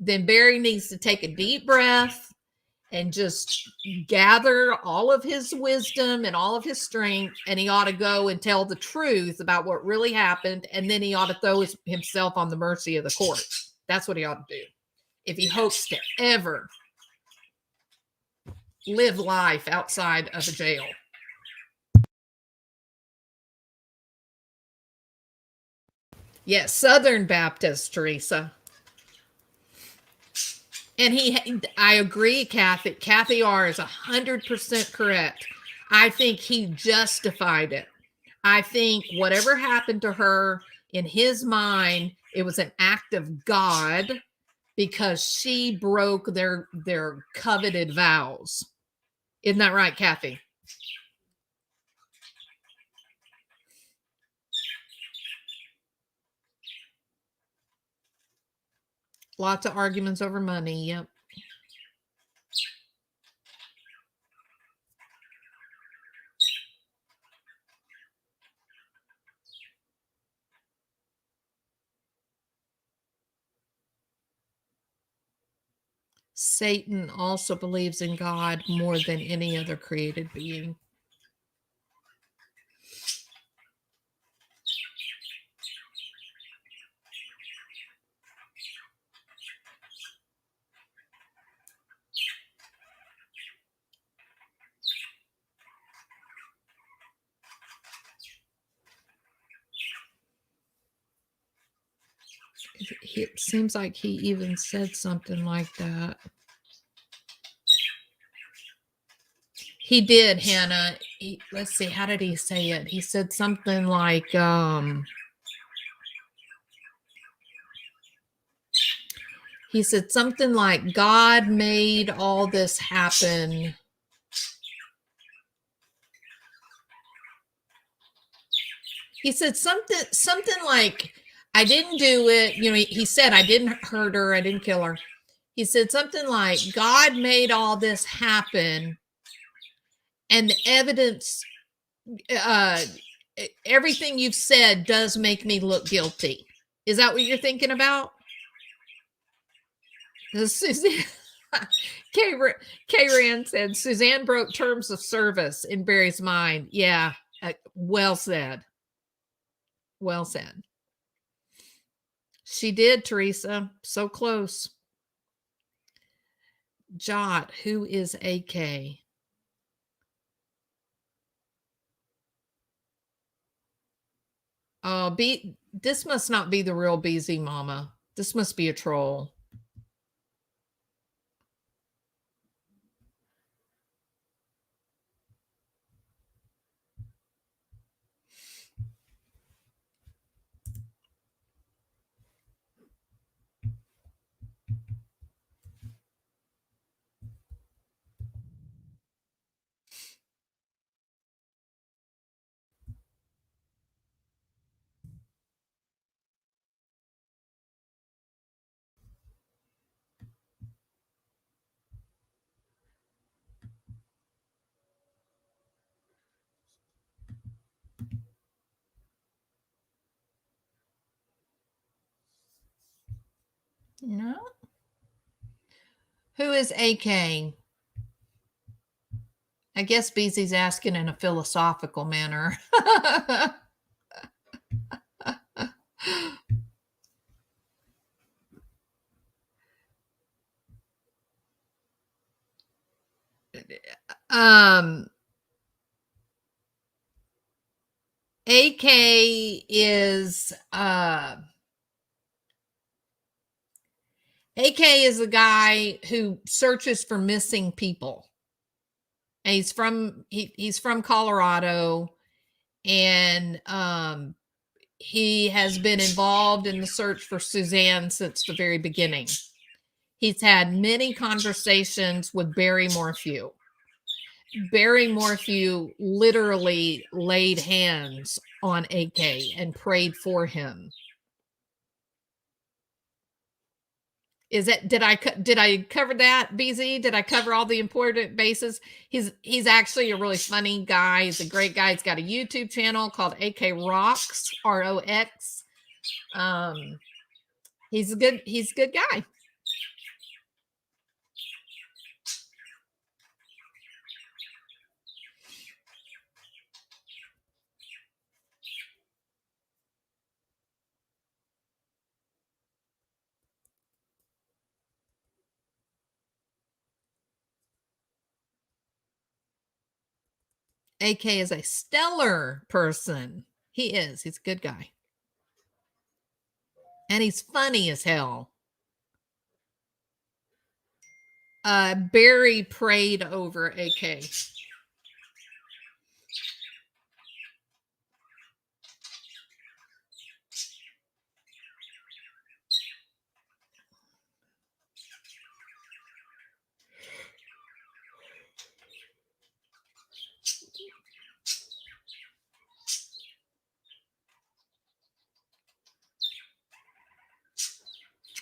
then Barry needs to take a deep breath and just gather all of his wisdom and all of his strength, and he ought to go and tell the truth about what really happened, and then he ought to throw himself on the mercy of the court. That's what he ought to do if he hopes to ever live life outside of a jail. Yes, Southern Baptist, Teresa. And I agree, Kathy. Kathy R is 100% correct. I think he justified it. I think whatever happened to her, in his mind, it was an act of God because she broke their coveted vows. Isn't that right, Kathy? Lots of arguments over money. Yep. Satan also believes in God more than any other created being. It seems like he even said something like that. He did, Hannah. Let's see, how did he say it? He said something like, God made all this happen. He said something like, I didn't do it. You know, he said, I didn't hurt her. I didn't kill her. He said something like, God made all this happen. And the evidence, everything you've said does make me look guilty. Is that what you're thinking about? K-Ran said, Suzanne broke terms of service in Barry's mind. Yeah, well said. Well said. She did, Teresa. So close. Jot, who is AK? This must not be the real BZ Mama. This must be a troll. No. Who is AK? I guess BZ's asking in a philosophical manner. um, AK is AK is a guy who searches for missing people. And he's from Colorado, and he has been involved in the search for Suzanne since the very beginning. He's had many conversations with Barry Morphew. Barry Morphew literally laid hands on AK and prayed for him. Is that did I cover that, BZ? Did I cover all the important bases? He's actually a really funny guy. He's a great guy. He's got a YouTube channel called AK Rocks, ROX. He's a good guy. AK is a stellar person. He is. He's a good guy. And he's funny as hell. Barry prayed over AK.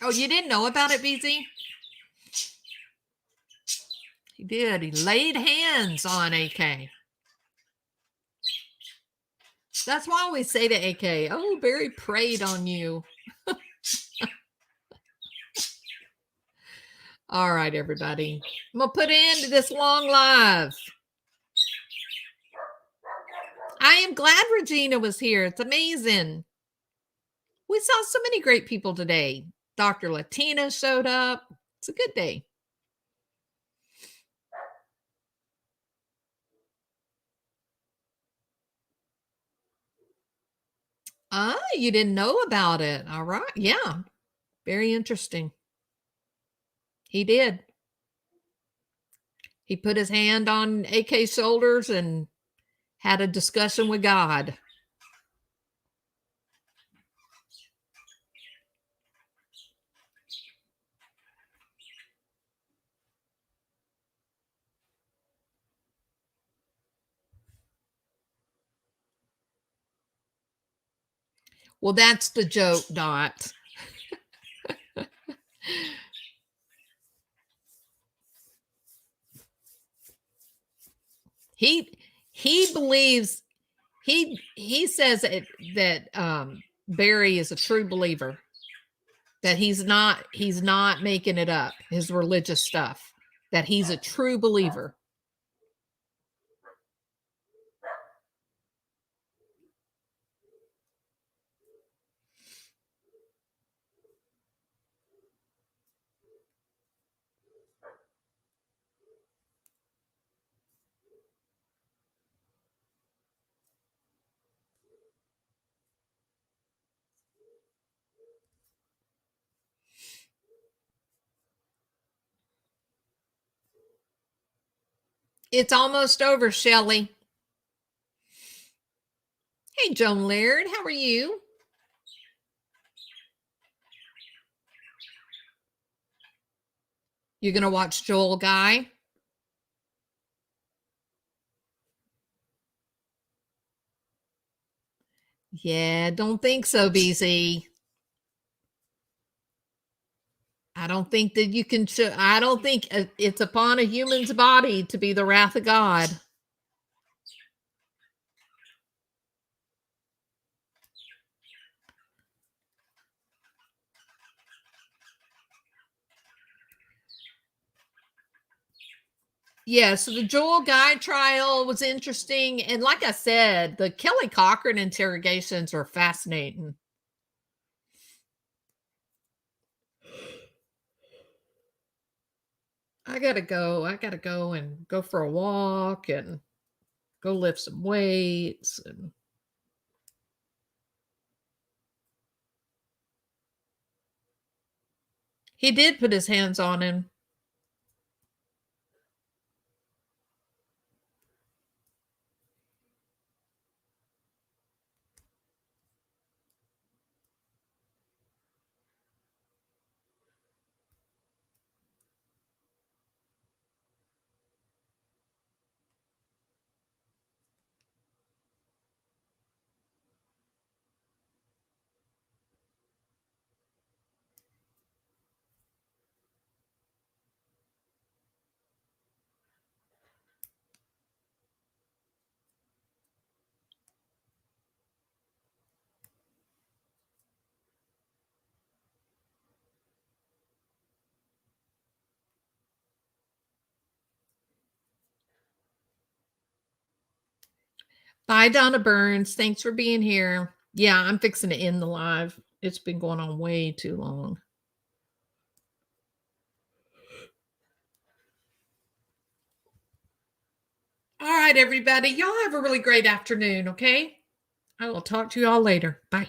Oh, you didn't know about it, BZ? He did. He laid hands on AK. That's why I always say to AK, oh, Barry prayed on you. All right, everybody. I'm going to put an end to this long live. I am glad Regina was here. It's amazing. We saw so many great people today. Dr. Latina showed up. It's a good day. You didn't know about it. All right. Yeah. Very interesting. He did. He put his hand on AK's shoulders and had a discussion with God. Well, that's the joke, Dot. He believes he says that Barry is a true believer, that he's not making it up, his religious stuff, that he's a true believer. It's almost over, Shelley. Hey, Joan Laird, how are you? You gonna watch Joel Guy? Yeah, don't think so, BZ. I don't think that you can I don't think it's upon a human's body to be the wrath of God. Yeah, so the Joel Guy trial was interesting. And like I said, the Kelly Cochran interrogations are fascinating. I gotta go. I gotta go and go for a walk and go lift some weights. And he did put his hands on him. Bye, Donna Burns. Thanks for being here. Yeah, I'm fixing to end the live. It's been going on way too long. All right, everybody. Y'all have a really great afternoon, okay? I will talk to you all later. Bye.